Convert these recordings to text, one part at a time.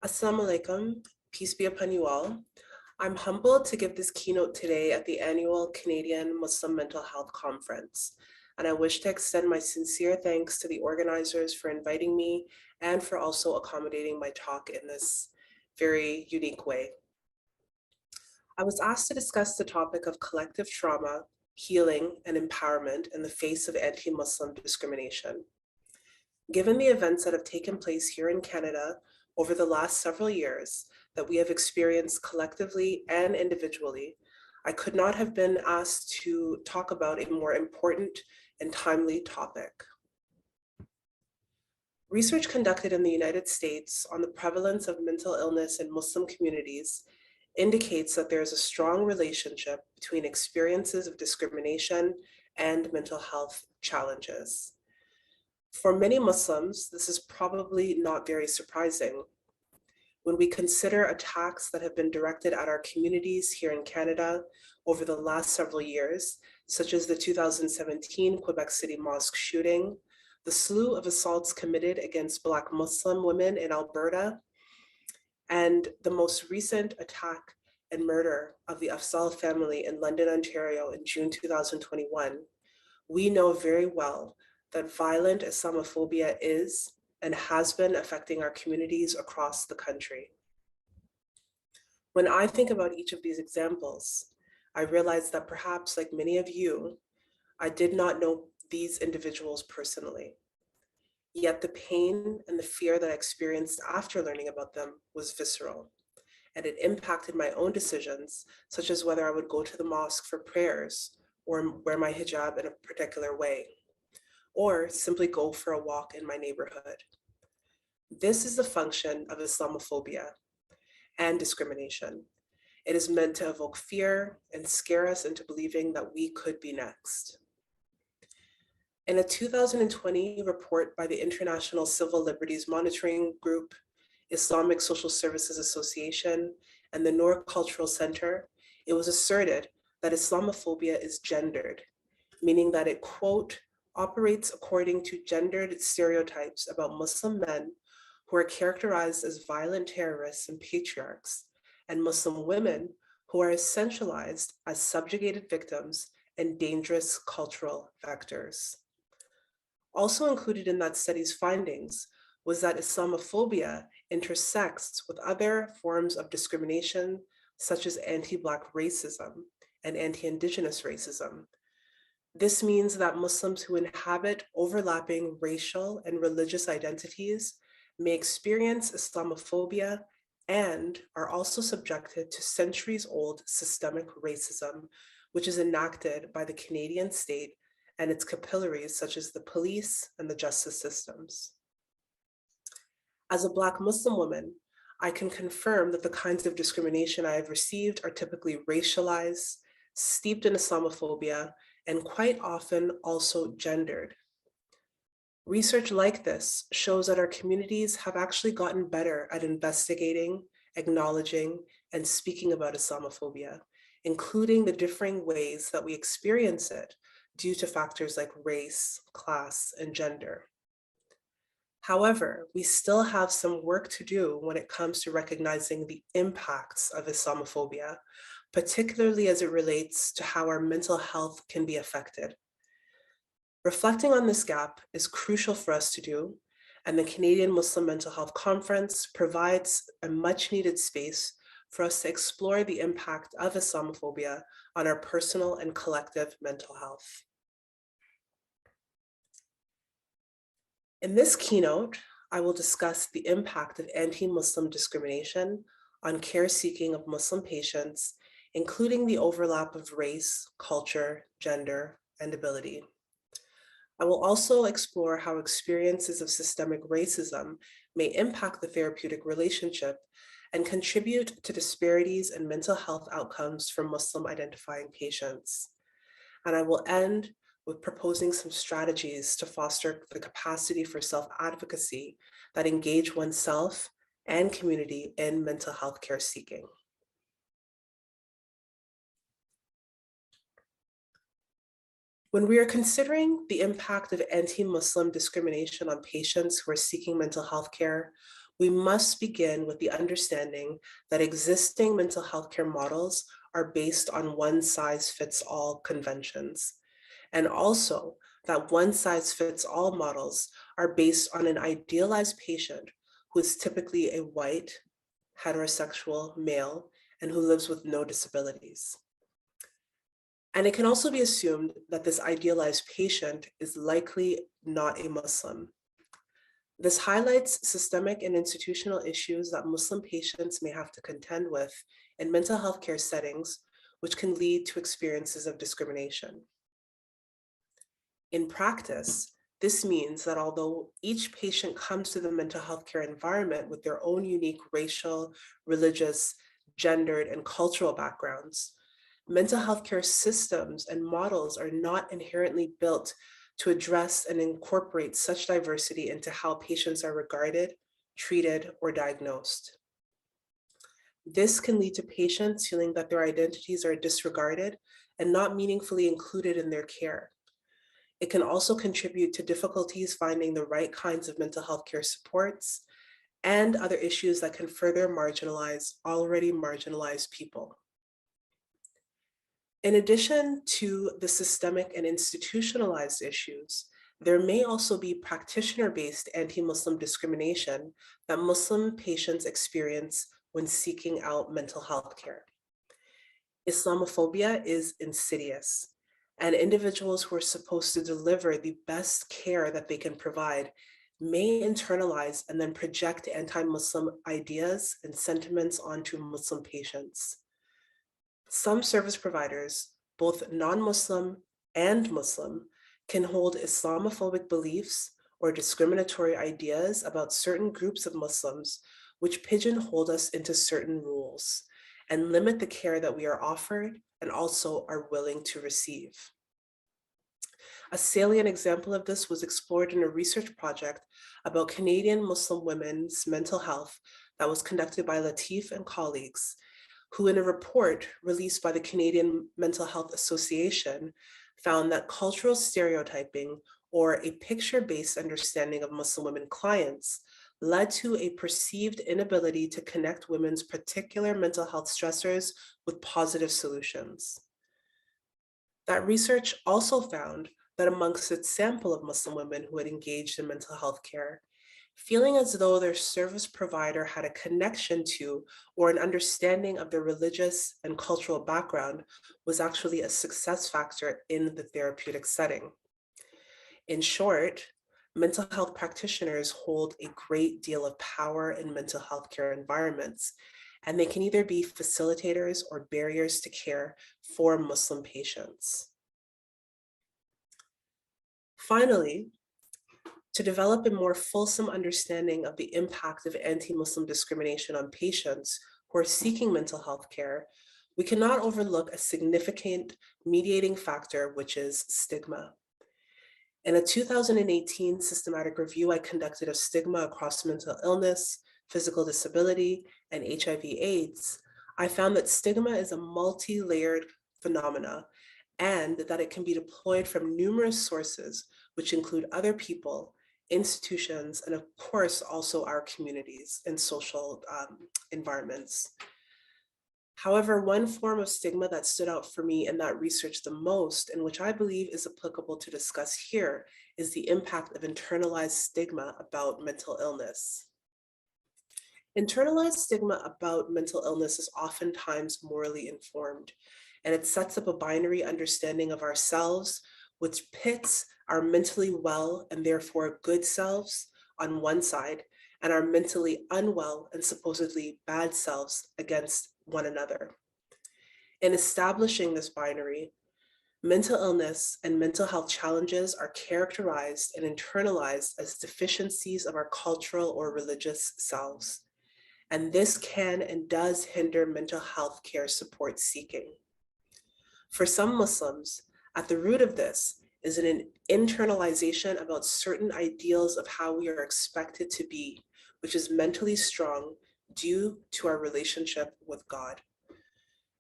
Assalamu alaikum, peace be upon you all. I'm humbled to give this keynote today at the annual Canadian Muslim Mental Health Conference, and I wish to extend my sincere thanks to the organizers for inviting me and for also accommodating my talk in this very unique way. I was asked to discuss the topic of collective trauma, healing, and empowerment in the face of anti-Muslim discrimination. Given the events that have taken place here in Canada over the last several years that we have experienced collectively and individually, I could not have been asked to talk about a more important and timely topic. Research conducted in the United States on the prevalence of mental illness in Muslim communities indicates that there is a strong relationship between experiences of discrimination and mental health challenges. For many Muslims, this is probably not very surprising. When we consider attacks that have been directed at our communities here in Canada over the last several years, such as the 2017 Quebec City mosque shooting, the slew of assaults committed against Black Muslim women in Alberta, and the most recent attack and murder of the Afzal family in London, Ontario in June 2021, we know very well that violent Islamophobia is and has been affecting our communities across the country. When I think about each of these examples, I realize that perhaps like many of you, I did not know these individuals personally. Yet the pain and the fear that I experienced after learning about them was visceral, and it impacted my own decisions, such as whether I would go to the mosque for prayers or wear my hijab in a particular way, or simply go for a walk in my neighborhood. This is the function of Islamophobia and discrimination. It is meant to evoke fear and scare us into believing that we could be next. In a 2020 report by the International Civil Liberties Monitoring Group, Islamic Social Services Association, and the Nour Cultural Center, it was asserted that Islamophobia is gendered, meaning that it, quote, operates according to gendered stereotypes about Muslim men who are characterized as violent terrorists and patriarchs, and Muslim women who are essentialized as subjugated victims and dangerous cultural vectors. Also included in that study's findings was that Islamophobia intersects with other forms of discrimination, such as anti-Black racism and anti-Indigenous racism. This means that Muslims who inhabit overlapping racial and religious identities may experience Islamophobia and are also subjected to centuries-old systemic racism, which is enacted by the Canadian state and its capillaries, such as the police and the justice systems. As a Black Muslim woman, I can confirm that the kinds of discrimination I have received are typically racialized, steeped in Islamophobia, and quite often also gendered. Research like this shows that our communities have actually gotten better at investigating, acknowledging, and speaking about Islamophobia, including the differing ways that we experience it due to factors like race, class, and gender. However, we still have some work to do when it comes to recognizing the impacts of Islamophobia, particularly as it relates to how our mental health can be affected. Reflecting on this gap is crucial for us to do, and the Canadian Muslim Mental Health Conference provides a much needed space for us to explore the impact of Islamophobia on our personal and collective mental health. In this keynote, I will discuss the impact of anti-Muslim discrimination on care seeking of Muslim patients, including the overlap of race, culture, gender, and ability. I will also explore how experiences of systemic racism may impact the therapeutic relationship and contribute to disparities in mental health outcomes for Muslim identifying patients. And I will end with proposing some strategies to foster the capacity for self-advocacy that engage oneself and community in mental health care seeking. When we are considering the impact of anti-Muslim discrimination on patients who are seeking mental health care, we must begin with the understanding that existing mental health care models are based on one-size-fits-all conventions, and also that one-size-fits-all models are based on an idealized patient who is typically a white, heterosexual male, and who lives with no disabilities. And it can also be assumed that this idealized patient is likely not a Muslim. This highlights systemic and institutional issues that Muslim patients may have to contend with in mental health care settings, which can lead to experiences of discrimination. In practice, this means that although each patient comes to the mental health care environment with their own unique racial, religious, gendered, and cultural backgrounds, mental health care systems and models are not inherently built to address and incorporate such diversity into how patients are regarded, treated, or diagnosed. This can lead to patients feeling that their identities are disregarded and not meaningfully included in their care. It can also contribute to difficulties finding the right kinds of mental health care supports and other issues that can further marginalize already marginalized people. In addition to the systemic and institutionalized issues, there may also be practitioner-based anti-Muslim discrimination that Muslim patients experience when seeking out mental health care. Islamophobia is insidious, and individuals who are supposed to deliver the best care that they can provide may internalize and then project anti-Muslim ideas and sentiments onto Muslim patients. Some service providers, both non-Muslim and Muslim, can hold Islamophobic beliefs or discriminatory ideas about certain groups of Muslims, which pigeonhole us into certain rules and limit the care that we are offered and also are willing to receive. A salient example of this was explored in a research project about Canadian Muslim women's mental health that was conducted by Latif and colleagues, who in a report released by the Canadian Mental Health Association found that cultural stereotyping or a picture-based understanding of Muslim women clients led to a perceived inability to connect women's particular mental health stressors with positive solutions. That research also found that amongst its sample of Muslim women who had engaged in mental health care, feeling as though their service provider had a connection to or an understanding of their religious and cultural background was actually a success factor in the therapeutic setting. In short, mental health practitioners hold a great deal of power in mental health care environments, and they can either be facilitators or barriers to care for Muslim patients. Finally, to develop a more fulsome understanding of the impact of anti-Muslim discrimination on patients who are seeking mental health care, we cannot overlook a significant mediating factor, which is stigma. In a 2018 systematic review I conducted of stigma across mental illness, physical disability, and HIV/AIDS, I found that stigma is a multi-layered phenomena and that it can be deployed from numerous sources, which include other people, institutions, and of course, also our communities and social environments. However, one form of stigma that stood out for me in that research the most, and which I believe is applicable to discuss here, is the impact of internalized stigma about mental illness. Internalized stigma about mental illness is oftentimes morally informed, and it sets up a binary understanding of ourselves, which pits our mentally well and therefore good selves on one side, and our mentally unwell and supposedly bad selves against one another. In establishing this binary, mental illness and mental health challenges are characterized and internalized as deficiencies of our cultural or religious selves. And this can and does hinder mental health care support seeking. For some Muslims, at the root of this is an internalization about certain ideals of how we are expected to be, which is mentally strong due to our relationship with God.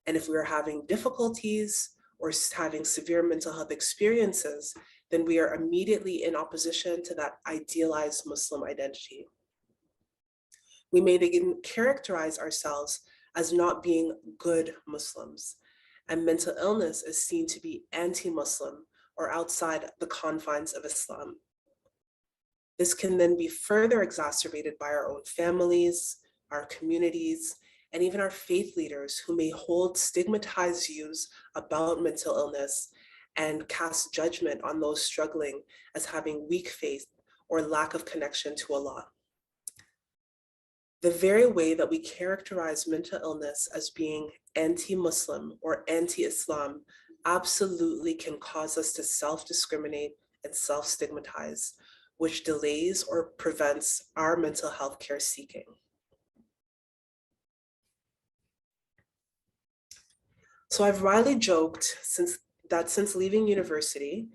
And if we are having difficulties or having severe mental health experiences, then we are immediately in opposition to that idealized Muslim identity. We may begin to characterize ourselves as not being good Muslims, and mental illness is seen to be anti-Muslim or outside the confines of Islam. This can then be further exacerbated by our own families, our communities, and even our faith leaders who may hold stigmatized views about mental illness and cast judgment on those struggling as having weak faith or lack of connection to Allah. The very way that we characterize mental illness as being anti-Muslim or anti-Islam absolutely can cause us to self-discriminate and self-stigmatize, which delays or prevents our mental health care seeking. So I've wryly joked since leaving university,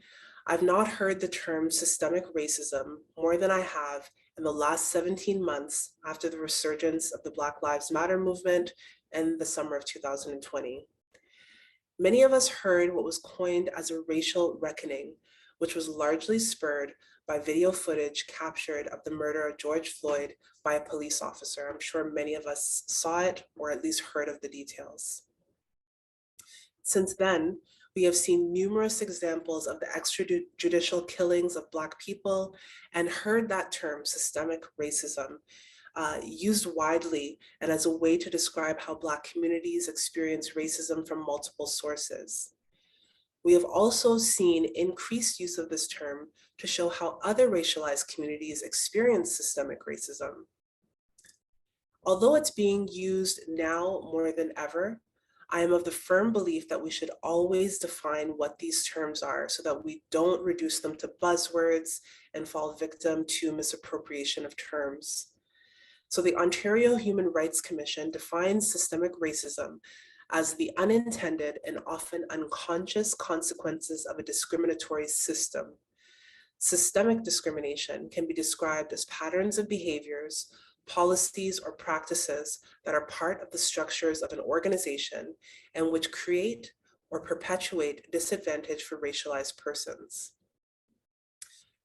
I've not heard the term systemic racism more than I have in the last 17 months after the resurgence of the Black Lives Matter movement in the summer of 2020. Many of us heard what was coined as a racial reckoning, which was largely spurred by video footage captured of the murder of George Floyd by a police officer. I'm sure many of us saw it or at least heard of the details. Since then, we have seen numerous examples of the extrajudicial killings of Black people and heard that term, systemic racism, used widely and as a way to describe how Black communities experience racism from multiple sources. We have also seen increased use of this term to show how other racialized communities experience systemic racism. Although it's being used now more than ever, I am of the firm belief that we should always define what these terms are so that we don't reduce them to buzzwords and fall victim to misappropriation of terms. So the Ontario Human Rights Commission defines systemic racism as the unintended and often unconscious consequences of a discriminatory system. Systemic discrimination can be described as patterns of behaviors, policies, or practices that are part of the structures of an organization and which create or perpetuate disadvantage for racialized persons.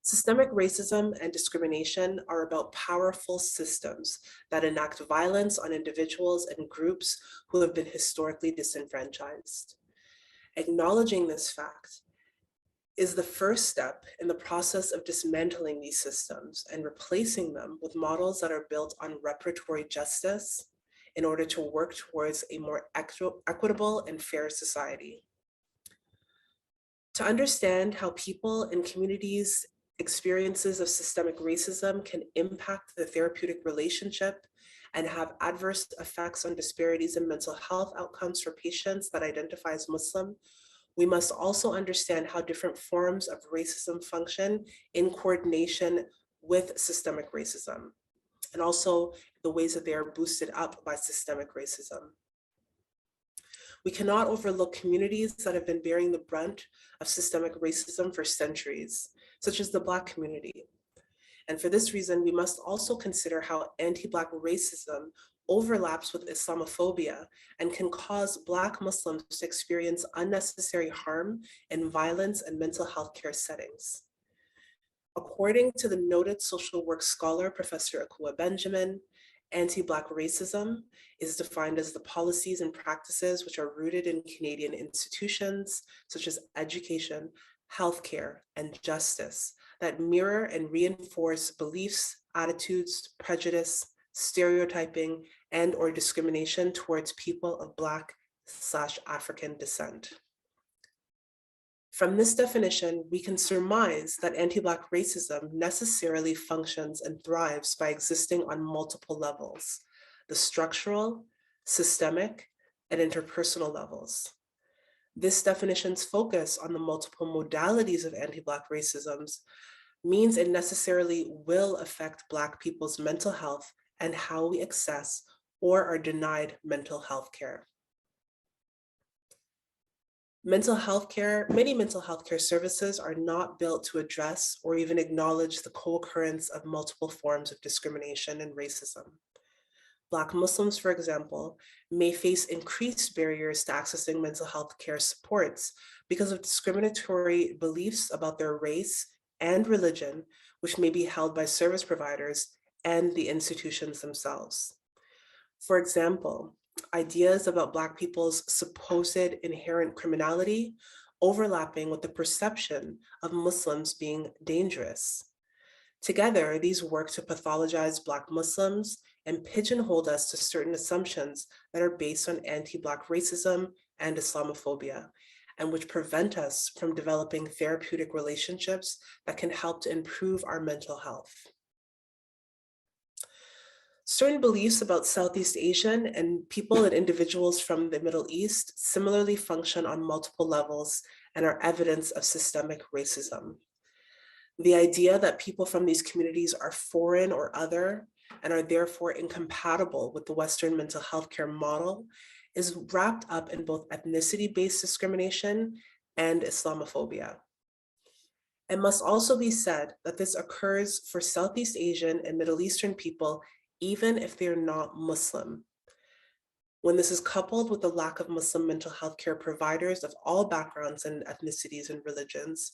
Systemic racism and discrimination are about powerful systems that enact violence on individuals and groups who have been historically disenfranchised. Acknowledging this fact is the first step in the process of dismantling these systems and replacing them with models that are built on reparatory justice in order to work towards a more equitable and fair society. To understand how people and communities' experiences of systemic racism can impact the therapeutic relationship and have adverse effects on disparities in mental health outcomes for patients that identify as Muslim, we must also understand how different forms of racism function in coordination with systemic racism, and also the ways that they are boosted up by systemic racism. We cannot overlook communities that have been bearing the brunt of systemic racism for centuries, such as the Black community. And for this reason, we must also consider how anti-Black racism overlaps with Islamophobia and can cause Black Muslims to experience unnecessary harm and violence in mental health care settings. According to the noted social work scholar, Professor Akua Benjamin, anti-Black racism is defined as the policies and practices which are rooted in Canadian institutions, such as education, healthcare, and justice, that mirror and reinforce beliefs, attitudes, prejudice, stereotyping, and or discrimination towards people of Black/African descent. From this definition, we can surmise that anti-Black racism necessarily functions and thrives by existing on multiple levels, the structural, systemic, and interpersonal levels. This definition's focus on the multiple modalities of anti-Black racism means it necessarily will affect Black people's mental health and how we access or are denied mental health care. Many mental health care services are not built to address or even acknowledge the co-occurrence of multiple forms of discrimination and racism. Black Muslims, for example, may face increased barriers to accessing mental health care supports because of discriminatory beliefs about their race and religion, which may be held by service providers and the institutions themselves. For example, ideas about Black people's supposed inherent criminality overlapping with the perception of Muslims being dangerous. Together, these work to pathologize Black Muslims and pigeonhole us to certain assumptions that are based on anti-Black racism and Islamophobia, and which prevent us from developing therapeutic relationships that can help to improve our mental health. Certain beliefs about Southeast Asian and people and individuals from the Middle East similarly function on multiple levels and are evidence of systemic racism. The idea that people from these communities are foreign or other and are therefore incompatible with the Western mental health care model is wrapped up in both ethnicity-based discrimination and Islamophobia. It must also be said that this occurs for Southeast Asian and Middle Eastern people, even if they're not Muslim. When this is coupled with the lack of Muslim mental health care providers of all backgrounds and ethnicities and religions,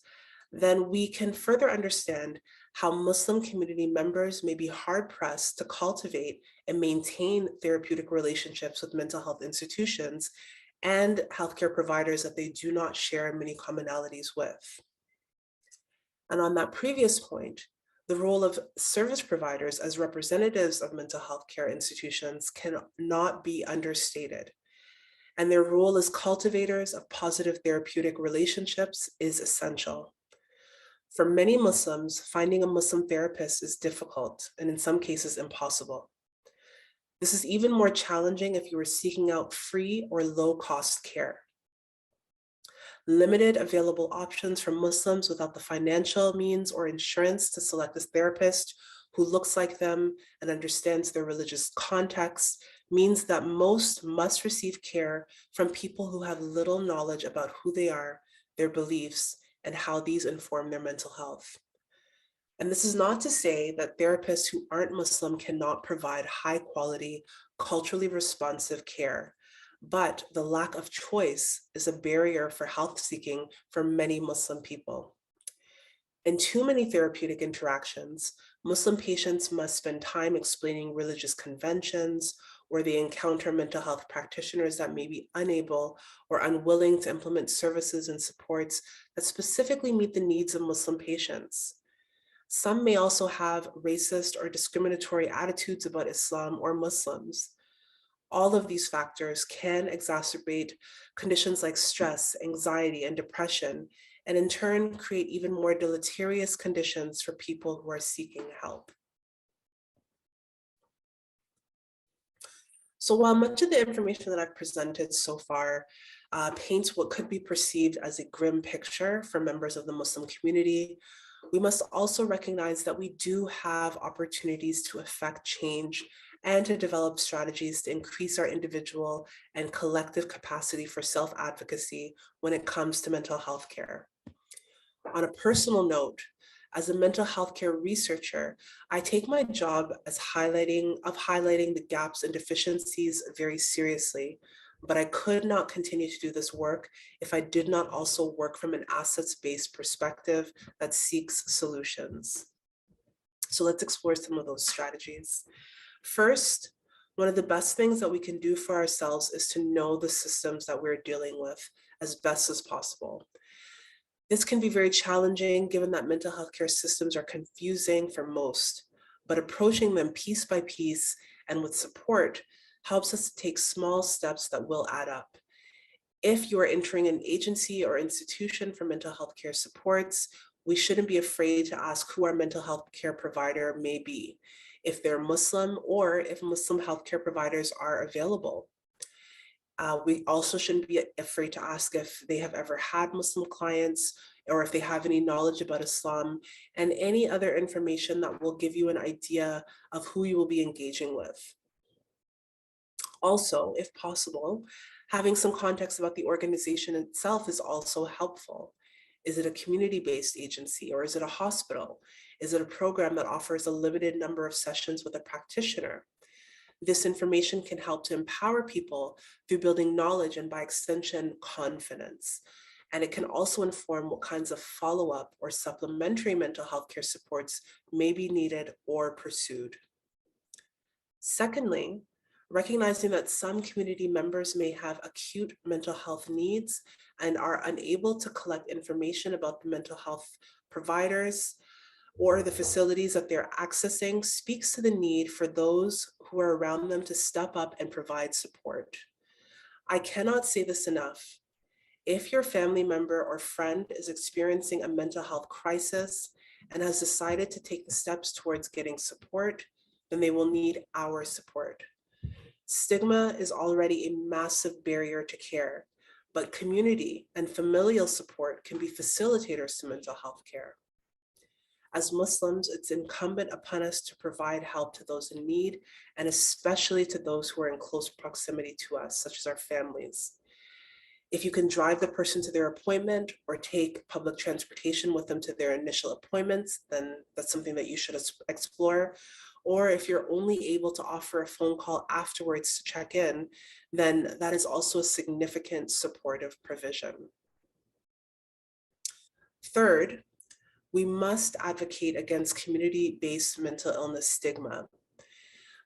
then we can further understand how Muslim community members may be hard-pressed to cultivate and maintain therapeutic relationships with mental health institutions and healthcare providers that they do not share many commonalities with. And on that previous point, the role of service providers as representatives of mental health care institutions cannot be understated. And their role as cultivators of positive therapeutic relationships is essential. For many Muslims, finding a Muslim therapist is difficult and in some cases impossible. This is even more challenging if you are seeking out free or low-cost care. Limited available options for Muslims without the financial means or insurance to select a therapist who looks like them and understands their religious context means that most must receive care from people who have little knowledge about who they are, their beliefs, and how these inform their mental health. And this is not to say that therapists who aren't Muslim cannot provide high quality, culturally responsive care, but the lack of choice is a barrier for health seeking for many Muslim people. In too many therapeutic interactions, Muslim patients must spend time explaining religious conventions, or they encounter mental health practitioners that may be unable or unwilling to implement services and supports that specifically meet the needs of Muslim patients. Some may also have racist or discriminatory attitudes about Islam or Muslims. All of these factors can exacerbate conditions like stress, anxiety, and depression, and in turn create even more deleterious conditions for people who are seeking help. So while much of the information that I've presented so far paints what could be perceived as a grim picture for members of the Muslim community, we must also recognize that we do have opportunities to affect change and to develop strategies to increase our individual and collective capacity for self-advocacy when it comes to mental health care. On a personal note, as a mental health care researcher, I take my job as highlighting the gaps and deficiencies very seriously, but I could not continue to do this work if I did not also work from an assets-based perspective that seeks solutions. So let's explore some of those strategies. First, one of the best things that we can do for ourselves is to know the systems that we're dealing with as best as possible. This can be very challenging given that mental health care systems are confusing for most, but approaching them piece by piece and with support helps us to take small steps that will add up. If you are entering an agency or institution for mental health care supports, we shouldn't be afraid to ask who our mental health care provider may be, if they're Muslim or if Muslim healthcare providers are available. We also shouldn't be afraid to ask if they have ever had Muslim clients or if they have any knowledge about Islam and any other information that will give you an idea of who you will be engaging with. Also, if possible, having some context about the organization itself is also helpful. Is it a community-based agency or is it a hospital? Is it a program that offers a limited number of sessions with a practitioner? This information can help to empower people through building knowledge and by extension, confidence. And it can also inform what kinds of follow-up or supplementary mental health care supports may be needed or pursued. Secondly, recognizing that some community members may have acute mental health needs and are unable to collect information about the mental health providers or the facilities that they're accessing speaks to the need for those who are around them to step up and provide support. I cannot say this enough. If your family member or friend is experiencing a mental health crisis and has decided to take the steps towards getting support, then they will need our support. Stigma is already a massive barrier to care, but community and familial support can be facilitators to mental health care. As Muslims, it's incumbent upon us to provide help to those in need, and especially to those who are in close proximity to us, such as our families. If you can drive the person to their appointment or take public transportation with them to their initial appointments, then that's something that you should explore. Or if you're only able to offer a phone call afterwards to check in, then that is also a significant supportive provision. Third, we must advocate against community-based mental illness stigma.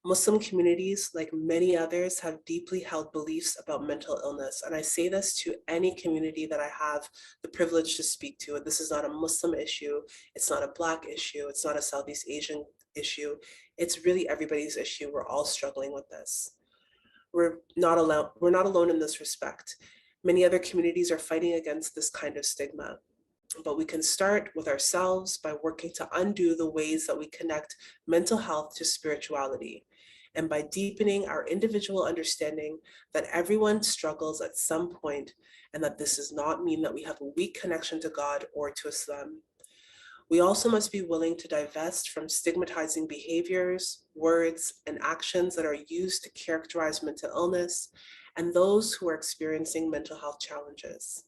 Muslim communities, like many others, have deeply held beliefs about mental illness. And I say this to any community that I have the privilege to speak to. This is not a Muslim issue. It's not a Black issue. It's not a Southeast Asian issue. It's really everybody's issue. We're all struggling with this. We're not alone in this respect. Many other communities are fighting against this kind of stigma. But we can start with ourselves by working to undo the ways that we connect mental health to spirituality, and by deepening our individual understanding that everyone struggles at some point, and that this does not mean that we have a weak connection to God or to Islam. We also must be willing to divest from stigmatizing behaviors, words, and actions that are used to characterize mental illness and those who are experiencing mental health challenges.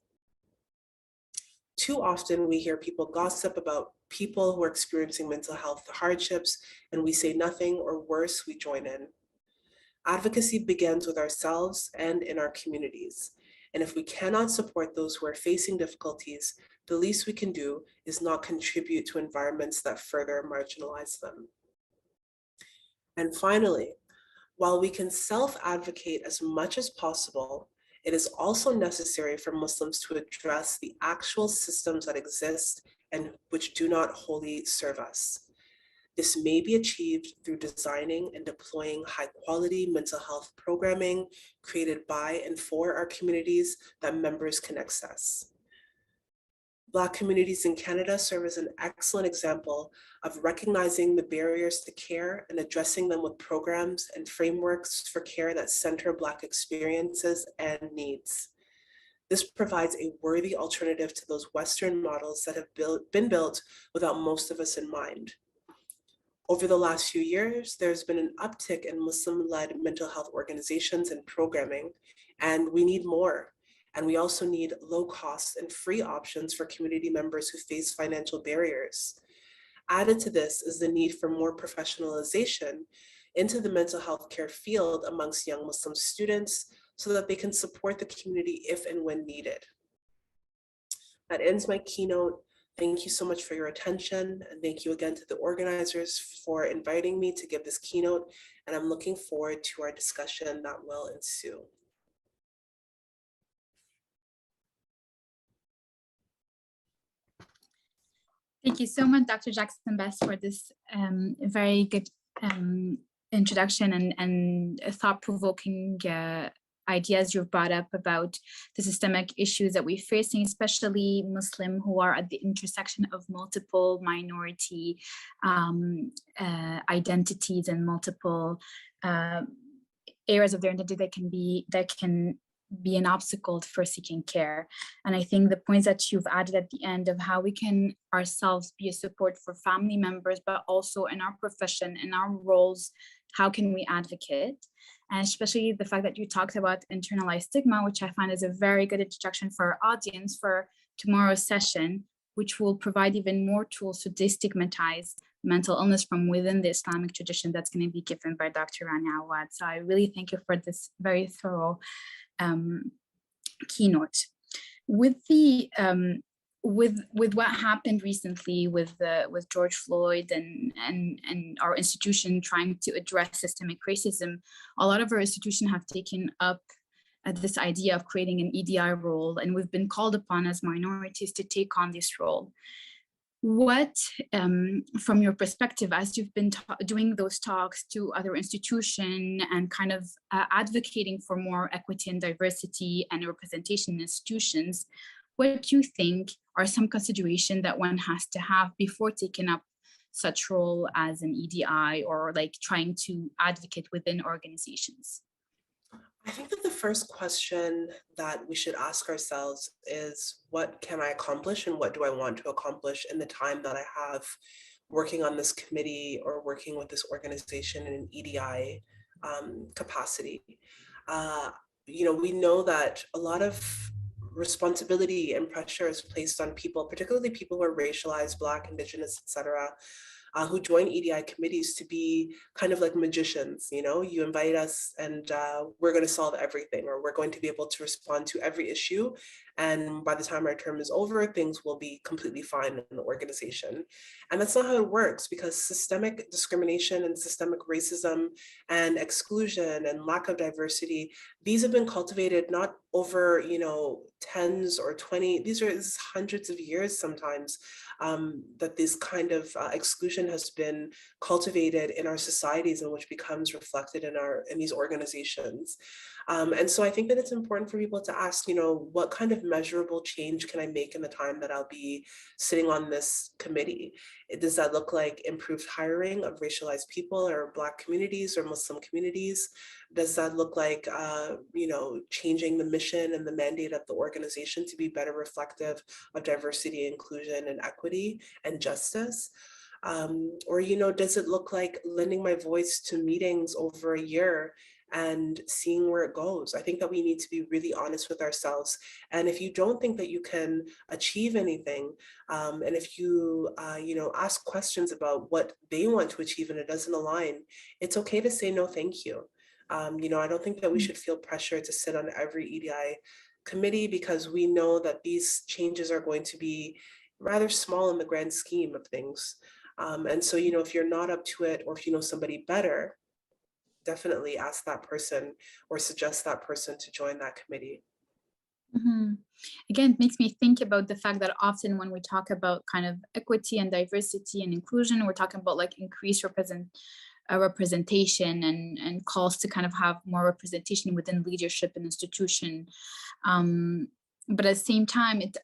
Too often we hear people gossip about people who are experiencing mental health hardships, and we say nothing, or worse, we join in. Advocacy begins with ourselves and in our communities. And if we cannot support those who are facing difficulties, the least we can do is not contribute to environments that further marginalize them. And finally, while we can self-advocate as much as possible, it is also necessary for Muslims to address the actual systems that exist and which do not wholly serve us. This may be achieved through designing and deploying high-quality mental health programming created by and for our communities that members can access. Black communities in Canada serve as an excellent example of recognizing the barriers to care and addressing them with programs and frameworks for care that center Black experiences and needs. This provides a worthy alternative to those Western models that have been built without most of us in mind. Over the last few years, there's been an uptick in Muslim-led mental health organizations and programming, and we need more. And we also need low cost and free options for community members who face financial barriers. Added to this is the need for more professionalization into the mental health care field amongst young Muslim students so that they can support the community if and when needed. That ends my keynote. Thank you so much for your attention. And thank you again to the organizers for inviting me to give this keynote. And I'm looking forward to our discussion that will ensue. Thank you so much, Dr. Jackson-Best, for this very good introduction and thought-provoking ideas you've brought up about the systemic issues that we're facing, especially Muslim who are at the intersection of multiple minority identities and multiple areas of their identity that can be an obstacle for seeking care. And I think the points that you've added at the end of how we can ourselves be a support for family members, but also in our profession, in our roles, how can we advocate? And especially the fact that you talked about internalized stigma, which I find is a very good introduction for our audience for tomorrow's session, which will provide even more tools to destigmatize mental illness from within the Islamic tradition that's going to be given by Dr. Rania Awad. So I really thank you for this very thorough keynote. With the with what happened recently with George Floyd and our institution trying to address systemic racism, a lot of our institutions have taken up this idea of creating an EDI role, and we've been called upon as minorities to take on this role. What, from your perspective, as you've been doing those talks to other institutions and kind of advocating for more equity and diversity and representation in institutions, what do you think are some considerations that one has to have before taking up such role as an EDI or like trying to advocate within organizations? I think that the first question that we should ask ourselves is, what can I accomplish and what do I want to accomplish in the time that I have working on this committee or working with this organization in an EDI capacity? We know that a lot of responsibility and pressure is placed on people, particularly people who are racialized, Black, Indigenous, etc., who join EDI committees to be kind of like magicians. You invite us and we're going to solve everything, or we're going to be able to respond to every issue. And by the time our term is over, things will be completely fine in the organization. And that's not how it works, because systemic discrimination and systemic racism and exclusion and lack of diversity, these have been cultivated not over, tens or 20, these are hundreds of years sometimes, that this kind of exclusion has been cultivated in our societies, and which becomes reflected in these organizations. And so I think that it's important for people to ask, what kind of measurable change can I make in the time that I'll be sitting on this committee? Does that look like improved hiring of racialized people or Black communities or Muslim communities? Does that look like, changing the mission and the mandate of the organization to be better reflective of diversity, inclusion, and equity and justice? Or does it look like lending my voice to meetings over a year and seeing where it goes? I think that we need to be really honest with ourselves. And if you don't think that you can achieve anything, and if you, ask questions about what they want to achieve and it doesn't align, it's okay to say no, thank you. I don't think that we should feel pressure to sit on every EDI committee, because we know that these changes are going to be rather small in the grand scheme of things. And so, if you're not up to it, or if you know somebody better, definitely ask that person or suggest that person to join that committee. Mm-hmm. Again, it makes me think about the fact that often when we talk about kind of equity and diversity and inclusion, we're talking about like increased representation and calls to kind of have more representation within leadership and institution. But at the same time, it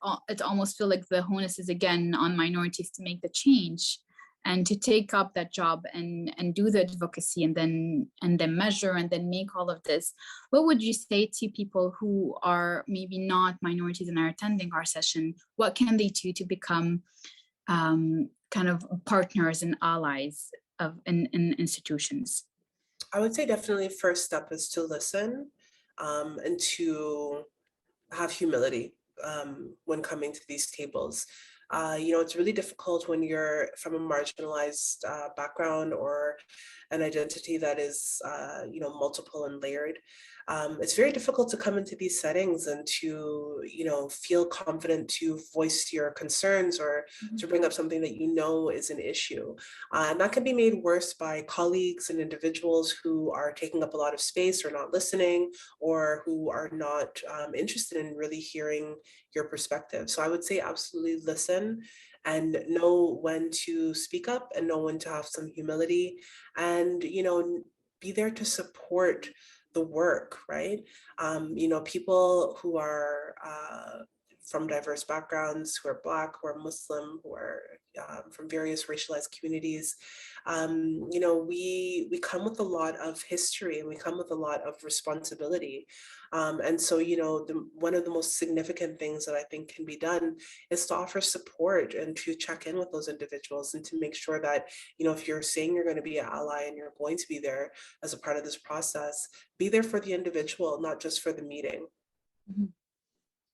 almost feels like the onus is again on minorities to make the change and to take up that job and do the advocacy and then measure and then make all of this. What would you say to people who are maybe not minorities and are attending our session? What can they do to become kind of partners and allies in institutions? I would say definitely first step is to listen, and to have humility when coming to these tables. It's really difficult when you're from a marginalized background or an identity that is, multiple and layered. It's very difficult to come into these settings and to, feel confident to voice your concerns or to bring up something that is an issue. And that can be made worse by colleagues and individuals who are taking up a lot of space or not listening, or who are not interested in really hearing your perspective. So I would say absolutely listen and know when to speak up and know when to have some humility, and, be there to support the work, right? People who are from diverse backgrounds, who are Black, who are Muslim, who are from various racialized communities, we come with a lot of history and we come with a lot of responsibility. And so, one of the most significant things that I think can be done is to offer support and to check in with those individuals and to make sure that, if you're saying you're going to be an ally and you're going to be there as a part of this process, be there for the individual, not just for the meeting. Mm-hmm.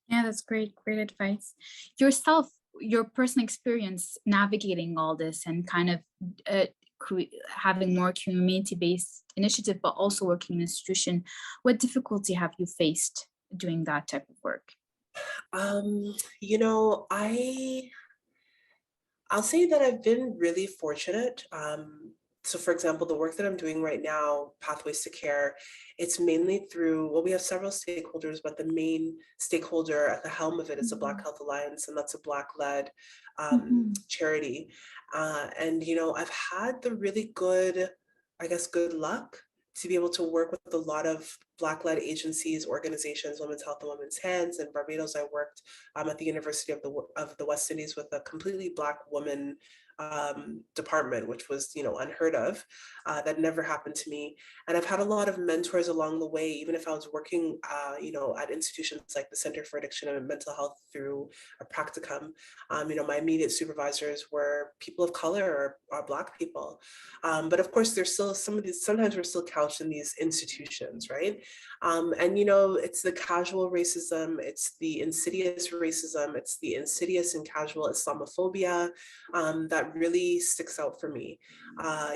Yeah, that's great advice. Yourself, your personal experience navigating all this and kind of having more community-based initiative, but also working in an institution, what difficulty have you faced doing that type of work? You know, I'll say that I've been really fortunate. So for example, the work that I'm doing right now, Pathways to Care, it's mainly through, well, we have several stakeholders, but the main stakeholder at the helm of it is the Black Health Alliance, and that's a Black-led charity. And, you know, I've had the really good, I guess, good luck to be able to work with a lot of Black-led agencies, organizations, Women's Health and Women's Hands. In Barbados, I worked at the University of the West Indies with a completely Black woman department, which was, you know, unheard of. That never happened to me. And I've had a lot of mentors along the way, even if I was working, you know, at institutions like the Center for Addiction and Mental Health through a practicum. You know, my immediate supervisors were people of color or Black people. But of course, there's still sometimes we're still couched in these institutions, right? And, you know, it's the casual racism, it's the insidious racism, it's the insidious and casual Islamophobia that really sticks out for me.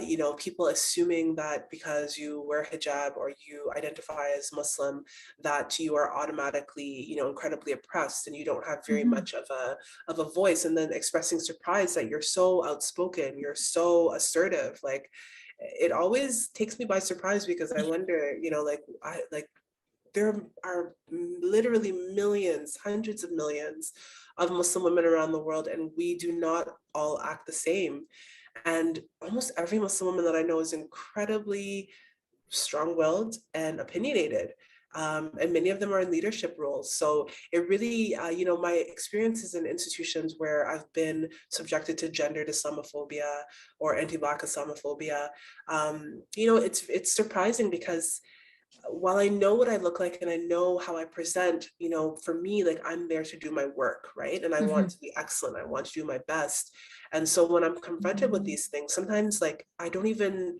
You know, people assuming that because you wear hijab or you identify as Muslim, that you are automatically, you know, incredibly oppressed and you don't have very much of a voice, and then expressing surprise that you're so outspoken, you're so assertive. Like, it always takes me by surprise because I wonder, you know, there are literally millions, hundreds of millions of Muslim women around the world, and we do not all act the same. And almost every Muslim woman that I know is incredibly strong-willed and opinionated. And many of them are in leadership roles. So it really, you know, my experiences in institutions where I've been subjected to gendered Islamophobia or anti-Black Islamophobia, you know, it's surprising because while I know what I look like and I know how I present, you know, for me, like, I'm there to do my work, right? And I want to be excellent. I want to do my best. And so when I'm confronted with these things, sometimes like I don't even,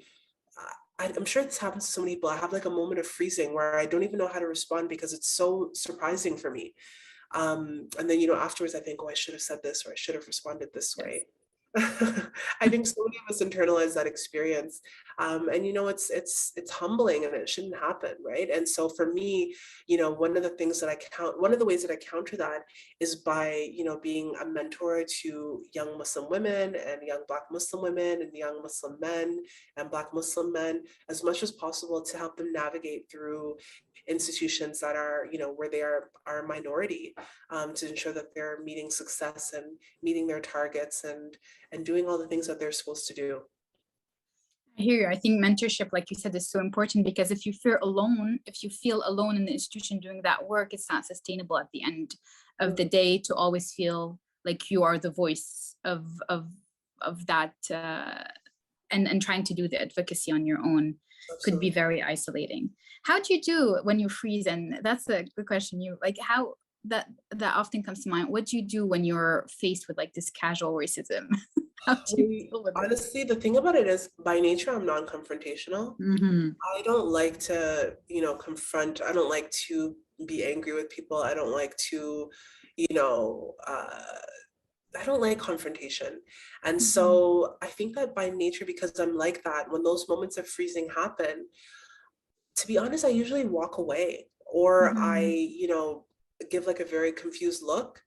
I'm sure this happens to so many people. I have like a moment of freezing where I don't even know how to respond because it's so surprising for me. And then, you know, afterwards I think, oh, I should have said this or I should have responded this way. I think so many of us internalize that experience, and you know, it's humbling, and it shouldn't happen, right? And so for me, you know, one of the ways that I counter that is by, you know, being a mentor to young Muslim women and young Black Muslim women and young Muslim men and Black Muslim men as much as possible to help them navigate through institutions that are, you know, where they are a minority, to ensure that they're meeting success and meeting their targets and doing all the things that they're supposed to do. I hear you. I think mentorship, like you said, is so important because if you feel alone in the institution doing that work, it's not sustainable at the end of the day to always feel like you are the voice of that, and trying to do the advocacy on your own. Absolutely. Could be very isolating. How do you do when you freeze? And that's a good question. You like how that often comes to mind. What do you do when you're faced with like this casual racism? How do you deal with it? Honestly, the thing about it is, by nature, I'm non-confrontational. I don't like to, you know, confront. I don't like to be angry with people. I don't like to, you know, I don't like confrontation. And so I think that by nature, because I'm like that, when those moments of freezing happen, to be honest, I usually walk away, or I, you know, give like a very confused look.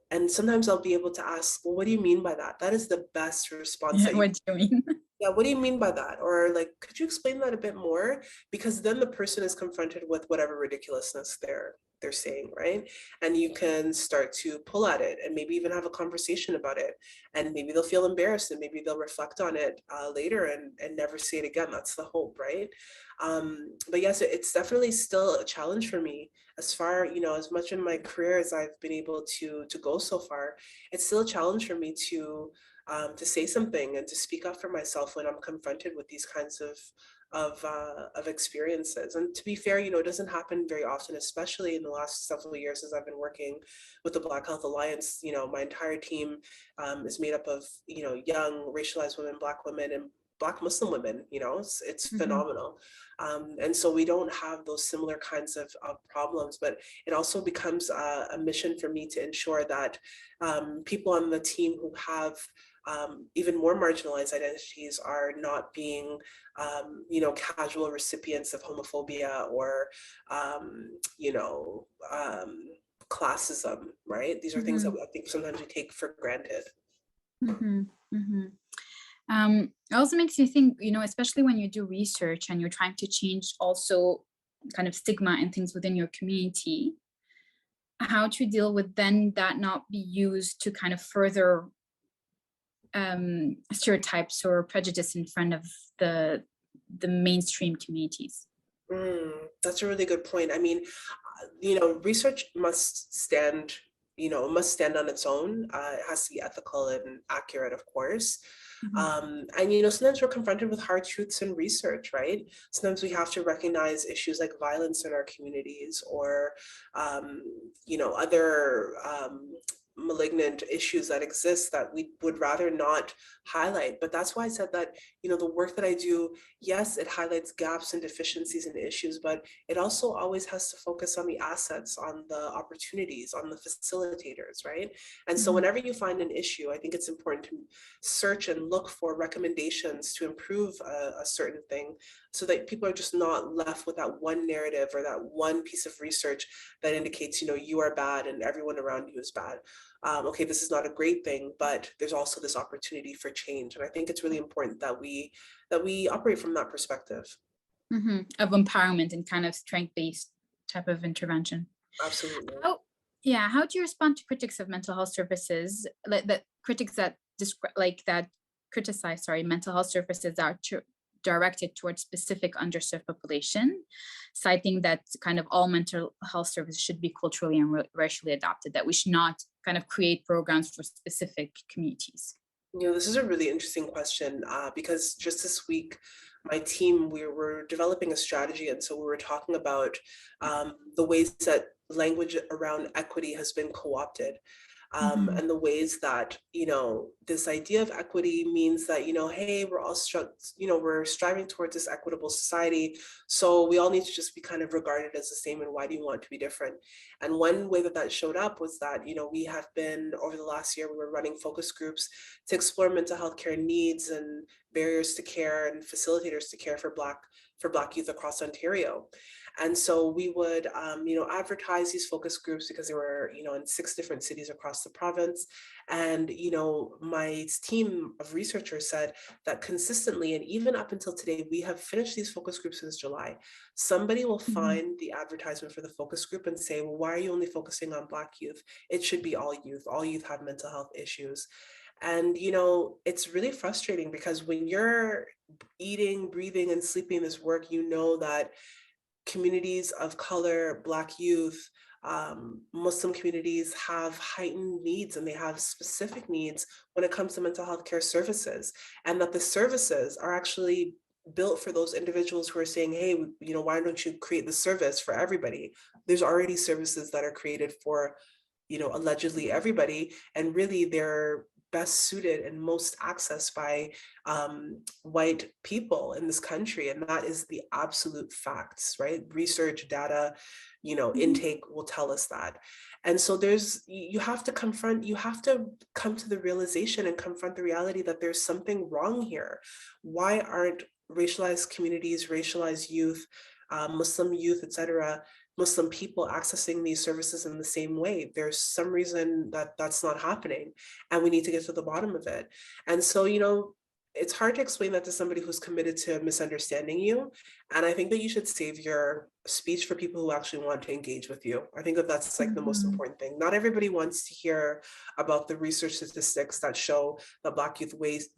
And sometimes I'll be able to ask, well, what do you mean by that? That is the best response. What do you mean? Yeah, what do you mean by that? Or like, could you explain that a bit more? Because then the person is confronted with whatever ridiculousness they're saying, right? And you can start to pull at it and maybe even have a conversation about it. And maybe they'll feel embarrassed and maybe they'll reflect on it later and never say it again. That's the hope, right? But yes, it's definitely still a challenge for me. As far, you know, as much in my career as I've been able to go so far, it's still a challenge for me to say something and to speak up for myself when I'm confronted with these kinds of experiences. And to be fair, you know, it doesn't happen very often, especially in the last several years as I've been working with the Black Health Alliance. You know, my entire team is made up of, you know, young racialized women, Black women, and Black Muslim women. You know, it's phenomenal. And so we don't have those similar kinds of problems, but it also becomes a mission for me to ensure that people on the team who have even more marginalized identities are not being, you know, casual recipients of homophobia or, you know, classism, right? These are things that I think sometimes we take for granted. It also makes you think, you know, especially when you do research and you're trying to change also kind of stigma and things within your community, how to deal with then that not be used to kind of further stereotypes or prejudice in front of the mainstream communities. That's a really good point. I mean, you know, research must stand, you know, must stand on its own. It has to be ethical and accurate, of course. And, you know, sometimes we're confronted with hard truths in research, right? Sometimes we have to recognize issues like violence in our communities or, you know, other malignant issues that exist that we would rather not highlight. But that's why I said that, you know, the work that I do, yes, it highlights gaps and deficiencies and issues, but it also always has to focus on the assets, on the opportunities, on the facilitators, right? And so whenever you find an issue, I think it's important to search and look for recommendations to improve a certain thing so that people are just not left with that one narrative or that one piece of research that indicates, you know, you are bad and everyone around you is bad. Okay, this is not a great thing, but there's also this opportunity for change. And I think it's really important that we operate from that perspective. Of empowerment and kind of strength-based type of intervention. Absolutely. How do you respond to critics of mental health services, like that critics that criticize mental health services that are directed towards specific underserved population, citing that kind of all mental health services should be culturally and racially adapted, that we should not kind of create programs for specific communities? You know, this is a really interesting question because just this week, my team, we were developing a strategy. And so we were talking about the ways that language around equity has been co-opted. And the ways that, you know, this idea of equity means that, you know, hey, we're all we're striving towards this equitable society. So we all need to just be kind of regarded as the same. And why do you want to be different? And one way that that showed up was that, you know, we have been over the last year, we were running focus groups to explore mental health care needs and barriers to care and facilitators to care for Black youth across Ontario. And so we would, you know, advertise these focus groups because they were, you know, in 6 different cities across the province. And, you know, my team of researchers said that consistently, and even up until today, we have finished these focus groups since July. Somebody will find the advertisement for the focus group and say, well, why are you only focusing on Black youth? It should be all youth. All youth have mental health issues. And, you know, it's really frustrating because when you're eating, breathing, and sleeping this work, you know that communities of color, Black youth, Muslim communities have heightened needs and they have specific needs when it comes to mental health care services, and that the services are actually built for those individuals who are saying, hey, you know, why don't you create the service for everybody? There's already services that are created for, you know, allegedly everybody, and really they're best suited and most accessed by white people in this country. And that is the absolute facts, right? Research, data, you know, intake will tell us that. And so you have to come to the realization and confront the reality that there's something wrong here. Why aren't racialized communities, racialized youth, Muslim youth, etc., Muslim people accessing these services in the same way? There's some reason that that's not happening, and we need to get to the bottom of it. And so, you know, it's hard to explain that to somebody who's committed to misunderstanding you. And I think that you should save your speech for people who actually want to engage with you. I think that that's like the most important thing. Not everybody wants to hear about the research statistics that show that Black youth waste,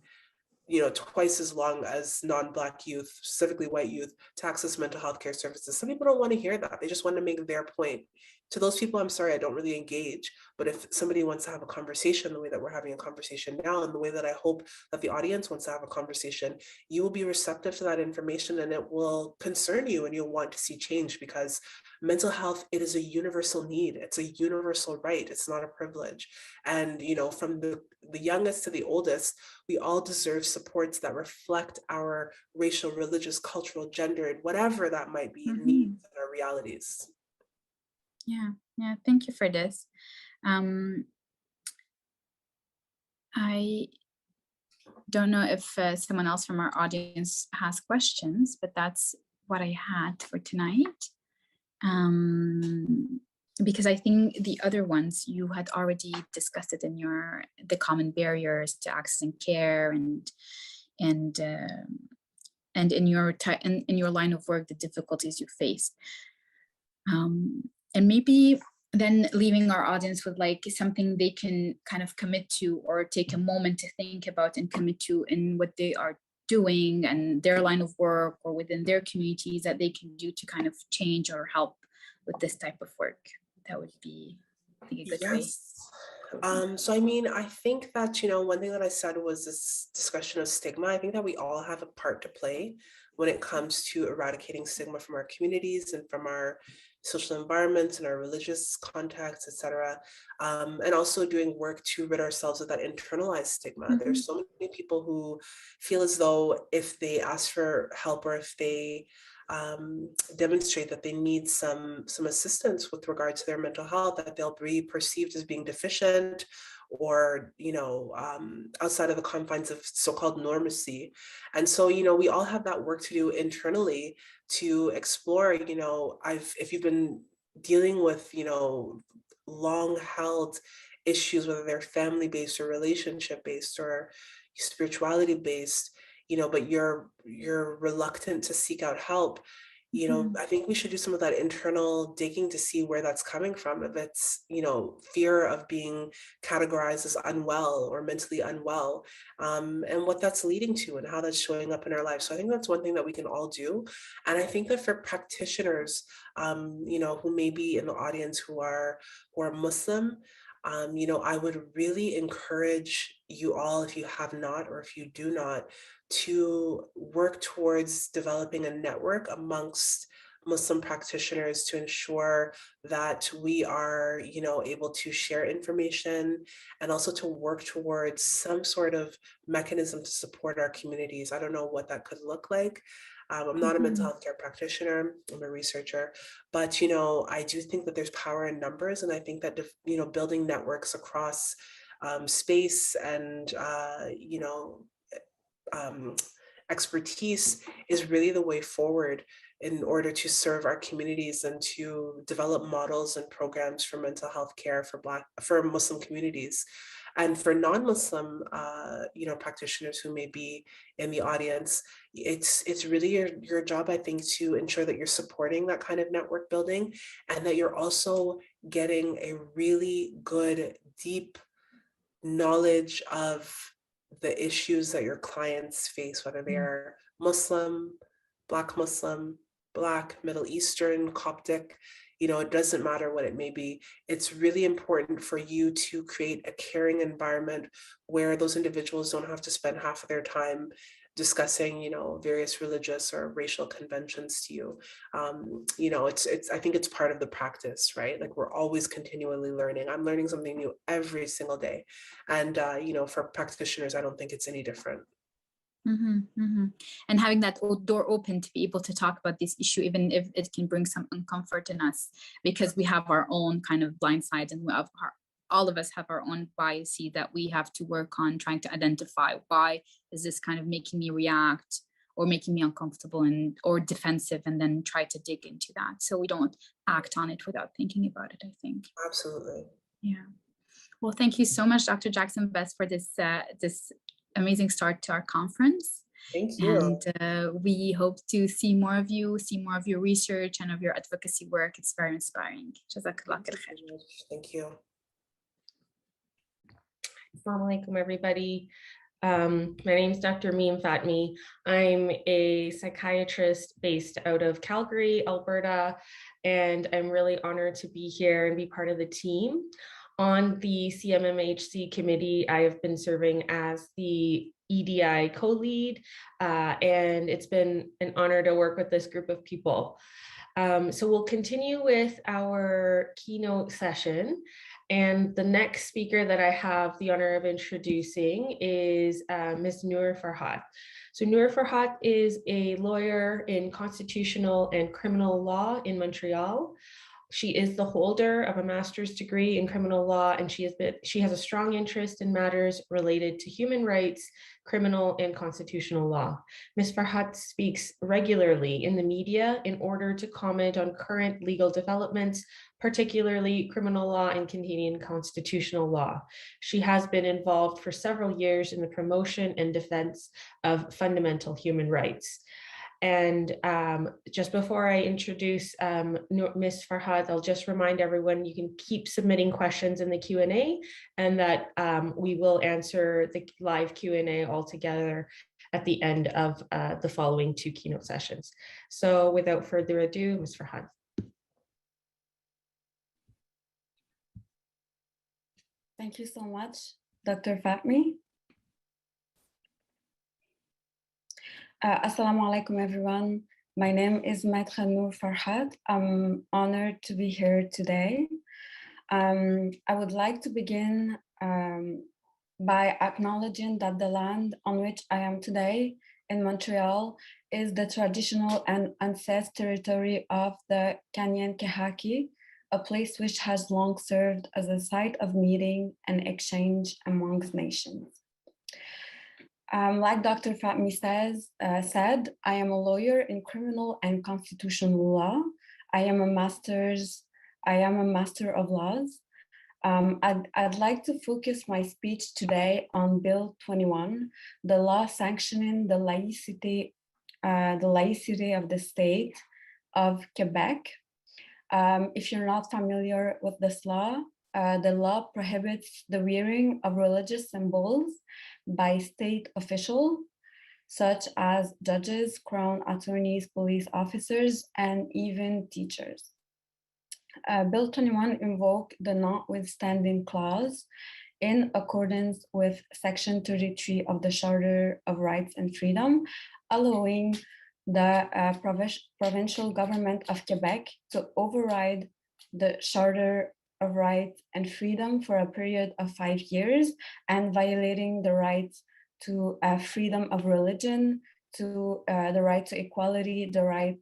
you know, twice as long as non-Black youth, specifically white youth, to access mental health care services. Some people don't want to hear that. They just want to make their point. To those people, I'm sorry, I don't really engage. But if somebody wants to have a conversation the way that we're having a conversation now, and the way that I hope that the audience wants to have a conversation, you will be receptive to that information and it will concern you and you'll want to see change, because mental health, it is a universal need. It's a universal right. It's not a privilege. And, you know, from the youngest to the oldest, we all deserve supports that reflect our racial, religious, cultural, gendered, whatever that might be, needs and our realities. Yeah, thank you for this. I don't know if someone else from our audience has questions, but that's what I had for tonight. because I think the other ones you had already discussed it in the common barriers to accessing care and in your line of work, the difficulties you face. And maybe then leaving our audience with like something they can kind of commit to or take a moment to think about and commit to in what they are doing and their line of work or within their communities that they can do to kind of change or help with this type of work. That would be, I think, a good way. So I mean, I think that, you know, one thing that I said was this discussion of stigma. I think that we all have a part to play when it comes to eradicating stigma from our communities and from our social environments and our religious contexts, etc. And also doing work to rid ourselves of that internalized stigma. There's so many people who feel as though if they ask for help or if they demonstrate that they need some assistance with regard to their mental health, that they'll be perceived as being deficient or, you know, outside of the confines of so-called normacy. And so, you know, we all have that work to do internally to explore, you know, if you've been dealing with, you know, long held issues, whether they're family-based or relationship-based or spirituality-based, you know, but you're reluctant to seek out help, you know, I think we should do some of that internal digging to see where that's coming from. If it's, you know, fear of being categorized as unwell or mentally unwell, and what that's leading to and how that's showing up in our lives. So I think that's one thing that we can all do. And I think that for practitioners, you know, who may be in the audience who are Muslim, you know, I would really encourage you all, if you have not or if you do not, to work towards developing a network amongst Muslim practitioners to ensure that we are, you know, able to share information and also to work towards some sort of mechanism to support our communities. I don't know what that could look like. I'm not a mental health care practitioner, I'm a researcher, but, you know, I do think that there's power in numbers. And I think that, you know, building networks across space and, you know, expertise is really the way forward in order to serve our communities and to develop models and programs for mental health care for Muslim communities. And for non-Muslim, you know, practitioners who may be in the audience, it's really your job, I think, to ensure that you're supporting that kind of network building and that you're also getting a really good, deep knowledge of the issues that your clients face, whether they are Muslim, Black, Middle Eastern, Coptic, you know, it doesn't matter what it may be. It's really important for you to create a caring environment where those individuals don't have to spend half of their time discussing, you know, various religious or racial conventions to you. You know, I think it's part of the practice, right? Like we're always continually learning. I'm learning something new every single day. And, you know, for practitioners, I don't think it's any different. And having that door open to be able to talk about this issue, even if it can bring some uncomfort in us, because we have our own kind of blind sides and we have all of us have our own biases that we have to work on trying to identify. Why is this kind of making me react or making me uncomfortable or defensive, and then try to dig into that so we don't act on it without thinking about it, I think. Absolutely. Yeah. Well, thank you so much, Dr. Jackson-Best, for this amazing start to our conference. Thank you. And we hope to see more of you, see more of your research and of your advocacy work. It's very inspiring. Jazakallah khair. Thank you. Assalamu alaikum, everybody. My name is Dr. Meem Fatmi. I'm a psychiatrist based out of Calgary, Alberta, and I'm really honored to be here and be part of the team. On the CMMHC committee, I have been serving as the EDI co-lead, and it's been an honor to work with this group of people. So we'll continue with our keynote session. And the next speaker that I have the honor of introducing is Ms. Nour Farhat. So Nour Farhat is a lawyer in constitutional and criminal law in Montreal. She is the holder of a master's degree in criminal law, and she has a strong interest in matters related to human rights, criminal and constitutional law. Ms. Farhat speaks regularly in the media in order to comment on current legal developments, particularly criminal law and Canadian constitutional law. She has been involved for several years in the promotion and defense of fundamental human rights. And just before I introduce Ms. Farhat, I'll just remind everyone you can keep submitting questions in the Q&A, and that we will answer the live Q&A all together at the end of the following 2 keynote sessions. So without further ado, Ms. Farhat. Thank you so much, Dr. Fatmi. Assalamu alaikum, everyone. My name is Maître Nour Farhat. I'm honored to be here today. I would like to begin by acknowledging that the land on which I am today in Montreal is the traditional and ancestral territory of the Kanyan Kehaki, a place which has long served as a site of meeting and exchange amongst nations. Like Dr. Fatmi said, I am a lawyer in criminal and constitutional law. I am a master of laws. I'd like to focus my speech today on Bill 21, the law sanctioning the laicity of the state of Quebec. If you're not familiar with this law, the law prohibits the wearing of religious symbols by state officials, such as judges, crown attorneys, police officers, and even teachers. Bill 21 invoked the notwithstanding clause in accordance with Section 33 of the Charter of Rights and Freedom, allowing the provincial government of Quebec to override the Charter of Rights and Freedom for a period of 5 years, and violating the rights to freedom of religion, to the right to equality, the right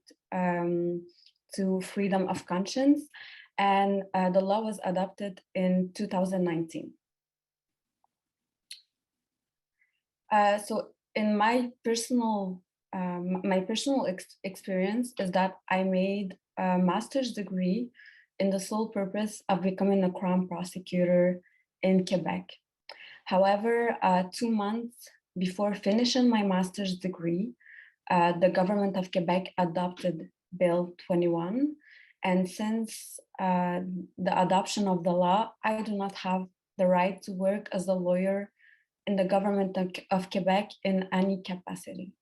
to freedom of conscience. And the law was adopted in 2019. So in my personal experience is that I made a master's degree in the sole purpose of becoming a crown prosecutor in Quebec. However, 2 months before finishing my master's degree, the government of Quebec adopted Bill 21. And since the adoption of the law, I do not have the right to work as a lawyer in the government of Quebec in any capacity.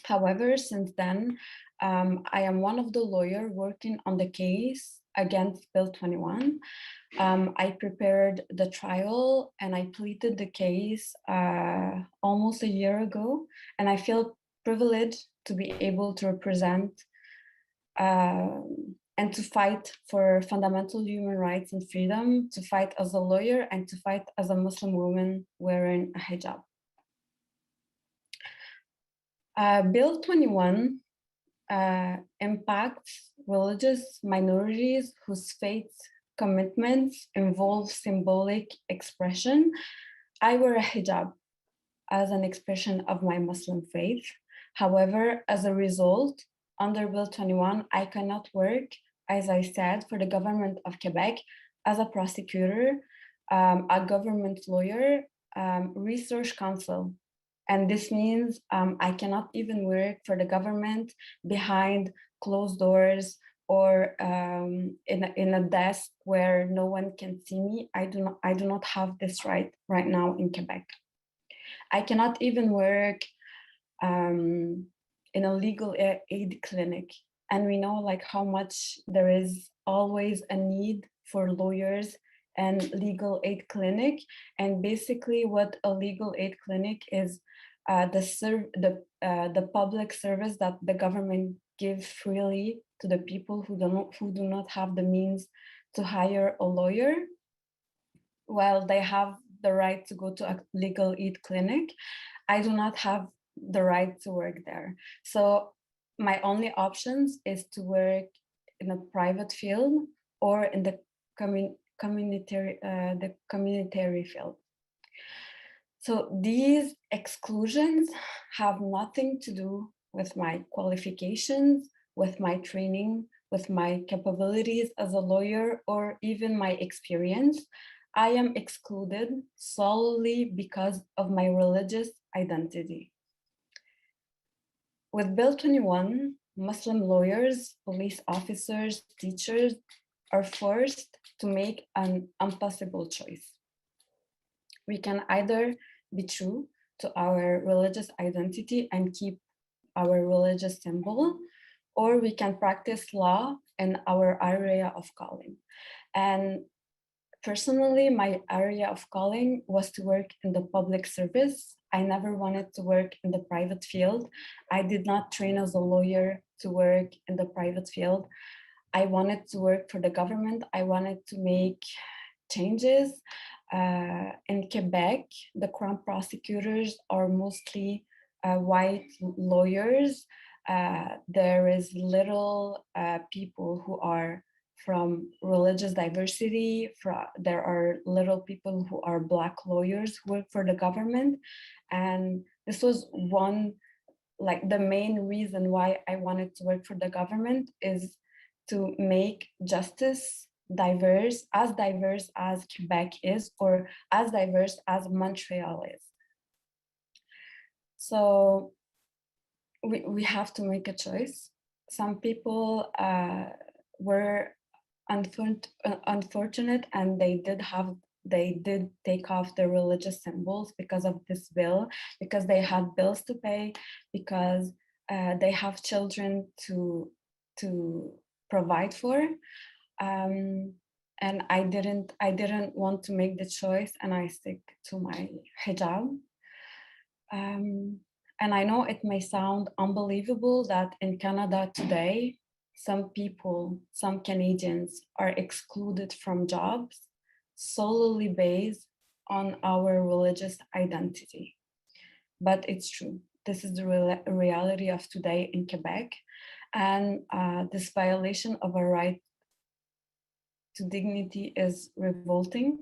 However, since then, I am one of the lawyers working on the case against Bill 21. I prepared the trial and I pleaded the case almost a year ago, and I feel privileged to be able to represent and to fight for fundamental human rights and freedom, to fight as a lawyer and to fight as a Muslim woman wearing a hijab. Bill 21 impacts religious minorities whose faith commitments involve symbolic expression. I wear a hijab as an expression of my Muslim faith. However, as a result, under Bill 21, I cannot work, as I said, for the government of Quebec as a prosecutor, a government lawyer, research counsel. And this means I cannot even work for the government behind closed doors or in a desk where no one can see me. I do not have this right now in Quebec. I cannot even work in a legal aid clinic. And we know like how much there is always a need for lawyers and legal aid clinic. And basically what a legal aid clinic is, the public service that the government gives freely to the people who do not have the means to hire a lawyer. Well, they have the right to go to a legal aid clinic. I do not have the right to work there. So my only options is to work in a private field or in the communitary field. So these exclusions have nothing to do with my qualifications, with my training, with my capabilities as a lawyer, or even my experience. I am excluded solely because of my religious identity. With Bill 21, Muslim lawyers, police officers, teachers are forced to make an impossible choice. We can either be true to our religious identity and keep our religious symbol, or we can practice law in our area of calling. And personally, my area of calling was to work in the public service. I never wanted to work in the private field. I did not train as a lawyer to work in the private field. I wanted to work for the government. I wanted to make changes. In Quebec, the crown prosecutors are mostly white lawyers. There is little people who are from religious diversity. There are little people who are Black lawyers who work for the government. And this was the main reason why I wanted to work for the government, is to make justice diverse as Quebec is, or as diverse as Montreal is. So we have to make a choice. Some people were unfortunate, and they did take off their religious symbols because of this bill, because they had bills to pay, because they have children to provide for. And I didn't want to make the choice, and I stick to my hijab. And I know it may sound unbelievable that in Canada today, some Canadians are excluded from jobs solely based on our religious identity. But it's true. This is the reality of today in Quebec. And this violation of a right to dignity is revolting.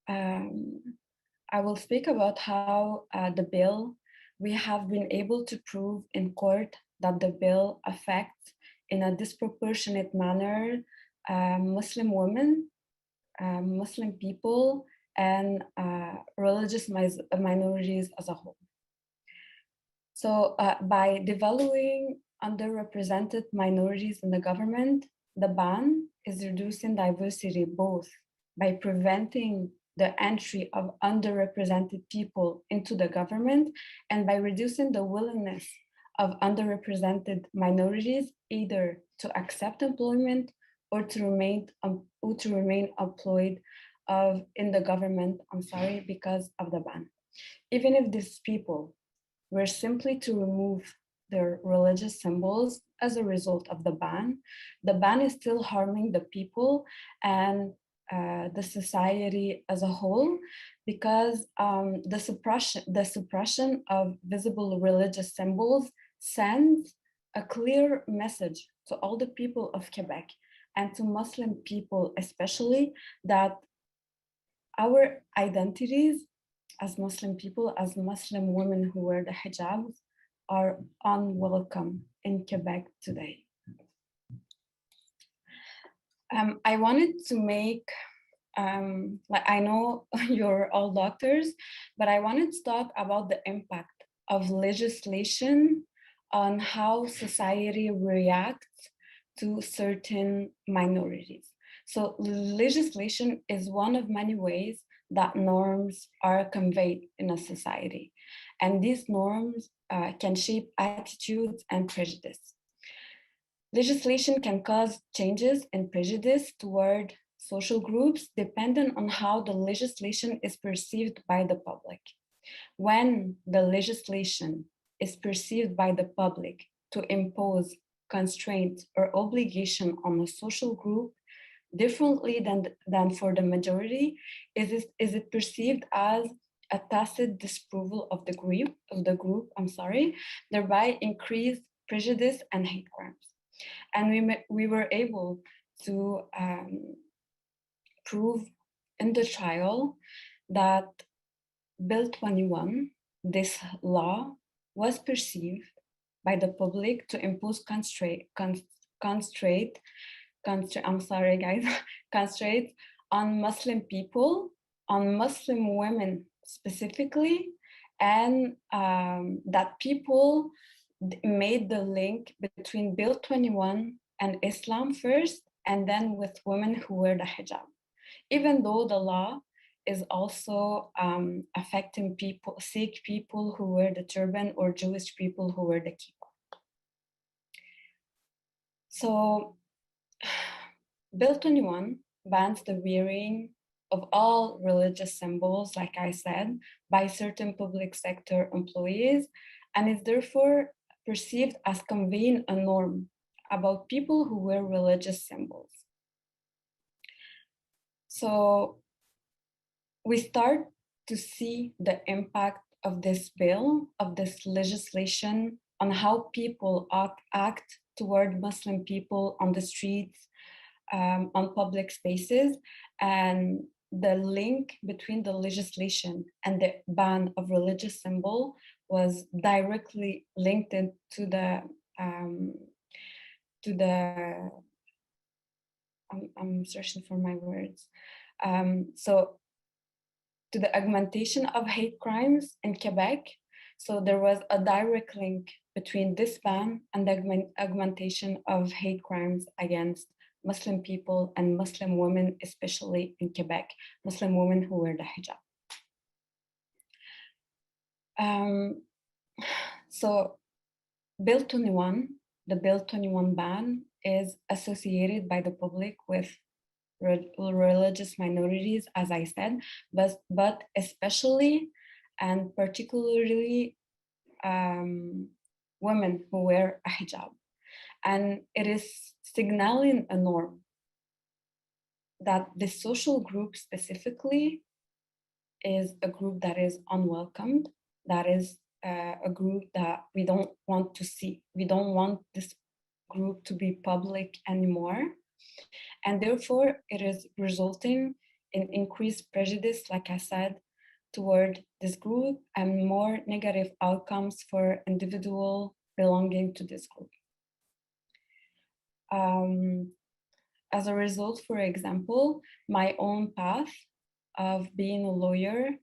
I will speak about how the bill, we have been able to prove in court that the bill affects in a disproportionate manner Muslim women, Muslim people, and religious minorities as a whole. So by devaluing underrepresented minorities in the government, the ban is reducing diversity both by preventing the entry of underrepresented people into the government and by reducing the willingness of underrepresented minorities either to accept employment or to remain employed in the government, because of the ban. Even if these people were simply to remove their religious symbols as a result of the ban is still harming the people and the society as a whole, because the suppression of visible religious symbols sends a clear message to all the people of Quebec and to Muslim people especially, that our identities as Muslim people, as Muslim women who wear the hijabs, are unwelcome in Quebec today. I wanted to make, I know you're all doctors, but I wanted to talk about the impact of legislation on how society reacts to certain minorities. So legislation is one of many ways that norms are conveyed in a society. And these norms can shape attitudes and prejudice. Legislation can cause changes in prejudice toward social groups depending on how the legislation is perceived by the public. When the legislation is perceived by the public to impose constraints or obligation on a social group differently than for the majority, is it perceived as a tacit disapproval of the group, thereby increased prejudice and hate crimes. And we were able to prove in the trial that Bill 21, this law, was perceived by the public to impose constraint on Muslim people, on Muslim women specifically, and that people made the link between Bill 21 and Islam first, and then with women who wear the hijab, even though the law is also affecting people, Sikh people who wear the turban or Jewish people who wear the kippah. So Bill 21 bans the wearing of all religious symbols, like I said, by certain public sector employees, and is therefore perceived as conveying a norm about people who wear religious symbols. So we start to see the impact of this bill, of this legislation, on how people act toward Muslim people on the streets, on public spaces, and the link between the legislation and the ban of religious symbol was directly linked to the I'm searching for my words. So to the augmentation of hate crimes in Quebec. So there was a direct link between this ban and the augmentation of hate crimes against Muslim people and Muslim women, especially in Quebec, Muslim women who wear the hijab. So Bill 21, the Bill 21 ban is associated by the public with religious minorities, as I said, but especially and particularly women who wear a hijab. And it is signaling a norm that this social group specifically is a group that is unwelcomed, that is a group that we don't want to see. We don't want this group to be public anymore. And therefore, it is resulting in increased prejudice, like I said, toward this group and more negative outcomes for individuals belonging to this group. As a result, for example, my own path of being a lawyer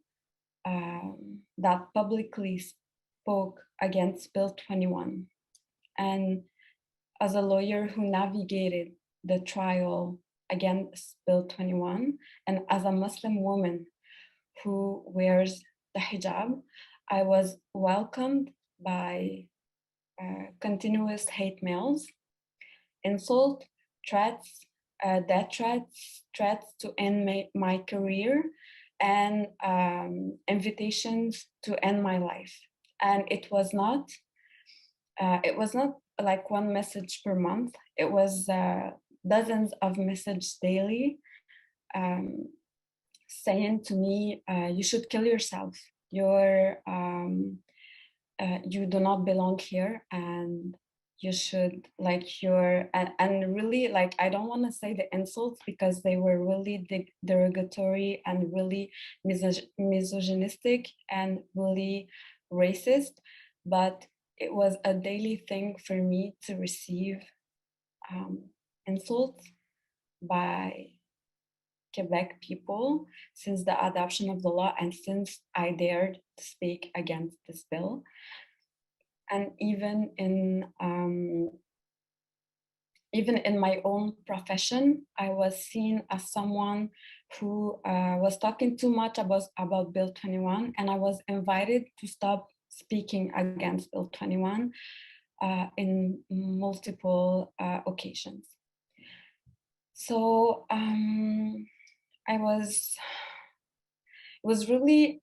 that publicly spoke against Bill 21, and as a lawyer who navigated the trial against Bill 21, and as a Muslim woman who wears the hijab, I was welcomed by continuous hate mails, insult, threats, death threats to end my career, and invitations to end my life. And it was not like one message per month. It was dozens of messages daily saying to me, you should kill yourself. You do not belong here, and you should and really, like, I don't want to say the insults because they were really derogatory and really misogynistic and really racist, but it was a daily thing for me to receive insults by Quebec people since the adoption of the law and since I dared to speak against this bill. And even in my own profession, I was seen as someone who was talking too much about Bill 21, and I was invited to stop speaking against Bill 21 in multiple occasions. So it was really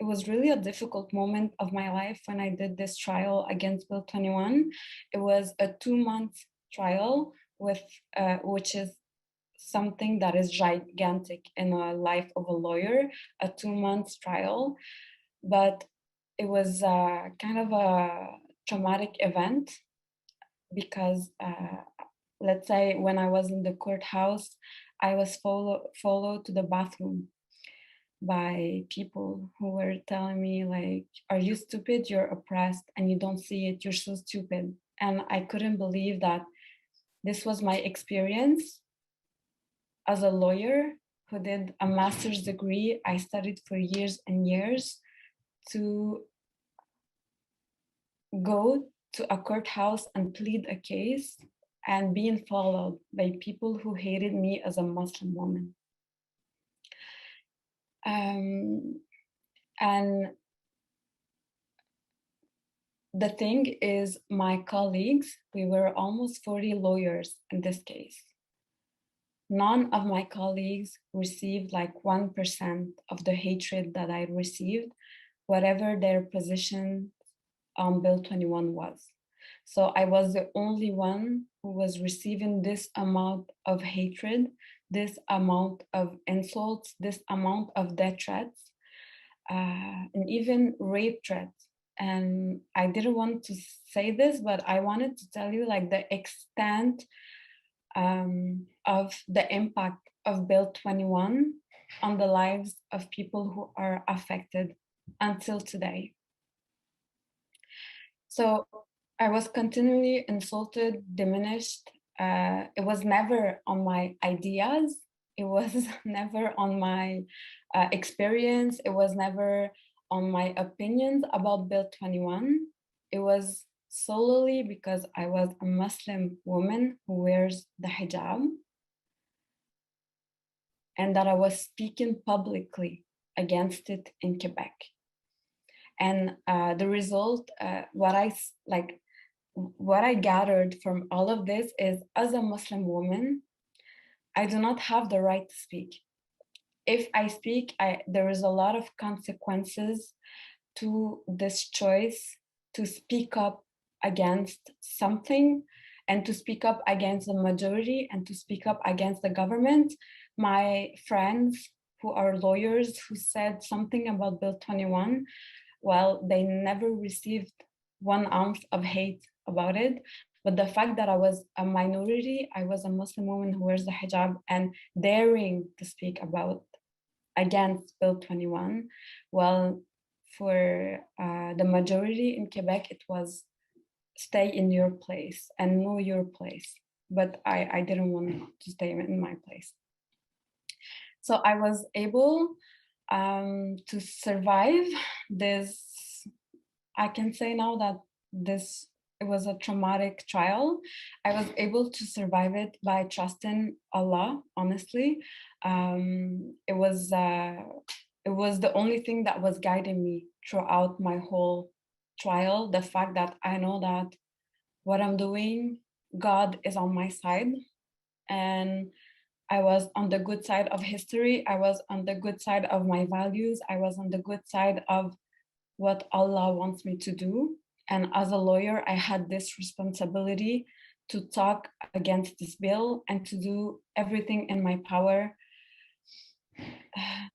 it was really a difficult moment of my life when I did this trial against Bill 21. It was a 2-month trial with which is something that is gigantic in a life of a lawyer, a 2-month trial. But it was kind of a traumatic event because let's say when I was in the courthouse, I was followed to the bathroom by people who were telling me like, are you stupid? You're oppressed and you don't see it. You're so stupid. And I couldn't believe that this was my experience as a lawyer who did a master's degree. I studied for years and years to go to a courthouse and plead a case and being followed by people who hated me as a Muslim woman. And the thing is, my colleagues, we were almost 40 lawyers in this case. None of my colleagues received like 1% of the hatred that I received, whatever their position on Bill 21 was. So I was the only one who was receiving this amount of hatred, this amount of insults, this amount of death threats, and even rape threats. And I didn't want to say this, but I wanted to tell you like the extent of the impact of Bill 21 on the lives of people who are affected until today. So I was continually insulted, diminished. It was never on my ideas. It was never on my experience. It was never on my opinions about Bill 21. It was solely because I was a Muslim woman who wears the hijab and that I was speaking publicly against it in Quebec. And the result, what I gathered from all of this is, as a Muslim woman, I do not have the right to speak. If I speak, there is a lot of consequences to this choice to speak up against something and to speak up against the majority and to speak up against the government. My friends who are lawyers who said something about Bill 21, well, they never received 1 ounce of hate about it. But the fact that I was a minority, I was a Muslim woman who wears the hijab and daring to speak about against Bill 21, well, for the majority in Quebec, it was stay in your place and know your place. But I didn't want to stay in my place. So I was able to survive this. I can say now that it was a traumatic trial. I was able to survive it by trusting Allah, honestly. It was the only thing that was guiding me throughout my whole trial. The fact that I know that what I'm doing, God is on my side. And I was on the good side of history. I was on the good side of my values. I was on the good side of what Allah wants me to do. And as a lawyer, I had this responsibility to talk against this bill and to do everything in my power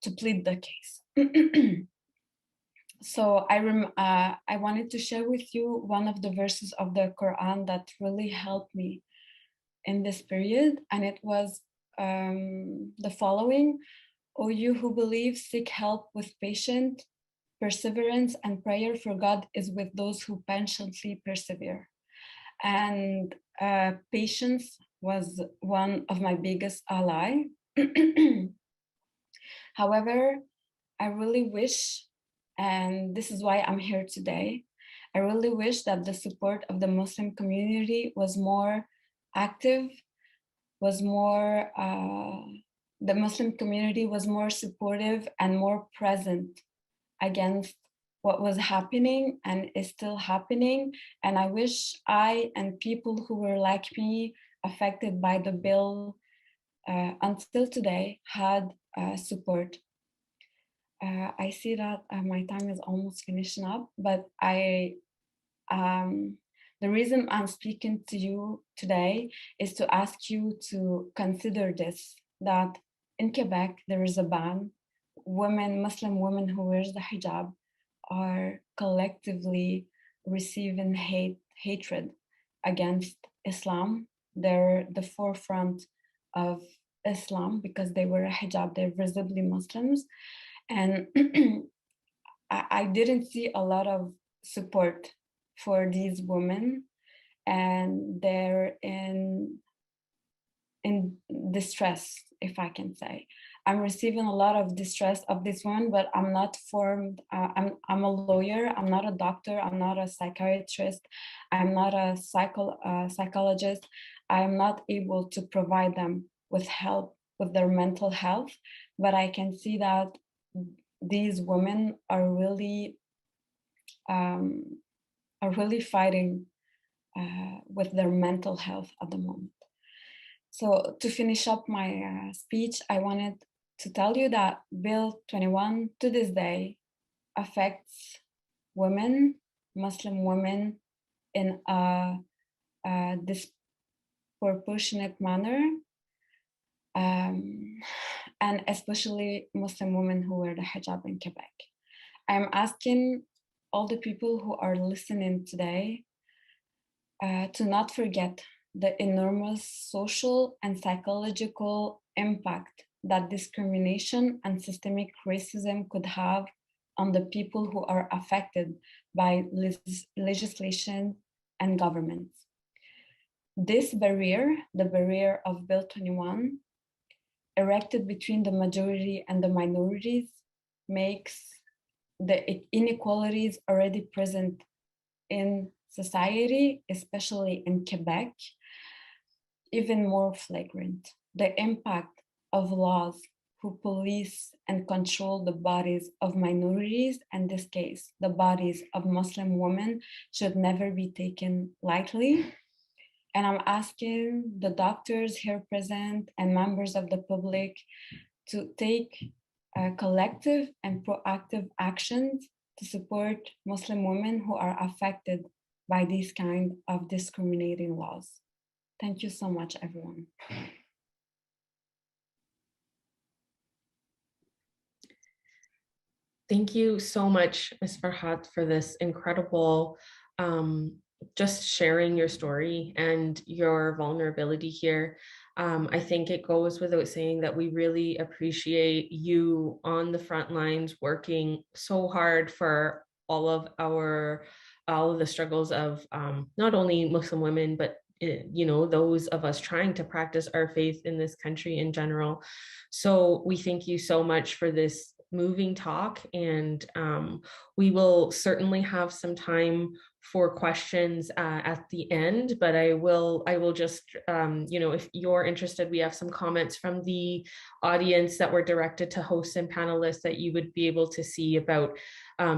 to plead the case. So I wanted to share with you one of the verses of the Quran that really helped me in this period. And it was the following: O you who believe, seek help with patience, perseverance, and prayer, for God is with those who patiently persevere. And patience was one of my biggest ally. However, I really wish, and this is why I'm here today, I really wish that the support of the Muslim community was more active, was more, the Muslim community was more supportive and more present against what was happening and is still happening. And I wish I and people who were like me affected by the bill until today had support. I see that my time is almost finishing up, but the reason I'm speaking to you today is to ask you to consider this, that in Quebec, there is a ban. Women, Muslim women who wears the hijab are collectively receiving hatred against Islam. They're the forefront of Islam because they wear a hijab, they're visibly Muslims. And I didn't see a lot of support for these women, and they're in distress, if I can say. I'm receiving a lot of distress of this one, but I'm not formed. I'm a lawyer. I'm not a doctor. I'm not a psychiatrist. I'm not a psychologist. I'm not able to provide them with help with their mental health, but I can see that these women are really fighting with their mental health at the moment. So to finish up my speech, I wanted to tell you that Bill 21 to this day affects women, Muslim women, in a disproportionate manner, and especially Muslim women who wear the hijab in Quebec. I'm asking all the people who are listening today to not forget the enormous social and psychological impact that discrimination and systemic racism could have on the people who are affected by legislation and governments. This barrier, the barrier of Bill 21, erected between the majority and the minorities, makes the inequalities already present in society, especially in Quebec, even more flagrant. The impact of laws who police and control the bodies of minorities, in this case, the bodies of Muslim women, should never be taken lightly. And I'm asking the doctors here present and members of the public to take collective and proactive actions to support Muslim women who are affected by these kind of discriminating laws. Thank you so much, everyone. Thank you so much, Ms. Farhat, for this incredible just sharing your story and your vulnerability here. I think it goes without saying that we really appreciate you on the front lines working so hard for all of the struggles of not only Muslim women, but those of us trying to practice our faith in this country in general. So we thank you so much for this moving talk, and we will certainly have some time for questions at the end, but I will just, if you're interested, we have some comments from the audience that were directed to hosts and panelists that you would be able to see about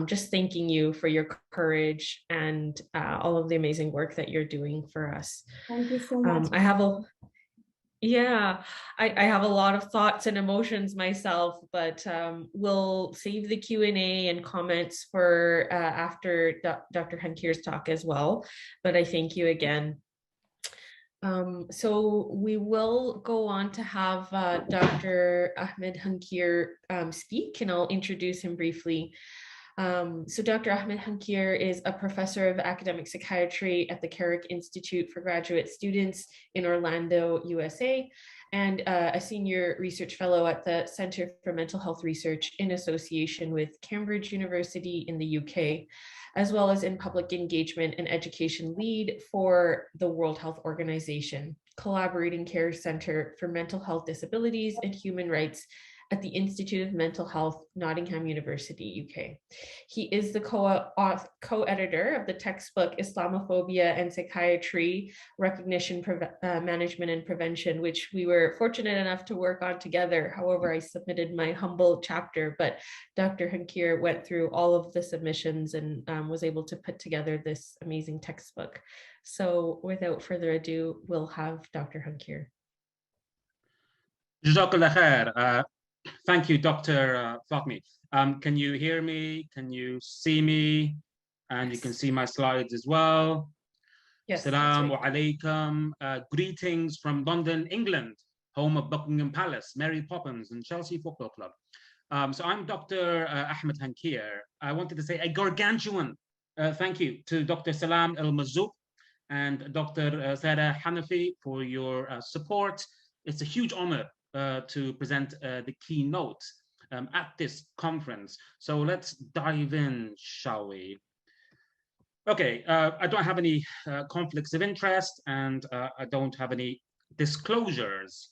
just thanking you for your courage and all of the amazing work that you're doing for us. Thank you so much. I have a lot of thoughts and emotions myself, but we'll save the Q&A and comments for after Dr. Hankir's talk as well. But I thank you again. So we will go on to have Dr. Ahmed Hankir speak, and I'll introduce him briefly. So Dr. Ahmed Hankir is a professor of academic psychiatry at the Carrick Institute for Graduate Students in Orlando, USA, and a senior research fellow at the Center for Mental Health Research in association with Cambridge University in the UK, as well as in public engagement and education lead for the World Health Organization, Collaborating Care Center for Mental Health Disabilities and Human Rights at the Institute of Mental Health, Nottingham University, UK. He is the co-editor of the textbook Islamophobia and Psychiatry, Recognition, Management and Prevention, which we were fortunate enough to work on together. However, I submitted my humble chapter, but Dr. Hankir went through all of the submissions and was able to put together this amazing textbook. So without further ado, we'll have Dr. Hankir. Jazakallah khair. Thank you, Dr. Fatimah. Can you hear me? Can you see me? And you can see my slides as well. Yes. Assalamu alaikum. Greetings from London, England, home of Buckingham Palace, Mary Poppins, and Chelsea Football Club. So I'm Dr. Ahmed Hankir. I wanted to say a gargantuan thank you to Dr. Salam El-Mazzoub and Dr. Sarah Hanafi for your support. It's a huge honor to present the keynote at this conference. So let's dive in, shall we? Okay, I don't have any conflicts of interest, and I don't have any disclosures.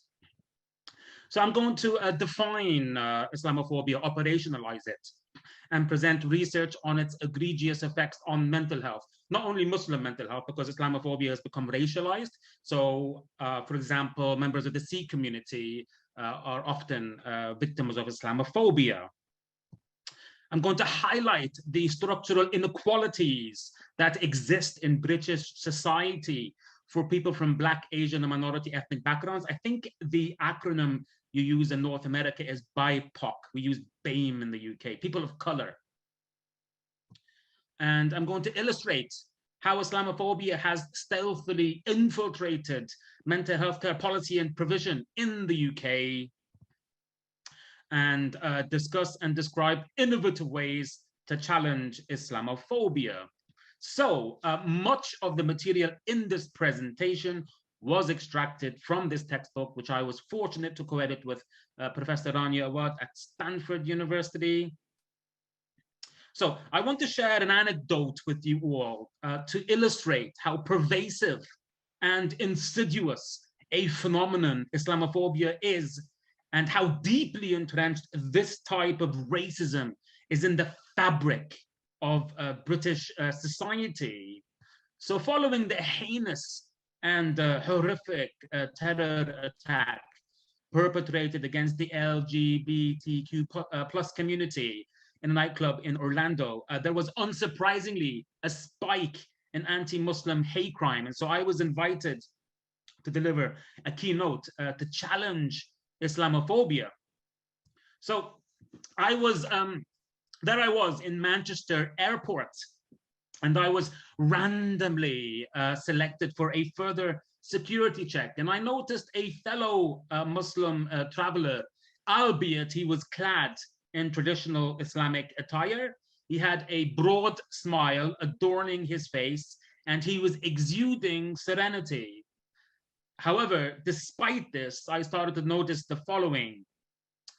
So I'm going to define Islamophobia, operationalize it, and present research on its egregious effects on mental health, not only Muslim mental health, because Islamophobia has become racialized. So, for example, members of the Sikh community are often victims of Islamophobia. I'm going to highlight the structural inequalities that exist in British society for people from Black, Asian, and minority ethnic backgrounds. I think the acronym you use in North America is BIPOC. We use BAME in the UK, people of color. And I'm going to illustrate how Islamophobia has stealthily infiltrated mental health care policy and provision in the UK, and discuss and describe innovative ways to challenge Islamophobia. So much of the material in this presentation was extracted from this textbook, which I was fortunate to co-edit with Professor Rania Awad at Stanford University. So I want to share an anecdote with you all to illustrate how pervasive and insidious a phenomenon Islamophobia is, and how deeply entrenched this type of racism is in the fabric of British society. So following the heinous and horrific terror attack perpetrated against the LGBTQ plus community in a nightclub in Orlando, there was unsurprisingly a spike in anti-Muslim hate crime. And so I was invited to deliver a keynote to challenge Islamophobia. So I was, there I was in Manchester Airport, and I was randomly selected for a further security check. And I noticed a fellow Muslim traveler, albeit he was clad in traditional Islamic attire. He had a broad smile adorning his face, and he was exuding serenity. However, despite this, I started to notice the following.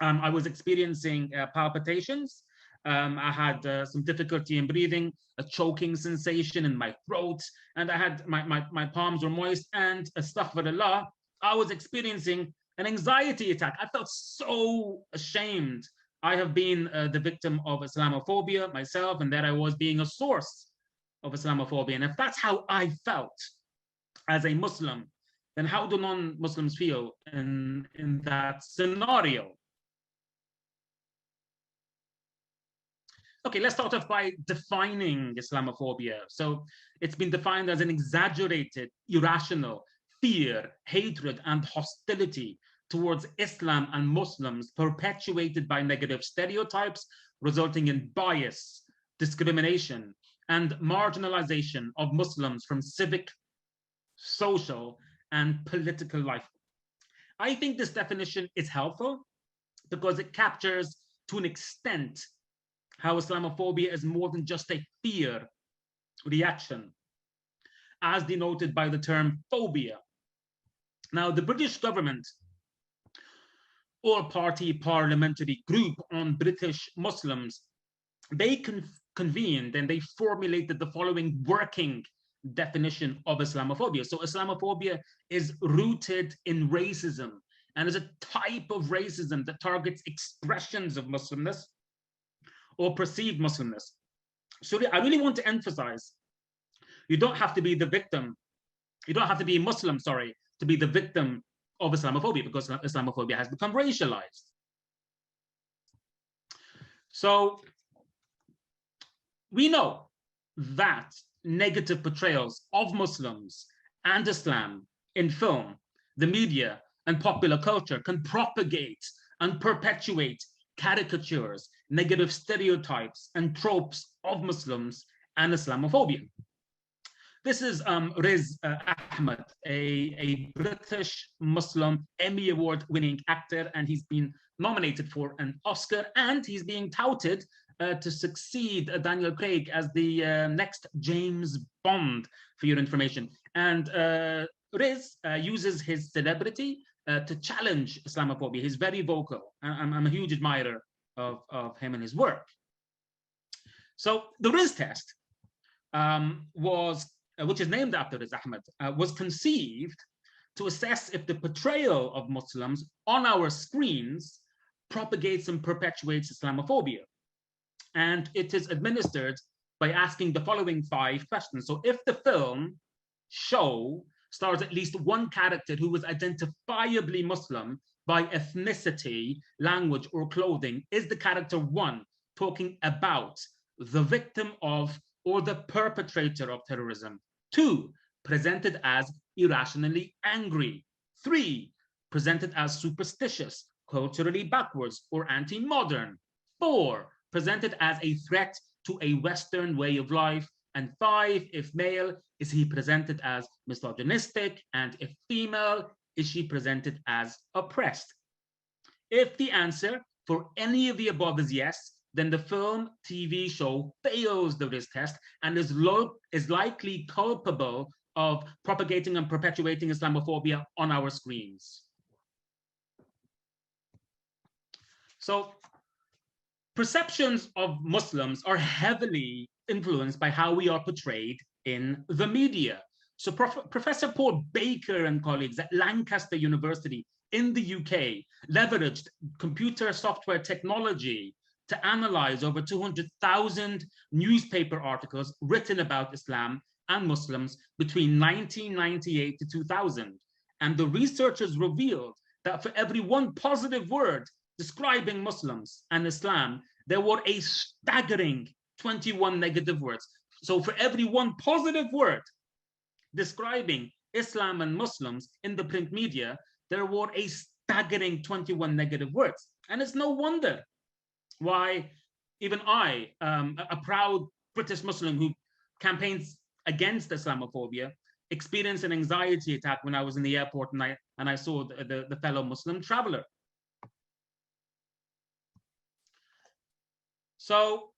I was experiencing palpitations. I had some difficulty in breathing, a choking sensation in my throat, and I had my palms were moist, and astaghfirullah, I was experiencing an anxiety attack. I felt so ashamed. I have been the victim of Islamophobia myself, and that I was being a source of Islamophobia. And if that's how I felt as a Muslim, then how do non-Muslims feel in that scenario? Okay, let's start off by defining Islamophobia. So it's been defined as an exaggerated, irrational fear, hatred, and hostility towards Islam and Muslims perpetuated by negative stereotypes, resulting in bias, discrimination, and marginalization of Muslims from civic, social, and political life. I think this definition is helpful because it captures, to an extent, how Islamophobia is more than just a fear reaction, as denoted by the term phobia. Now, the British government, all-party parliamentary group on British Muslims, they convened and they formulated the following working definition of Islamophobia. So Islamophobia is rooted in racism and is a type of racism that targets expressions of Muslimness or perceived Muslimness. So I really want to emphasize, you don't have to be the victim, you don't have to be Muslim, sorry, to be the victim of Islamophobia, because Islamophobia has become racialized. So we know that negative portrayals of Muslims and Islam in film, the media, and popular culture can propagate and perpetuate caricatures, negative stereotypes, and tropes of Muslims and Islamophobia. This is Riz Ahmed, a British Muslim Emmy Award winning actor, and he's been nominated for an Oscar, and he's being touted to succeed Daniel Craig as the next James Bond, for your information. And Riz uses his celebrity to challenge Islamophobia. He's very vocal. I'm a huge admirer of him and his work. So the Riz test which is named after Riz Ahmed, was conceived to assess if the portrayal of Muslims on our screens propagates and perpetuates Islamophobia. And it is administered by asking the following 5 questions. So if the film show stars at least one character who was identifiably Muslim by ethnicity, language, or clothing, is the character 1 talking about the victim of or the perpetrator of terrorism? 2, presented as irrationally angry. 3, presented as superstitious, culturally backwards, or anti-modern. 4, presented as a threat to a Western way of life. And 5, if male, is he presented as misogynistic? And if female, is she presented as oppressed? If the answer for any of the above is yes, then the film, TV show fails the Riz test and is likely culpable of propagating and perpetuating Islamophobia on our screens. So perceptions of Muslims are heavily influenced by how we are portrayed in the media. So Professor Paul Baker and colleagues at Lancaster University in the UK leveraged computer software technology to analyze over 200,000 newspaper articles written about Islam and Muslims between 1998 to 2000. And the researchers revealed that for every one positive word describing Muslims and Islam, there were a staggering 21 negative words. So for every one positive word describing Islam and Muslims in the print media, there were a staggering 21 negative words. And it's no wonder why even I, a proud British Muslim who campaigns against Islamophobia, experienced an anxiety attack when I was in the airport and I saw the fellow Muslim traveler. So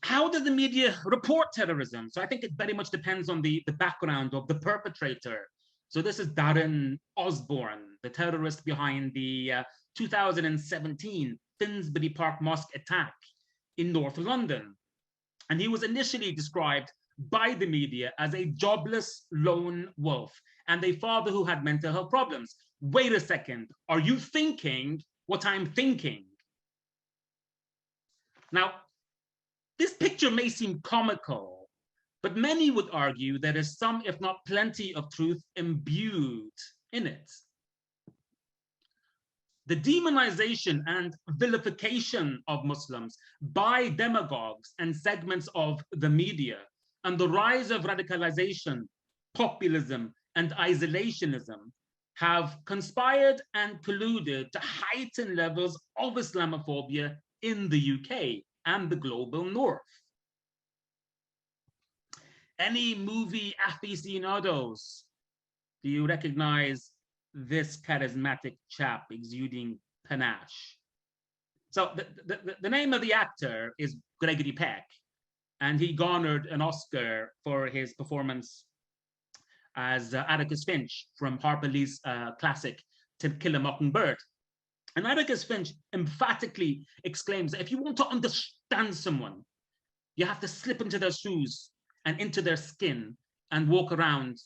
how does the media report terrorism? So I think it very much depends on the background of the perpetrator. So this is Darren Osborne, the terrorist behind the 2017 Finsbury Park Mosque attack in North London. And he was initially described by the media as a jobless lone wolf and a father who had mental health problems. Wait a second, are you thinking what I'm thinking? Now, this picture may seem comical, but many would argue there is some, if not plenty, of truth imbued in it. The demonization and vilification of Muslims by demagogues and segments of the media, and the rise of radicalization, populism, and isolationism have conspired and colluded to heighten levels of Islamophobia in the UK and the global north. Any movie aficionados, do you recognize this charismatic chap exuding panache? So the name of the actor is Gregory Peck, and he garnered an Oscar for his performance as Atticus Finch from Harper Lee's classic To Kill a Mockingbird. And Atticus Finch emphatically exclaims that if you want to understand someone, you have to slip into their shoes and into their skin and walk around.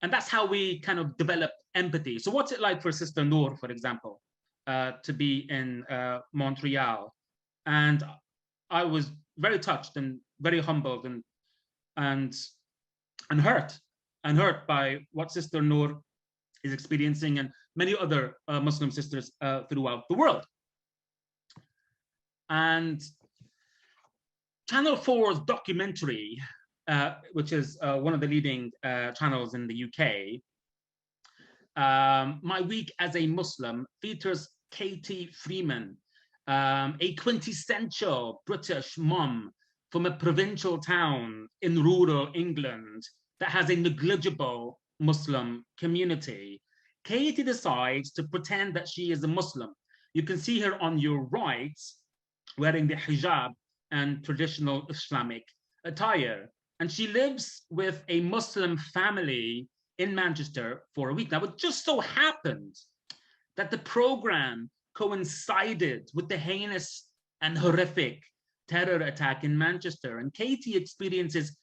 And that's how we kind of develop empathy. So what's it like for Sister Nour, for example, to be in Montreal? And I was very touched and very humbled and hurt by what Sister Nour is experiencing and many other Muslim sisters throughout the world. And Channel 4's documentary, which is one of the leading channels in the UK, My Week as a Muslim, features Katie Freeman, a quintessential British mum from a provincial town in rural England that has a negligible Muslim community. Katie decides to pretend that she is a Muslim. You can see her on your right wearing the hijab and traditional Islamic attire. And she lives with a Muslim family in Manchester for a week. Now, it just so happened that the program coincided with the heinous and horrific terror attack in Manchester. And Katie experiences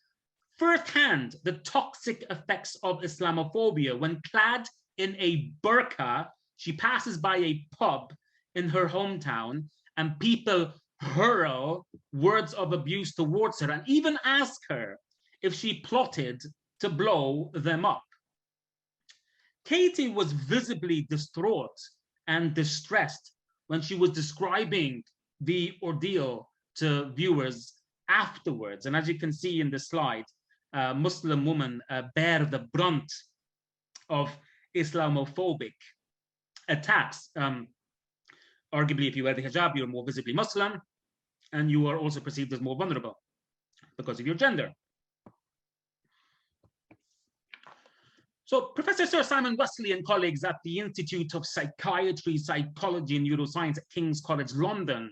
firsthand the toxic effects of Islamophobia when, clad in a burqa, she passes by a pub in her hometown and people hurl words of abuse towards her and even ask her if she plotted to blow them up. Katie was visibly distraught and distressed when she was describing the ordeal to viewers afterwards. And as you can see in the slide, Muslim women bear the brunt of Islamophobic attacks. Arguably, if you wear the hijab, you're more visibly Muslim, and you are also perceived as more vulnerable because of your gender. So Professor Sir Simon Wesley and colleagues at the Institute of Psychiatry, Psychology and Neuroscience at King's College London,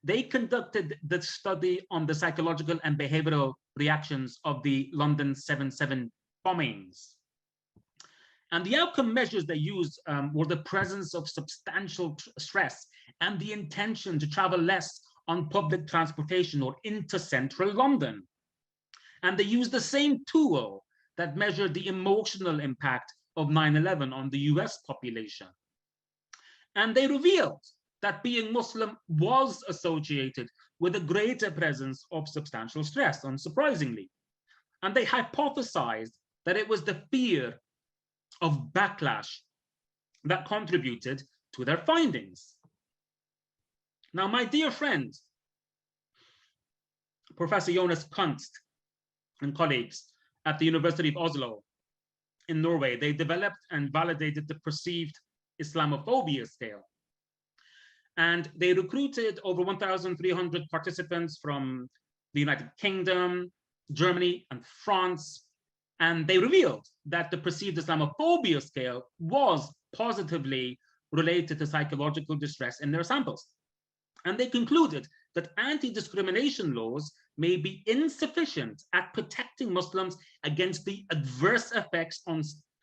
they conducted the study on the psychological and behavioral reactions of the London 7/7 bombings. And the outcome measures they used were the presence of substantial stress and the intention to travel less on public transportation or into central London. And they used the same tool that measured the emotional impact of 9/11 on the US population. And they revealed that being Muslim was associated with a greater presence of substantial stress, unsurprisingly. And they hypothesized that it was the fear of backlash that contributed to their findings. Now, my dear friend, Professor Jonas Kunst and colleagues at the University of Oslo in Norway, they developed and validated the perceived Islamophobia scale. And they recruited over 1,300 participants from the United Kingdom, Germany, and France. And they revealed that the perceived Islamophobia scale was positively related to psychological distress in their samples. And they concluded that anti-discrimination laws may be insufficient at protecting Muslims against the adverse effects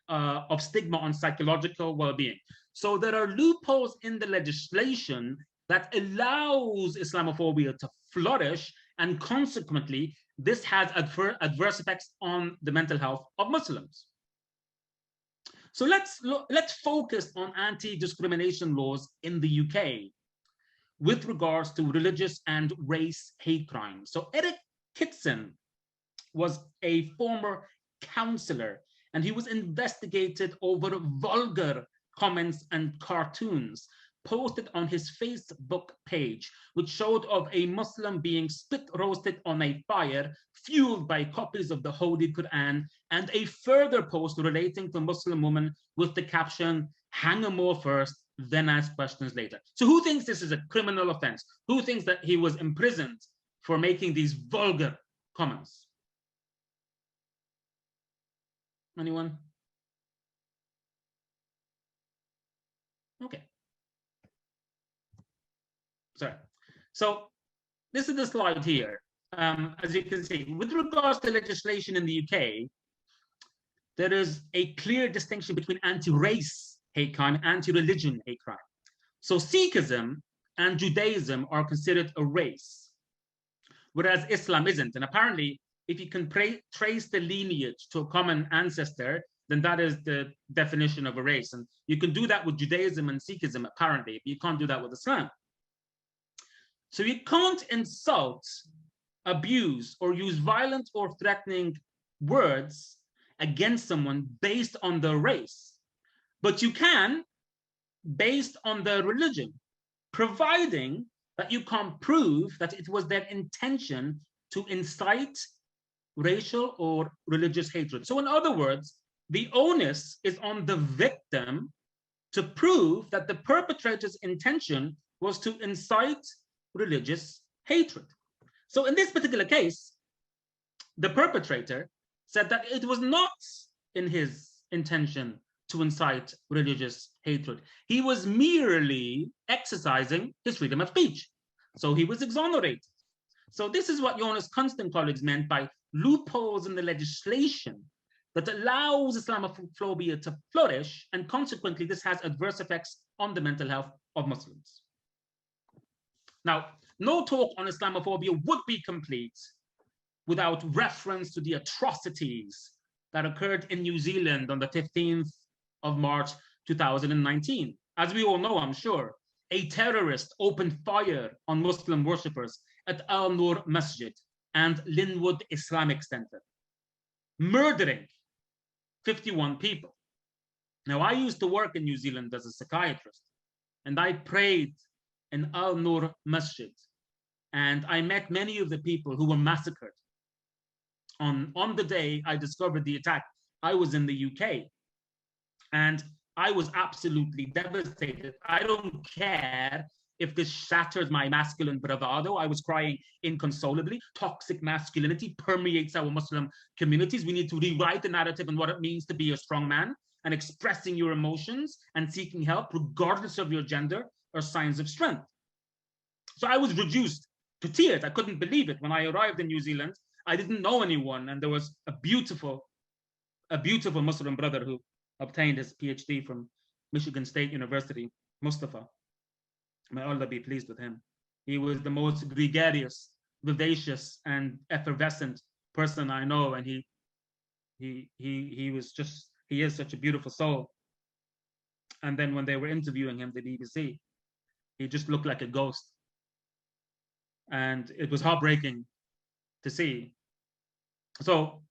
of stigma on psychological well-being. So there are loopholes in the legislation that allows Islamophobia to flourish, and consequently, this has adverse effects on the mental health of Muslims. So let's focus on anti-discrimination laws in the UK with regards to religious and race hate crimes. So Eric Kitson was a former counselor, and he was investigated over vulgar comments and cartoons posted on his Facebook page, which showed of a Muslim being spit roasted on a fire, fueled by copies of the Holy Quran, and a further post relating to a Muslim woman with the caption, "Hang 'em all first, then ask questions later." So who thinks this is a criminal offense? Who thinks that he was imprisoned for making these vulgar comments? Anyone? Okay. Sorry. So this is the slide here. As you can see, with regards to legislation in the UK, there is a clear distinction between anti-race hate crime and anti-religion hate crime. So Sikhism and Judaism are considered a race, whereas Islam isn't. And apparently, if you can trace the lineage to a common ancestor, then that is the definition of a race. And you can do that with Judaism and Sikhism, apparently, but you can't do that with Islam. So you can't insult, abuse, or use violent or threatening words against someone based on their race, but you can based on their religion, providing that you can't prove that it was their intention to incite racial or religious hatred. So in other words, the onus is on the victim to prove that the perpetrator's intention was to incite religious hatred. So in this particular case, the perpetrator said that it was not in his intention to incite religious hatred. He was merely exercising his freedom of speech. So he was exonerated. So this is what Jonas Constant colleagues meant by loopholes in the legislation that allows Islamophobia to flourish, and consequently this has adverse effects on the mental health of Muslims. Now, no talk on Islamophobia would be complete without reference to the atrocities that occurred in New Zealand on the 15th of March 2019. As we all know, I'm sure, a terrorist opened fire on Muslim worshippers at Al Noor Masjid and Linwood Islamic Center, murdering 51 people. Now, I used to work in New Zealand as a psychiatrist, and I prayed in Al Noor Masjid, and I met many of the people who were massacred. On the day I discovered the attack, I was in the UK, and I was absolutely devastated. I don't care if this shatters my masculine bravado. I was crying inconsolably. Toxic masculinity permeates our Muslim communities. We need to rewrite the narrative and what it means to be a strong man, and expressing your emotions and seeking help, regardless of your gender, are signs of strength. So I was reduced to tears. I couldn't believe it. When I arrived in New Zealand, I didn't know anyone, and there was a beautiful Muslim brother who obtained his PhD from Michigan State University, Mustafa. May Allah be pleased with him. He was the most gregarious, vivacious, and effervescent person I know, and he is such a beautiful soul. And then when they were interviewing him, the BBC, he just looked like a ghost, and it was heartbreaking to see. So,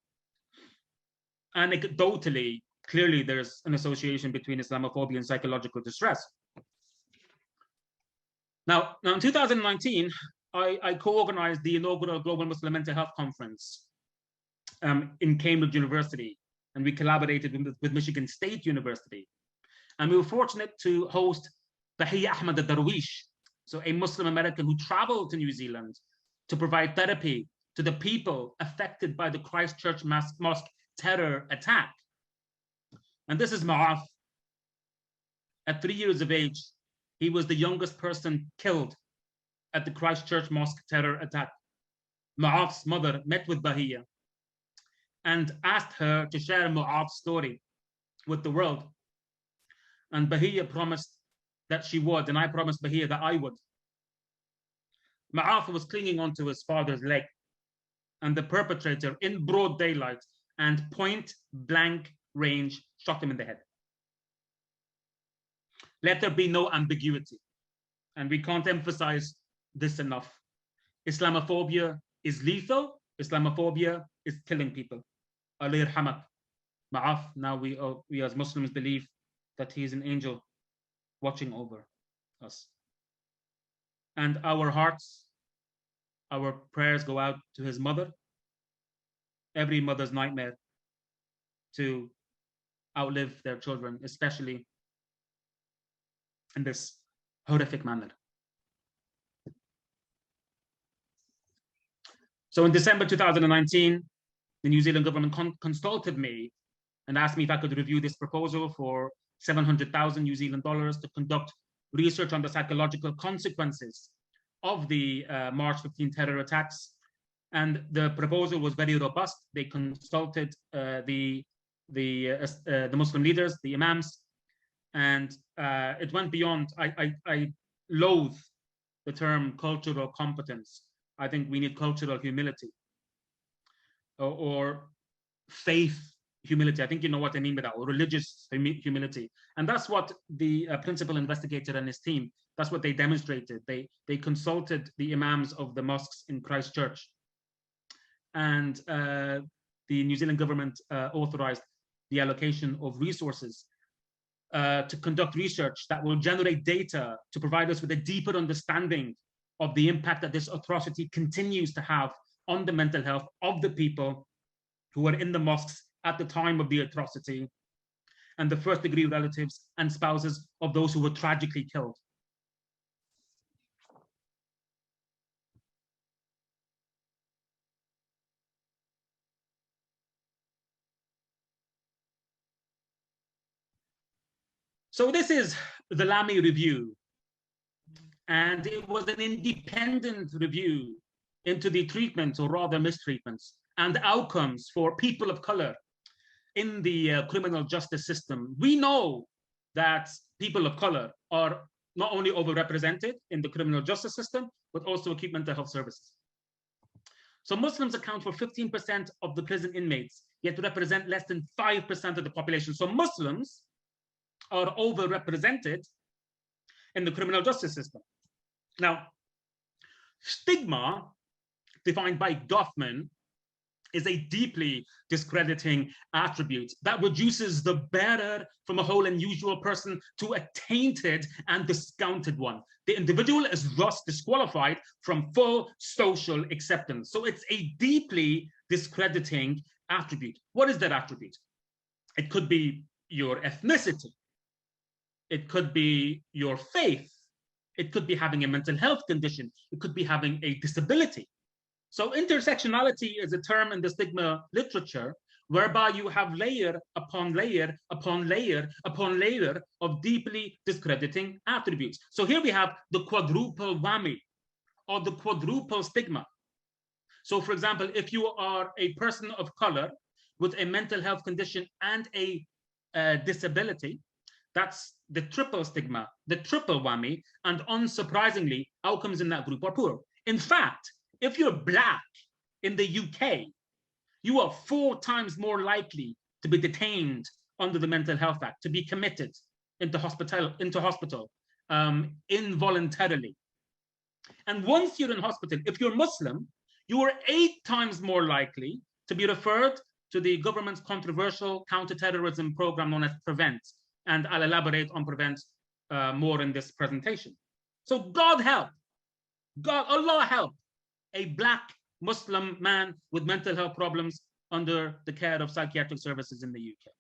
anecdotally, clearly there's an association between Islamophobia and psychological distress. Now in 2019, I co-organized the inaugural Global Muslim Mental Health Conference in Cambridge University, and we collaborated with Michigan State University. And we were fortunate to host Bahiyya Ahmed Darwish, so a Muslim American who traveled to New Zealand to provide therapy to the people affected by the Christchurch mosque terror attack. And this is Ma'af. At 3 years of age, he was the youngest person killed at the Christchurch mosque terror attack. Ma'af's mother met with Bahiyya and asked her to share Ma'af's story with the world. And Bahiyya promised that she would, and I promised Bahiyya that I would. Ma'af was clinging onto his father's leg, and the perpetrator, in broad daylight and point blank range, shot him in the head. Let there be no ambiguity, and we can't emphasize this enough. Islamophobia is lethal. Islamophobia is killing people. Allah yarhamak. Ma'af. Now we as Muslims believe that he is an angel watching over us. And our hearts, our prayers go out to his mother, every mother's nightmare to outlive their children, especially in this horrific manner. So in December 2019, the New Zealand government consulted me and asked me if I could review this proposal for 700,000 New Zealand dollars to conduct research on the psychological consequences of the March 15 terror attacks. And the proposal was very robust. They consulted the Muslim leaders, the imams, and it went beyond. I loathe the term cultural competence. I think we need cultural humility or faith humility. I think you know what I mean by that, or religious humility. And that's what the principal investigator and his team, that's what they demonstrated. They consulted the imams of the mosques in Christchurch, and the New Zealand government authorized the allocation of resources to conduct research that will generate data to provide us with a deeper understanding of the impact that this atrocity continues to have on the mental health of the people who were in the mosques at the time of the atrocity, and the first-degree relatives and spouses of those who were tragically killed. So this is the Lamy Review, And it was an independent review into the treatments, or rather mistreatments, and outcomes for people of color in the criminal justice system. We know that people of color are not only overrepresented in the criminal justice system, but also acute mental health services. So Muslims account for 15% of the prison inmates, yet represent less than 5% of the population. So Muslims are overrepresented in the criminal justice system. Now, stigma, defined by Goffman, is a deeply discrediting attribute that reduces the bearer from a whole and usual person to a tainted and discounted one. The individual is thus disqualified from full social acceptance. So it's a deeply discrediting attribute. What is that attribute? It could be your ethnicity. It could be your faith. It could be having a mental health condition. It could be having a disability. So intersectionality is a term in the stigma literature whereby you have layer upon layer upon layer upon layer of deeply discrediting attributes. So here we have the quadruple whammy, or the quadruple stigma. So for example, if you are a person of color with a mental health condition and a disability, that's the triple stigma, the triple whammy, and unsurprisingly, outcomes in that group are poor. In fact, if you're Black in the UK, you are 4 times more likely to be detained under the Mental Health Act, to be committed into hospital involuntarily. And once you're in hospital, if you're Muslim, you are 8 times more likely to be referred to the government's controversial counterterrorism program known as PREVENT. And I'll elaborate on PREVENT more in this presentation. So God help, Allah help a Black Muslim man with mental health problems under the care of psychiatric services in the UK.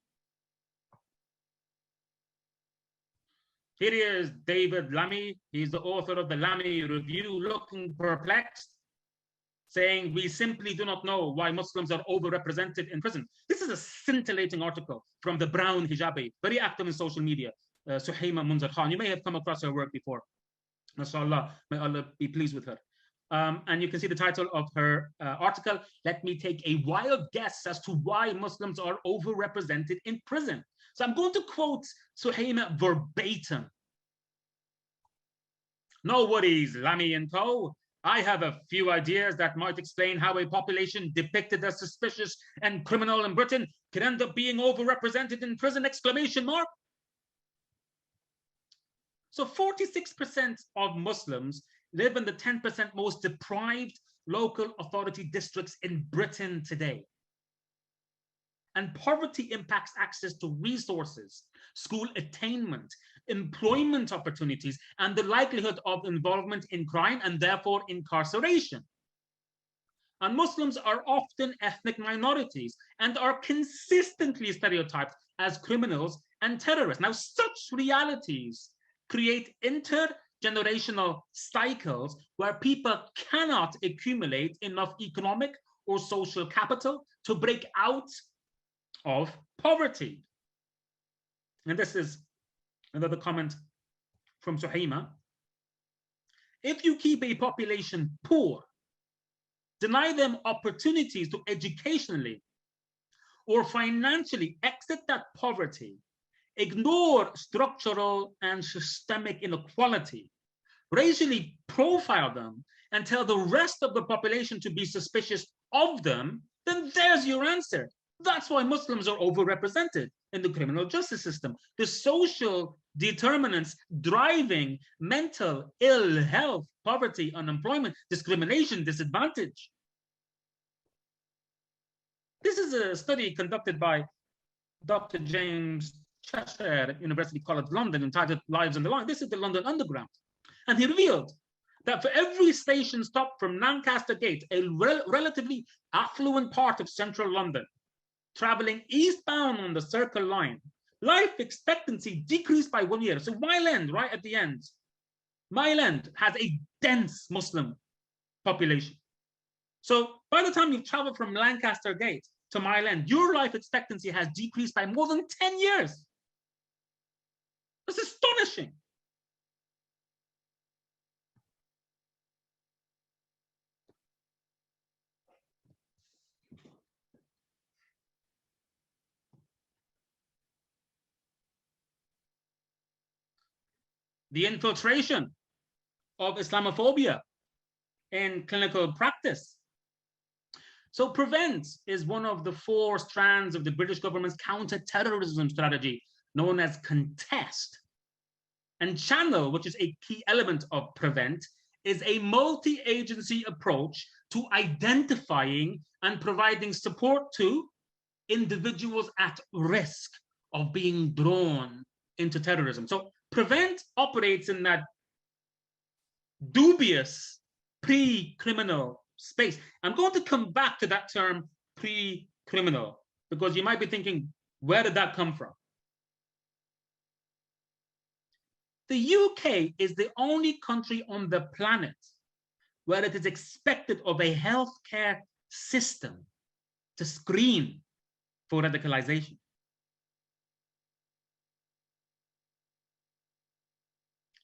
Here is David Lammy. He's the author of the Lammy Review, looking perplexed, saying, we simply do not know why Muslims are overrepresented in prison. This is a scintillating article from the brown hijabi, very active in social media, Suhaima Munzar Khan. You may have come across her work before. MashaAllah, may Allah be pleased with her. And you can see the title of her article, Let Me Take a Wild Guess as to Why Muslims Are Overrepresented in Prison. So I'm going to quote Suhaima verbatim. No worries, Lammy and co. I have a few ideas that might explain how a population depicted as suspicious and criminal in Britain could end up being overrepresented in prison, exclamation mark. So 46% of Muslims live in the 10% most deprived local authority districts in Britain today. And poverty impacts access to resources, school attainment, employment opportunities, and the likelihood of involvement in crime and therefore incarceration. And Muslims are often ethnic minorities and are consistently stereotyped as criminals and terrorists. Now, such realities create intergenerational cycles where people cannot accumulate enough economic or social capital to break out of poverty. And this is another comment from Suhaima. If you keep a population poor, deny them opportunities to educationally or financially exit that poverty, ignore structural and systemic inequality, racially profile them, and tell the rest of the population to be suspicious of them, then there's your answer. That's why Muslims are overrepresented in the criminal justice system. The social determinants driving mental ill health, poverty, unemployment, discrimination, disadvantage. This is a study conducted by Dr. James Cheshire, University College London, entitled Lives on the Line. This is the London Underground. And he revealed that for every station stop from Lancaster Gate, a relatively affluent part of central London, traveling eastbound on the Circle Line, life expectancy decreased by 1 year. So Mile End, right at the end, Mile End has a dense Muslim population. So by the time you've traveled from Lancaster Gate to Mile End, your life expectancy has decreased by more than 10 years. That's astonishing. the infiltration of Islamophobia in clinical practice. So PREVENT is one of the 4 strands of the British government's counter-terrorism strategy, known as CONTEST. And CHANNEL, which is a key element of PREVENT, is a multi-agency approach to identifying and providing support to individuals at risk of being drawn into terrorism. So PREVENT operates in that dubious pre-criminal space. I'm going to come back to that term pre-criminal, because you might be thinking, where did that come from? The UK is the only country on the planet where it is expected of a healthcare system to screen for radicalization.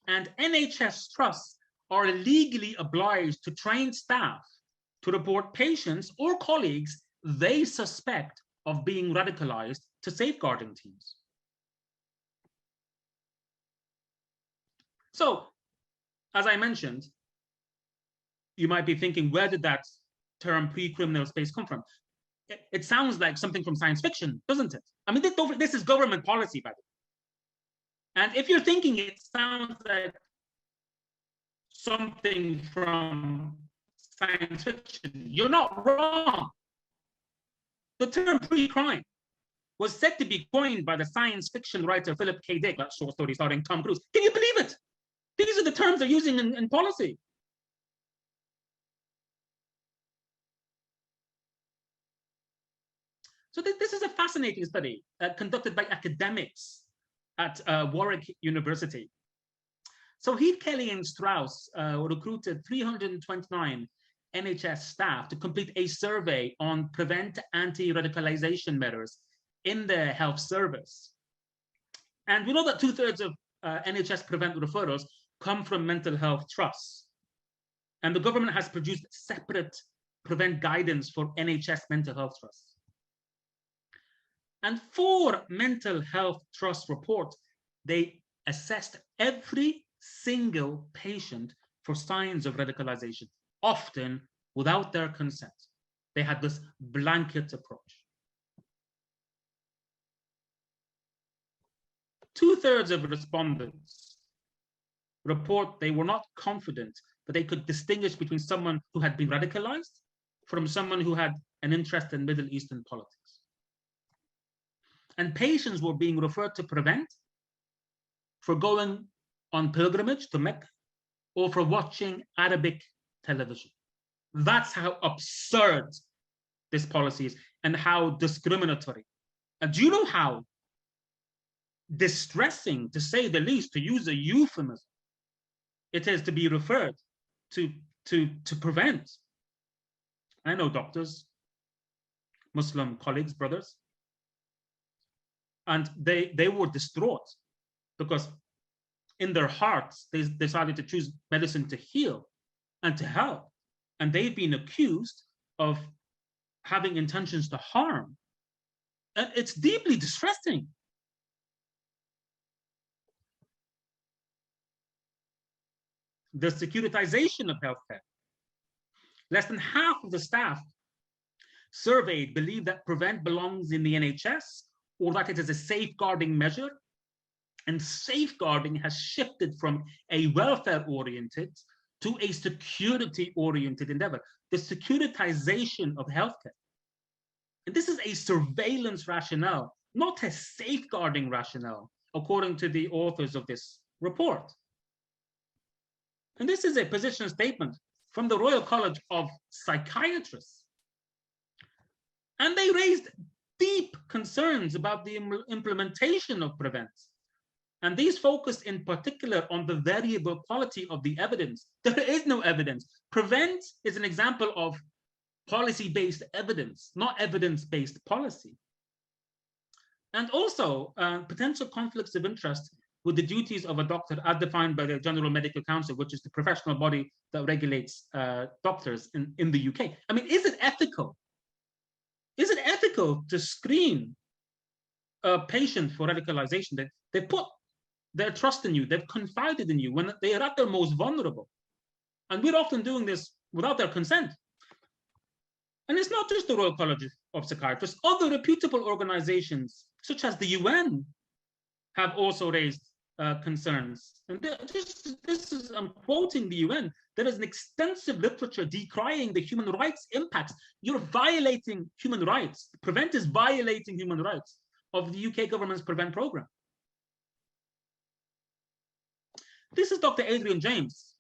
And NHS trusts are legally obliged to train staff to report patients or colleagues they suspect of being radicalized to safeguarding teams. So, as I mentioned, you might be thinking, where did that term pre-criminal space come from? It sounds like something from science fiction, doesn't it? I mean, this is government policy, by the way. And if you're thinking it sounds like something from science fiction, you're not wrong. The term pre-crime was said to be coined by the science fiction writer Philip K. Dick, that short story starring Tom Cruise. Can you believe it? These are the terms they're using in policy. So this is a fascinating study conducted by academics at Warwick University. So Heath, Kelly, and Strauss recruited 329 NHS staff to complete a survey on PREVENT anti-radicalization measures in the health service. And we know that 2/3 of NHS PREVENT referrals come from mental health trusts. And the government has produced separate PREVENT guidance for NHS mental health trusts. And for mental health trust report, they assessed every single patient for signs of radicalization, often without their consent. They had this blanket approach. 2/3 of respondents report they were not confident that they could distinguish between someone who had been radicalized from someone who had an interest in Middle Eastern politics. And patients were being referred to PREVENT for going on pilgrimage to Mecca or for watching Arabic television. That's how absurd this policy is and how discriminatory. And do you know how distressing, to say the least, to use a euphemism, it is to be referred to PREVENT? I know doctors, Muslim colleagues, brothers, and they were distraught because in their hearts, they decided to choose medicine to heal and to help. And they've been accused of having intentions to harm. And it's deeply distressing. The securitization of healthcare. Less than half of the staff surveyed believe that PREVENT belongs in the NHS or that it is a safeguarding measure. And safeguarding has shifted from a welfare-oriented to a security-oriented endeavor. The securitization of healthcare. And this is a surveillance rationale, not a safeguarding rationale, according to the authors of this report. And this is a position statement from the Royal College of Psychiatrists. And they raised deep concerns about the implementation of PREVENT. And these focused in particular on the variable quality of the evidence. There is no evidence. PREVENT is an example of policy-based evidence, not evidence-based policy. And also potential conflicts of interest with the duties of a doctor as defined by the General Medical Council, which is the professional body that regulates doctors in the UK. I mean, is it ethical? Is it ethical to screen a patient for radicalization? They put their trust in you. They've confided in you when they are at their most vulnerable. And we're often doing this without their consent. And it's not just the Royal College of Psychiatrists. Other reputable organizations, such as the UN, have also raised concerns. And this is, I'm quoting the UN, there is an extensive literature decrying the human rights impacts. You're violating human rights. Prevent is violating human rights of the UK government's Prevent program. This is Dr. Adrian James.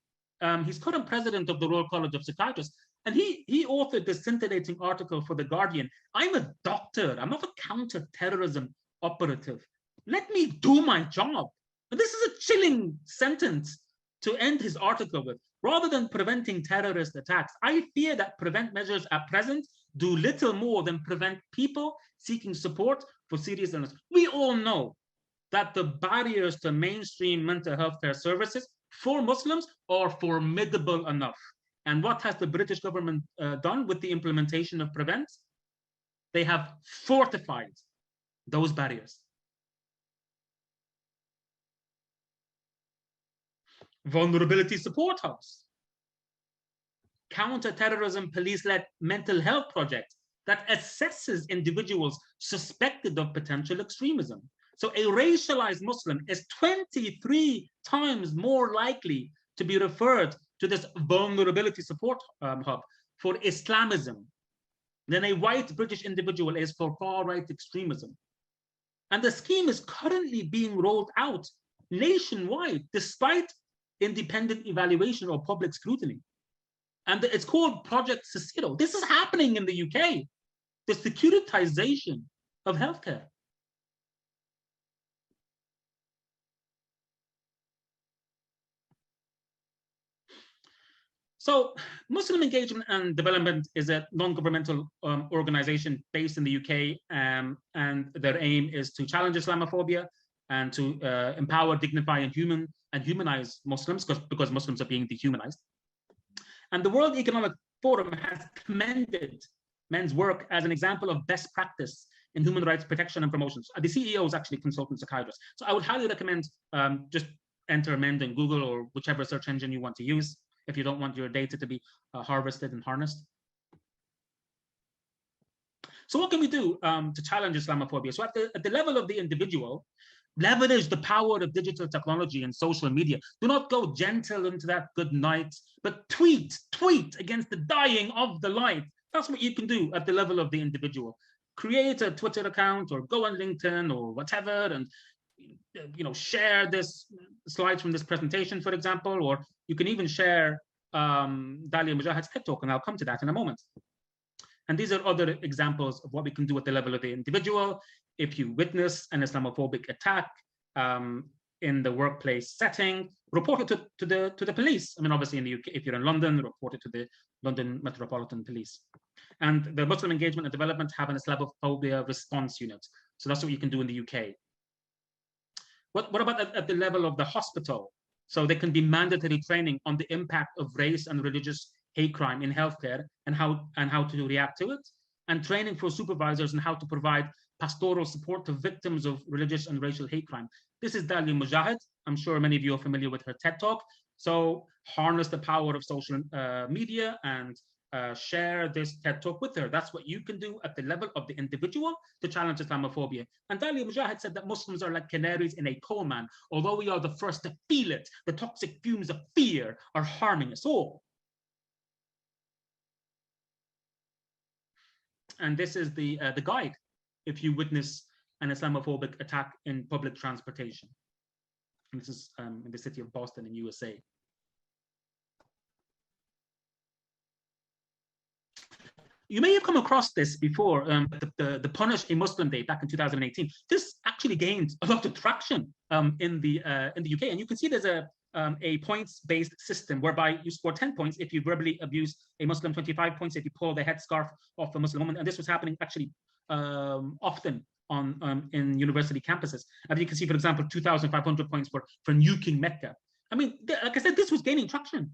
He's current president of the Royal College of Psychiatrists. And he authored this scintillating article for The Guardian. I'm a doctor. I'm not a counter-terrorism operative. Let me do my job. And this is a chilling sentence to end his article with. Rather than preventing terrorist attacks, I fear that prevent measures at present do little more than prevent people seeking support for serious illness. We all know that the barriers to mainstream mental health care services for Muslims are formidable enough. And what has the British government done with the implementation of Prevent? They have fortified those barriers. Vulnerability support hubs, counter-terrorism police-led mental health project that assesses individuals suspected of potential extremism. So a racialized Muslim is 23 times more likely to be referred to this vulnerability support hub for Islamism than a white British individual is for far-right extremism. And the scheme is currently being rolled out nationwide, despite independent evaluation or public scrutiny. And it's called Project Cicero. This is happening in the UK, the securitization of healthcare. So Muslim Engagement and Development is a non-governmental organization based in the UK, and their aim is to challenge Islamophobia and to empower, dignify, and humanize Muslims, because Muslims are being dehumanized. And the World Economic Forum has commended men's work as an example of best practice in human rights protection and promotions. The CEO is actually consultant psychiatrist. So I would highly recommend just enter MEND in Google or whichever search engine you want to use if you don't want your data to be harvested and harnessed. So what can we do to challenge Islamophobia? So at the level of the individual, leverage the power of digital technology and social media. Do not go gentle into that good night, but tweet against the dying of the light. That's what you can do at the level of the individual. Create a Twitter account or go on LinkedIn or whatever, and share this slides from this presentation, for example, or you can even share Dalia Mujahid's TED Talk, and I'll come to that in a moment. And these are other examples of what we can do at the level of the individual. If you witness an Islamophobic attack in the workplace setting, report it to the police. I mean, obviously in the UK, if you're in London, report it to the London Metropolitan Police. And the Muslim Engagement and Development have an Islamophobia response unit. So that's what you can do in the UK. What about at the level of the hospital? So there can be mandatory training on the impact of race and religious hate crime in healthcare and how to react to it, and training for supervisors on how to provide pastoral support to victims of religious and racial hate crime. This is Dalia Mujahid. I'm sure many of you are familiar with her TED Talk. So harness the power of social media and share this TED Talk with her. That's what you can do at the level of the individual to challenge Islamophobia. And Dalia Mujahid said that Muslims are like canaries in a coal mine. Although we are the first to feel it, the toxic fumes of fear are harming us all. And this is the guide if you witness an Islamophobic attack in public transportation. And this is in the city of Boston in USA. You may have come across this before, the Punish a Muslim Day back in 2018. This actually gained a lot of traction in the UK, and you can see there's a points-based system whereby you score 10 points if you verbally abuse a Muslim, 25 points if you pull the headscarf off a Muslim woman, and this was happening actually often on in university campuses. As you can see, for example, 2,500 points for nuking Mecca. I mean, like I said, this was gaining traction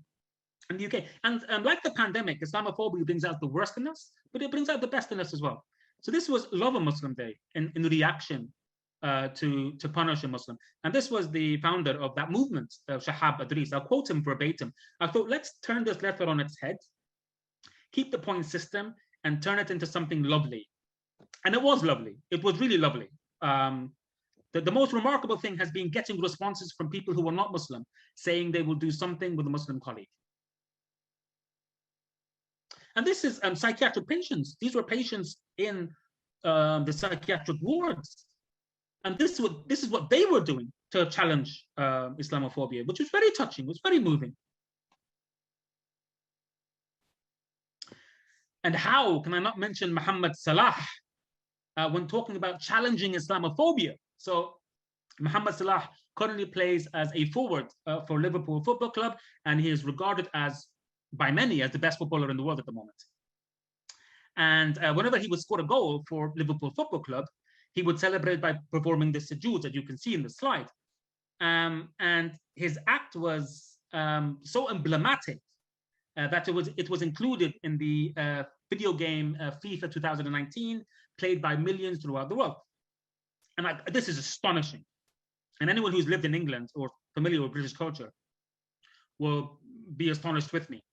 in the UK. And like the pandemic, Islamophobia brings out the worst in us, but it brings out the best in us as well. So this was Love a Muslim Day in reaction to punish a Muslim. And this was the founder of that movement, Shahab Idris. I'll quote him verbatim. I thought, let's turn this letter on its head, keep the point system, and turn it into something lovely. And it was lovely. It was really lovely. The most remarkable thing has been getting responses from people who were not Muslim, saying they will do something with a Muslim colleague. And this is psychiatric patients. These were patients in the psychiatric wards. And this is what they were doing to challenge Islamophobia, which was very touching, was very moving. And how can I not mention Mohammed Salah when talking about challenging Islamophobia? So Mohammed Salah currently plays as a forward for Liverpool Football Club, and he is regarded as, by many, as the best footballer in the world at the moment. And whenever he would score a goal for Liverpool Football Club, he would celebrate by performing the sujood that you can see in the slide. And his act was so emblematic that it was included in the video game FIFA 2019, played by millions throughout the world. And this is astonishing. And anyone who's lived in England or familiar with British culture will be astonished with me.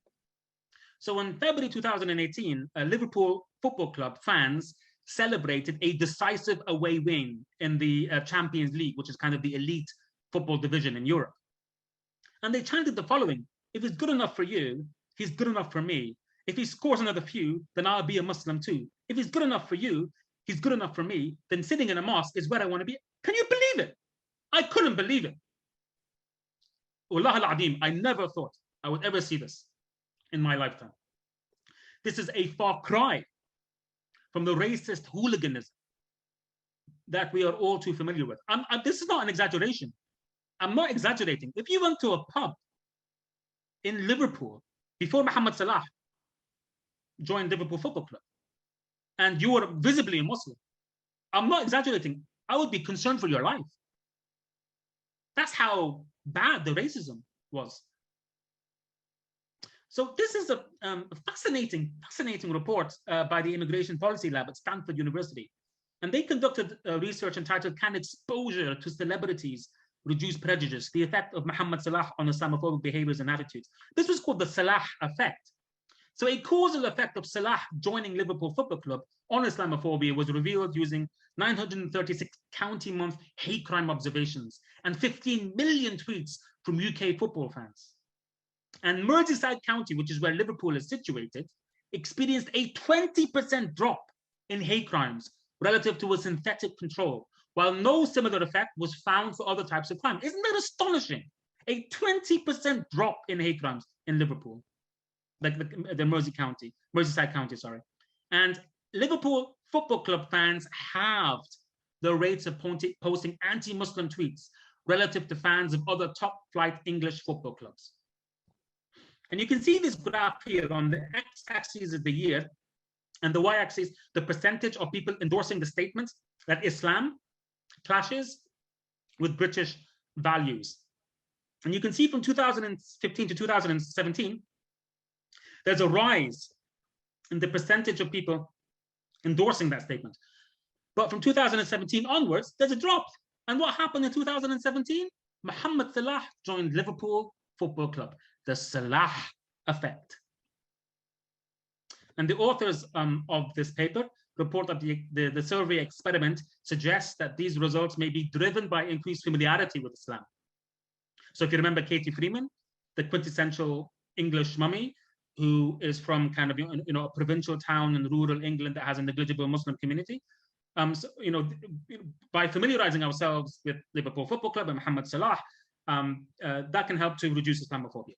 So in February 2018, Liverpool Football Club fans celebrated a decisive away win in the Champions League, which is kind of the elite football division in Europe. And they chanted the following: if it's good enough for you, he's good enough for me. If he scores another few, then I'll be a Muslim too. If he's good enough for you, he's good enough for me, then sitting in a mosque is where I want to be. Can you believe it? I couldn't believe it. Wallah al-Adim, I never thought I would ever see this in my lifetime. This is a far cry from the racist hooliganism that we are all too familiar with. This is not an exaggeration. I'm not exaggerating. If you went to a pub in Liverpool before Mohammed Salah joined Liverpool Football Club, and you were visibly a Muslim, I'm not exaggerating, I would be concerned for your life. That's how bad the racism was. So this is a fascinating report by the Immigration Policy Lab at Stanford University. And they conducted research entitled, "Can Exposure to Celebrities Reduce Prejudice? The Effect of Mohammed Salah on Islamophobic Behaviors and Attitudes." This was called the Salah effect. So a causal effect of Salah joining Liverpool Football Club on Islamophobia was revealed using 936 county-month hate crime observations and 15 million tweets from UK football fans. And Merseyside County, which is where Liverpool is situated, experienced a 20% drop in hate crimes relative to a synthetic control, while no similar effect was found for other types of crime. Isn't that astonishing? A 20% drop in hate crimes in Liverpool, like the Merseyside County, sorry. And Liverpool Football Club fans halved the rates of posting anti-Muslim tweets relative to fans of other top-flight English football clubs. And you can see this graph here. On the x-axis is the year, and the y-axis, the percentage of people endorsing the statement that Islam clashes with British values. And you can see from 2015 to 2017, there's a rise in the percentage of people endorsing that statement. But from 2017 onwards, there's a drop. And what happened in 2017? Mohammed Salah joined Liverpool Football Club. The Salah effect. And the authors of this paper report that the survey experiment suggests that these results may be driven by increased familiarity with Islam. So if you remember Katie Freeman, the quintessential English mummy, who is from kind of a provincial town in rural England that has a negligible Muslim community. So, by familiarizing ourselves with Liverpool Football Club and Mohammed Salah, that can help to reduce Islamophobia.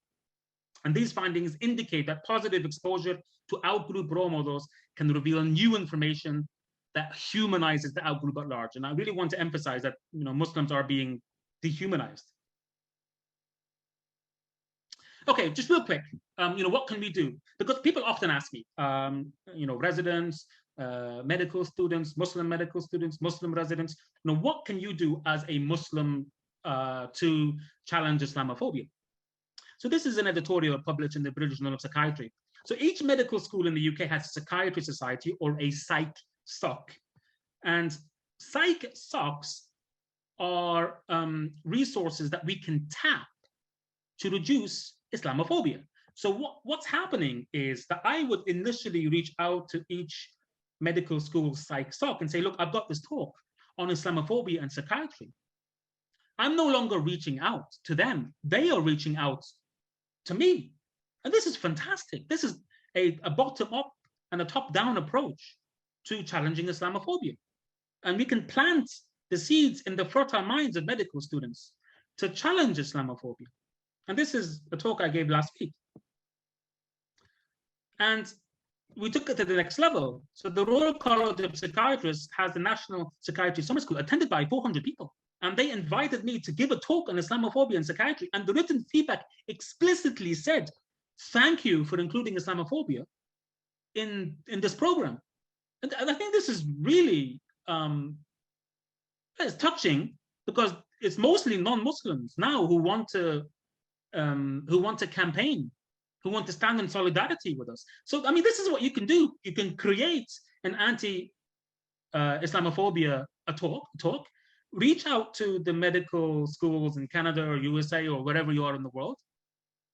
And these findings indicate that positive exposure to outgroup role models can reveal new information that humanizes the outgroup at large. And I really want to emphasize that Muslims are being dehumanized. Okay, just real quick, what can we do? Because people often ask me, residents, medical students, Muslim medical students, Muslim residents, what can you do as a Muslim to challenge Islamophobia? So this is an editorial published in the British Journal of Psychiatry. So each medical school in the UK has a psychiatry society or a psych soc. And psych socs are resources that we can tap to reduce Islamophobia. So what's happening is that I would initially reach out to each medical school psych soc and say, look, I've got this talk on Islamophobia and psychiatry. I'm no longer reaching out to them. They are reaching out to me. And this is fantastic. This is a bottom-up and a top-down approach to challenging Islamophobia. And we can plant the seeds in the fertile minds of medical students to challenge Islamophobia. And this is a talk I gave last week. And we took it to the next level. So the Royal College of Psychiatrists has the National Psychiatry Summer School attended by 400 people. And they invited me to give a talk on Islamophobia and psychiatry. And the written feedback explicitly said, thank you for including Islamophobia in this program. And I think this is really it's touching, because it's mostly non-Muslims now who want to campaign, who want to stand in solidarity with us. So, I mean, this is what you can do. You can create an anti-Islamophobia talk, reach out to the medical schools in Canada or USA or wherever you are in the world,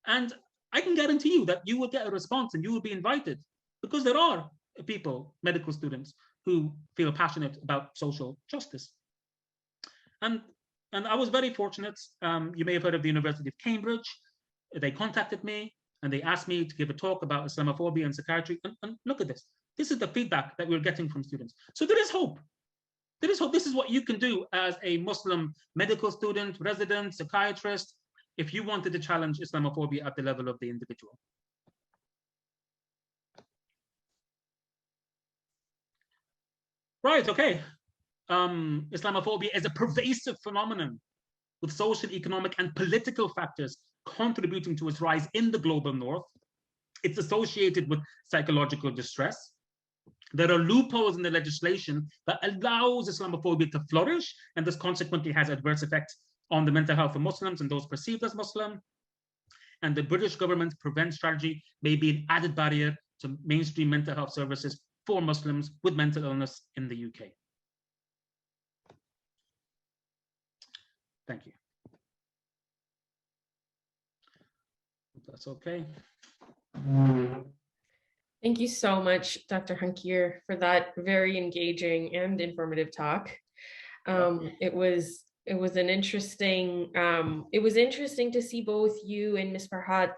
and I can guarantee you that you will get a response and you will be invited, because there are people, medical students, who feel passionate about social justice. And I was very fortunate. You may have heard of the University of Cambridge. They contacted me and they asked me to give a talk about Islamophobia and psychiatry. And look at this. This is the feedback that we're getting from students. So there is hope. There is hope. This is what you can do as a Muslim medical student, resident, psychiatrist, if you wanted to challenge Islamophobia at the level of the individual. Right, okay. Islamophobia is a pervasive phenomenon with social, economic, and political factors contributing to its rise in the global north. It's associated with psychological distress. There are loopholes in the legislation that allows Islamophobia to flourish, and this consequently has adverse effects on the mental health of Muslims and those perceived as Muslim. And the British government's prevent strategy may be an added barrier to mainstream mental health services for Muslims with mental illness in the UK. Thank you. That's okay. Thank you so much, Dr. Hankir, for that very engaging and informative talk. It was an interesting. It was interesting to see both you and Ms. Farhat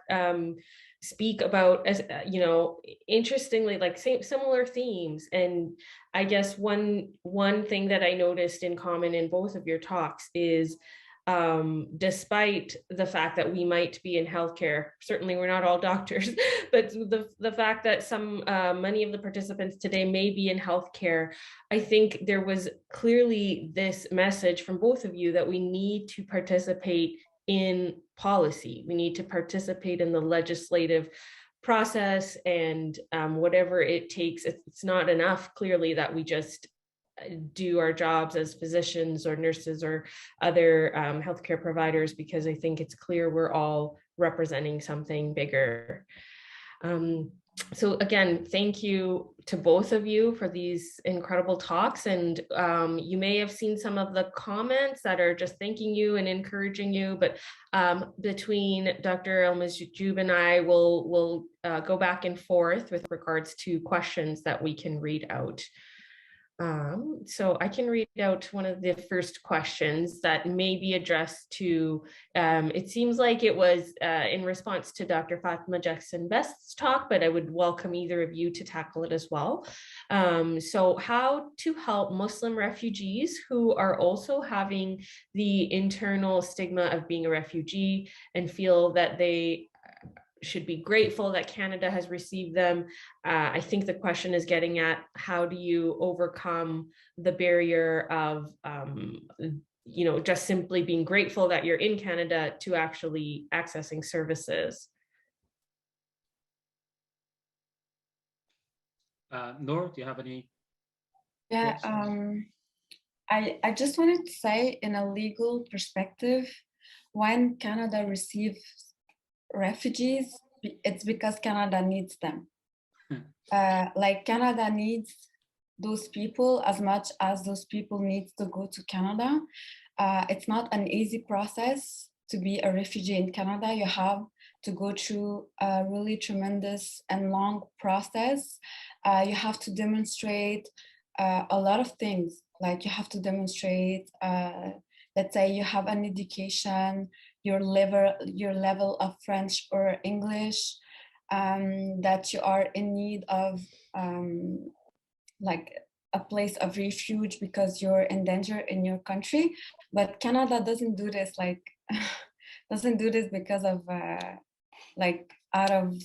speak about, as you know, interestingly, like similar themes. And I guess one thing that I noticed in common in both of your talks is, despite the fact that we might be in healthcare, certainly we're not all doctors, but the fact that many of the participants today may be in healthcare, I think there was clearly this message from both of you that we need to participate in policy. We need to participate in the legislative process, and whatever it takes. It's not enough, clearly, that we just do our jobs as physicians or nurses or other healthcare providers, because I think it's clear we're all representing something bigger. So again, thank you to both of you for these incredible talks. And you may have seen some of the comments that are just thanking you and encouraging you, but between Dr. El-Majjoub and I will go back and forth with regards to questions that we can read out. So I can read out one of the first questions that may be addressed to, it seems like it was in response to Dr. Fatimah Jackson-Best's talk, but I would welcome either of you to tackle it as well. So how to help Muslim refugees who are also having the internal stigma of being a refugee and feel that they should be grateful that Canada has received them. I think the question is getting at, how do you overcome the barrier of, you know, just simply being grateful that you're in Canada to actually accessing services? Nour, do you have any? Yeah, I just wanted to say, in a legal perspective, when Canada receives refugees, it's because Canada needs them. Like, Canada needs those people as much as those people need to go to Canada. it's not an easy process to be a refugee in Canada. You have to go through a really tremendous and long process. You have to demonstrate a lot of things. Like you have to demonstrate, let's say you have an education, your level of French or English, that you are in need of like a place of refuge because you're in danger in your country. But Canada doesn't do this, like doesn't do this because of like out of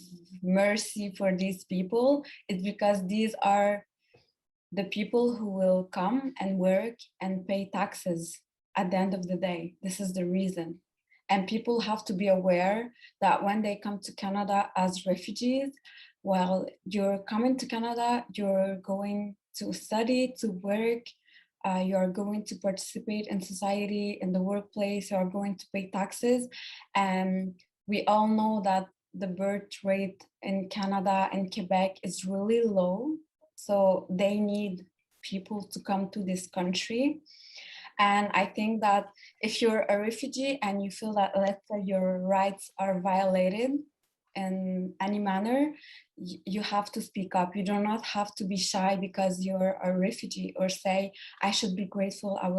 mercy for these people. It's because these are the people who will come and work and pay taxes at the end of the day. This is the reason. And people have to be aware that when they come to Canada as refugees, well, you're coming to Canada, you're going to study, to work, you're going to participate in society, in the workplace, you're going to pay taxes. And we all know that the birth rate in Canada and Quebec is really low. So they need people to come to this country. And I think that if you're a refugee and you feel that, let's say, your rights are violated in any manner, you have to speak up. You do not have to be shy because you're a refugee, or say, I should be grateful, I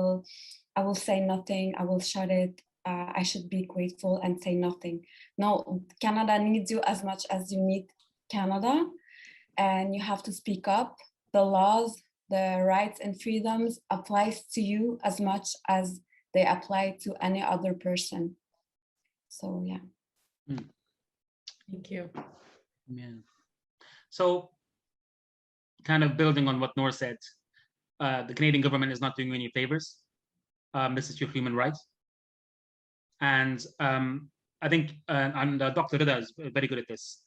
will say nothing, I will shut it, I should be grateful and say nothing. No, Canada needs you as much as you need Canada, and you have to speak up. The laws, the rights and freedoms applies to you as much as they apply to any other person. So yeah. Thank you. Yeah. So kind of building on what Nour said, the Canadian government is not doing you any favors. This is your human rights. And I think, and Dr. Rida is very good at this.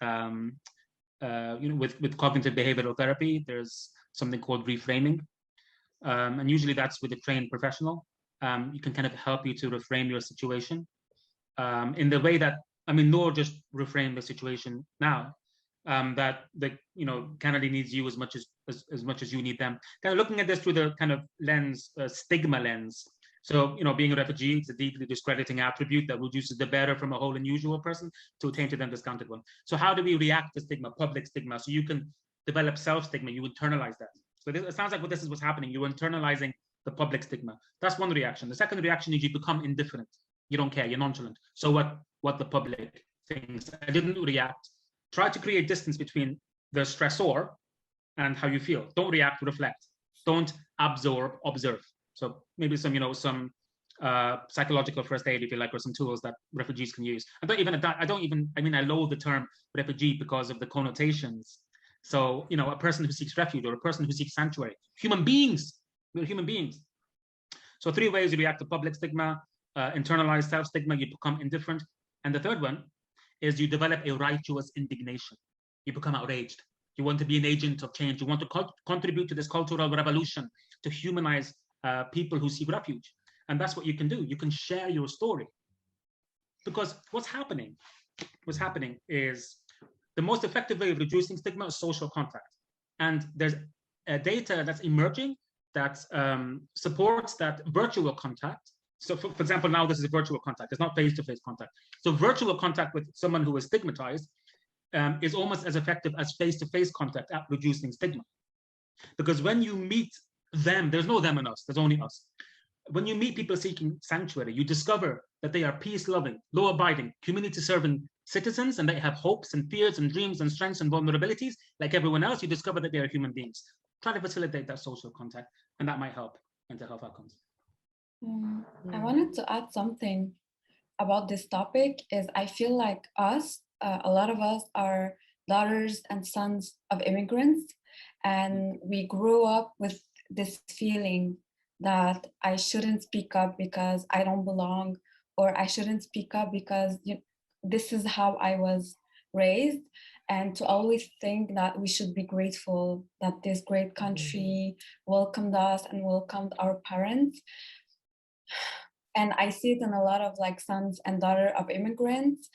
With cognitive behavioral therapy, there's something called reframing. And usually that's with a trained professional. You can kind of help you to reframe your situation in the way that, I mean, Nour just reframed the situation now, that Canada needs you as much as you need them. Kind of looking at this through the kind of lens, stigma lens. So, being a refugee is a deeply discrediting attribute that reduces the better from a whole unusual person to a tainted and discounted one. So how do we react to stigma, public stigma? So you can develop self-stigma, you internalize that. So it sounds like this is what's happening. You're internalizing the public stigma. That's one reaction. The second reaction is you become indifferent. You don't care, you're nonchalant. So what the public thinks. I didn't react. Try to create distance between the stressor and how you feel. Don't react, reflect. Don't absorb, observe. So maybe some psychological first aid, if you like, or some tools that refugees can use. I loathe the term refugee because of the connotations. So, a person who seeks refuge or a person who seeks sanctuary, human beings, we're human beings. So 3 ways you react to public stigma: internalized self-stigma, you become indifferent. And the third one is you develop a righteous indignation. You become outraged. You want to be an agent of change. You want to contribute to this cultural revolution, to humanize people who seek refuge. And that's what you can do. You can share your story. Because what's happening is the most effective way of reducing stigma is social contact. And there's data that's emerging that supports that virtual contact. So for example, now this is a virtual contact. It's not face-to-face contact. So virtual contact with someone who is stigmatized is almost as effective as face-to-face contact at reducing stigma. Because when you meet them, there's no them and us, there's only us. When you meet people seeking sanctuary, you discover that they are peace-loving, law-abiding, community-serving citizens, and they have hopes and fears and dreams and strengths and vulnerabilities like everyone else. You discover that they are human beings. Try to facilitate that social contact, and that might help mental health outcomes. I wanted to add something about this topic. Is I feel like a lot of us are daughters and sons of immigrants, and we grew up with this feeling that I shouldn't speak up because I don't belong, or I shouldn't speak up because this is how I was raised, and to always think that we should be grateful that this great country welcomed us and welcomed our parents. And I see it in a lot of sons and daughters of immigrants.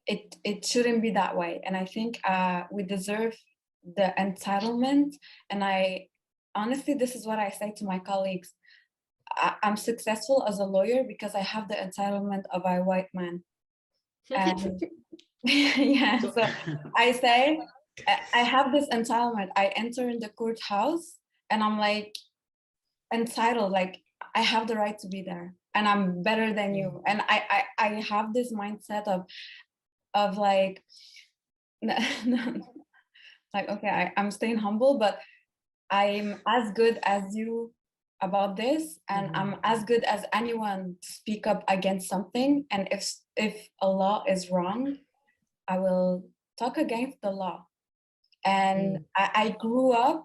It shouldn't be that way. And I think we deserve the entitlement. And honestly, this is what I say to my colleagues. I'm successful as a lawyer because I have the entitlement of a white man. And yeah, so I say, I have this entitlement. I enter in the courthouse and I'm like entitled, like I have the right to be there and I'm better than you. And I have this mindset of like, like, okay, I'm staying humble, but I'm as good as you about this, and I'm as good as anyone to speak up against something. And if a law is wrong, I will talk against the law. And I grew up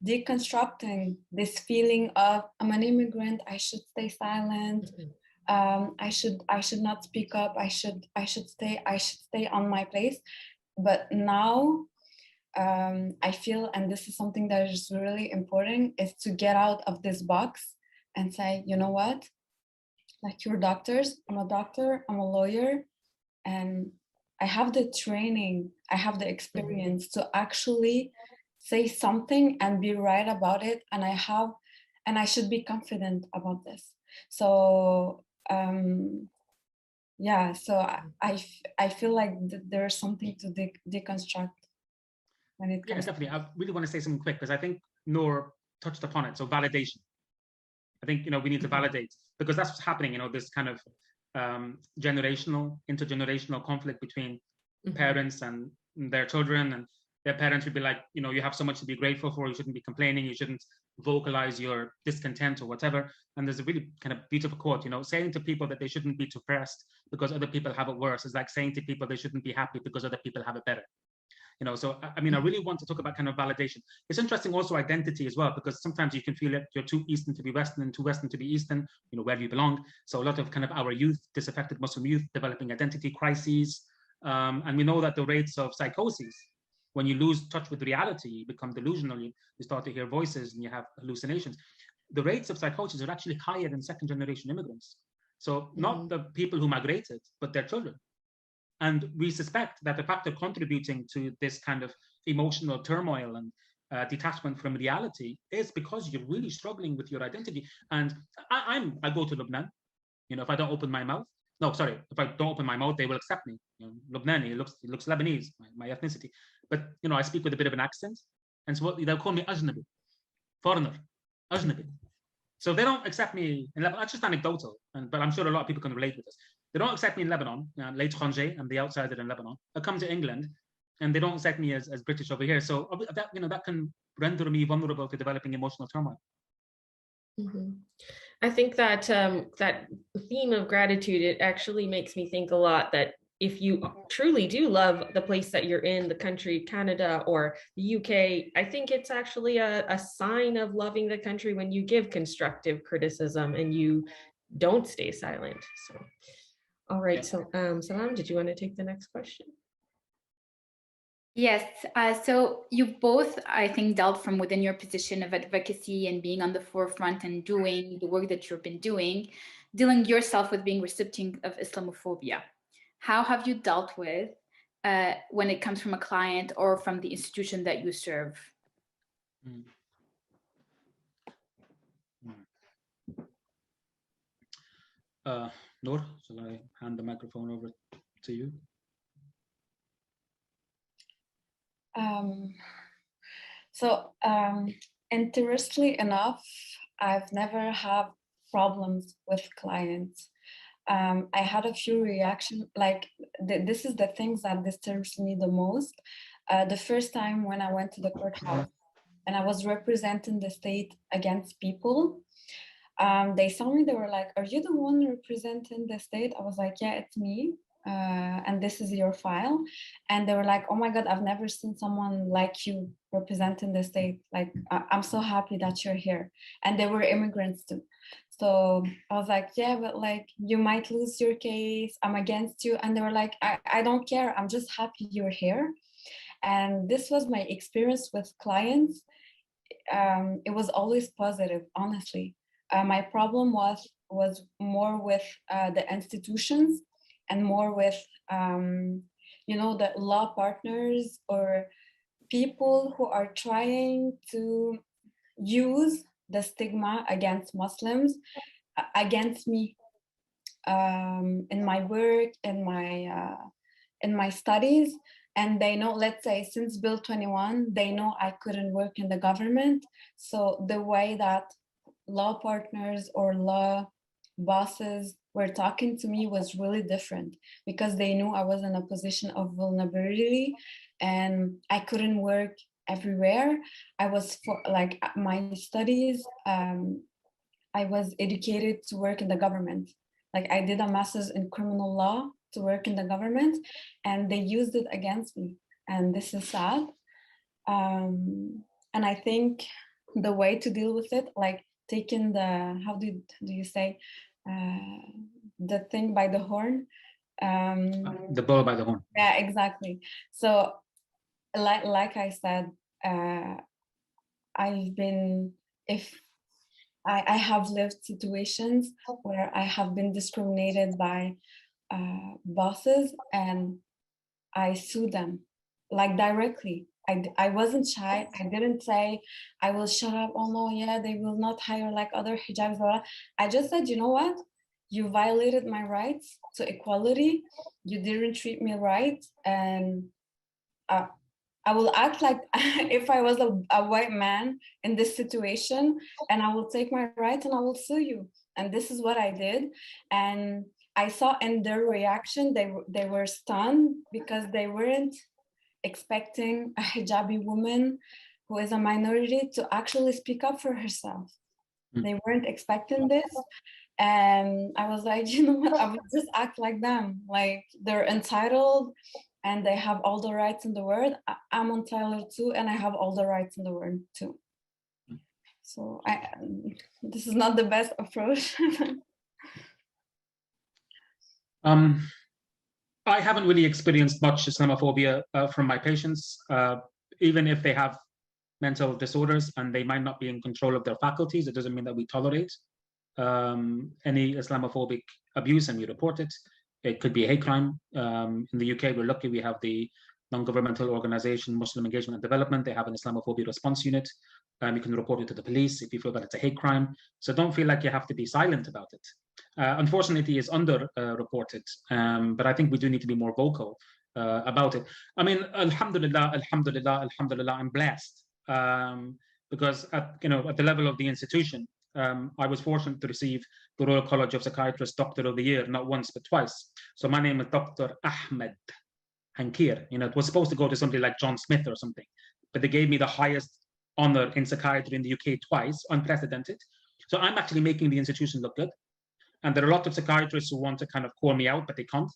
deconstructing this feeling of I'm an immigrant, I should stay silent. I should not speak up. I should stay on my place. But now I feel, and this is something that is really important, is to get out of this box and say, you know what? Like, you're doctors, I'm a doctor, I'm a lawyer, and I have the training, I have the experience to actually say something and be right about it. And I should be confident about this. So yeah, so I feel like there's something to deconstruct. Yeah, definitely. I really want to say something quick because I think Nour touched upon it. So validation. I think, we need to validate, because that's what's happening, this kind of intergenerational conflict between parents and their children, and their parents would be like, you have so much to be grateful for, you shouldn't be complaining, you shouldn't vocalize your discontent or whatever. And there's a really kind of beautiful quote, saying to people that they shouldn't be depressed because other people have it worse is like saying to people they shouldn't be happy because other people have it better. So I mean, I really want to talk about kind of validation. It's interesting also identity as well, because sometimes you can feel that you're too Eastern to be Western and too Western to be Eastern, where you belong. So a lot of kind of our youth, disaffected Muslim youth, developing identity crises. And we know that the rates of psychosis, when you lose touch with reality, you become delusional, you start to hear voices and you have hallucinations. The rates of psychosis are actually higher than second generation immigrants. So not the people who migrated, but their children. And we suspect that the factor contributing to this kind of emotional turmoil and detachment from reality is because you're really struggling with your identity. And I go to Lebanon, if I don't open my mouth, if I don't open my mouth, they will accept me. Lebanese, he looks Lebanese, my ethnicity. But, I speak with a bit of an accent. And so they'll call me ajnabi, foreigner, ajnabi. So they don't accept me in Lebanon. That's just anecdotal, but I'm sure a lot of people can relate with this. They don't accept me in Lebanon, l'étranger, I'm the outsider in Lebanon. I come to England, and they don't accept me as British over here. So that can render me vulnerable to developing emotional turmoil. I think that that theme of gratitude, it actually makes me think a lot that if you truly do love the place that you're in, the country, Canada or the UK, I think it's actually a sign of loving the country when you give constructive criticism and you don't stay silent. So, all right. So, Salam, did you want to take the next question? Yes, so you've both, I think, dealt from within your position of advocacy and being on the forefront and doing the work that you've been doing, dealing yourself with being recipient of Islamophobia. How have you dealt with when it comes from a client or from the institution that you serve? Nour, shall I hand the microphone over to you? Interestingly enough, I've never had problems with clients. I had a few reactions, like this is the things that disturbs me the most. The first time when I went to the courthouse and I was representing the state against people, they saw me, they were like, "Are you the one representing the state?" I was like, "Yeah, it's me. And this is your file." And they were like, "Oh my God, I've never seen someone like you representing the state. Like, I'm so happy that you're here." And they were immigrants too. So I was like, "Yeah, but like, you might lose your case. I'm against you." And they were like, I don't care. I'm just happy you're here." And this was my experience with clients. It was always positive, honestly. My problem was more with the institutions and more with, the law partners or people who are trying to use the stigma against Muslims against me in my work, in my studies. And they know, let's say since Bill 21, they know I couldn't work in the government. So the way that law partners or law bosses were talking to me was really different, because they knew I was in a position of vulnerability and I couldn't work everywhere. I was for like my studies, I was educated to work in the government. Like I did a master's in criminal law to work in the government, and they used it against me. And this is sad. And I think the way to deal with it, like taking the, how do you say, the thing by the horn. The bull by the horn. Yeah, exactly. So like I said, I've been, if I have lived situations where I have been discriminated by bosses, and I sue them like directly. I wasn't shy. I didn't say I will shut up. Oh no, yeah, they will not hire like other hijabs. Blah, blah. I just said, you know what? You violated my rights to equality. You didn't treat me right, and I will act like if I was a white man in this situation, and I will take my rights and I will sue you. And this is what I did. And I saw in their reaction, they were stunned, because they weren't expecting a hijabi woman who is a minority to actually speak up for herself. They weren't expecting this. And I was like, you know what, I would just act like them. Like they're entitled and they have all the rights in the world. I'm entitled too, and I have all the rights in the world too. So this is not the best approach. I haven't really experienced much Islamophobia from my patients, even if they have mental disorders and they might not be in control of their faculties. It doesn't mean that we tolerate any Islamophobic abuse and we report it. It could be a hate crime. In the UK, we're lucky we have the non-governmental organization Muslim Engagement and Development. They have an Islamophobia response unit. You can report it to the police if you feel that it's a hate crime. So don't feel like you have to be silent about it. Unfortunately, it's under-reported, but I think we do need to be more vocal about it. I mean, alhamdulillah, alhamdulillah, alhamdulillah, I'm blessed because at the level of the institution, I was fortunate to receive the Royal College of Psychiatrists Doctor of the Year, not once, but twice. So my name is Dr. Ahmed Hankir. It was supposed to go to somebody like John Smith or something, but they gave me the highest honor in psychiatry in the UK twice, unprecedented. So I'm actually making the institution look good. And there are a lot of psychiatrists who want to kind of call me out, but they can't.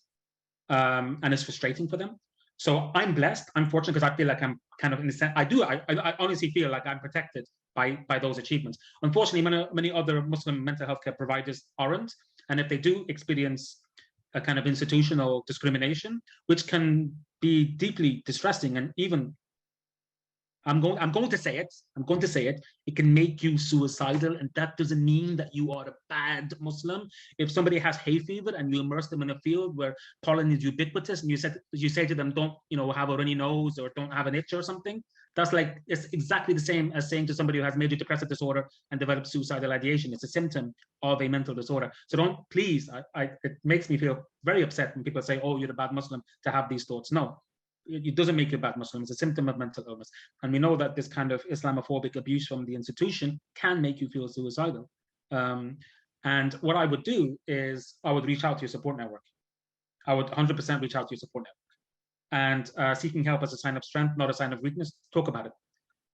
And it's frustrating for them. So I'm blessed. I'm fortunate because I feel like I'm kind of in a sense, I honestly feel like I'm protected by those achievements. Unfortunately, many other Muslim mental health care providers aren't. And if they do experience a kind of institutional discrimination, which can be deeply distressing and even, I'm going to say it, it can make you suicidal, and that doesn't mean that you are a bad Muslim. If somebody has hay fever and you immerse them in a field where pollen is ubiquitous and you say to them, don't have a runny nose or don't have an itch or something, that's like, it's exactly the same as saying to somebody who has major depressive disorder and develops suicidal ideation. It's a symptom of a mental disorder. So don't, please, it makes me feel very upset when people say, oh, you're a bad Muslim to have these thoughts. No. It doesn't make you a bad Muslim. It's a symptom of mental illness. And we know that this kind of Islamophobic abuse from the institution can make you feel suicidal. And what I would do is I would reach out to your support network. I would 100% reach out to your support network. And seeking help as a sign of strength, not a sign of weakness. Talk about it.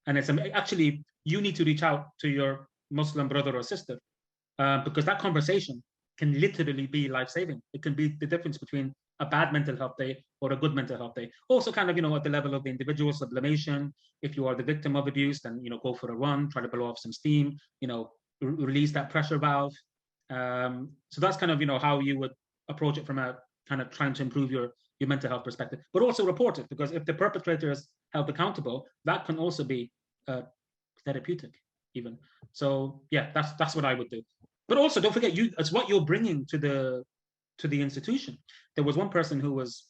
And it's actually, you need to reach out to your Muslim brother or sister because that conversation can literally be life-saving. It can be the difference between a bad mental health day or a good mental health day. Also kind of, at the level of the individual sublimation, if you are the victim of abuse, then, go for a run, try to blow off some steam, release that pressure valve. So that's kind of, how you would approach it from a kind of trying to improve your mental health perspective, but also report it, because if the perpetrator is held accountable, that can also be therapeutic even. So yeah, that's what I would do. But also don't forget, it's what you're bringing to the institution. There was one person who was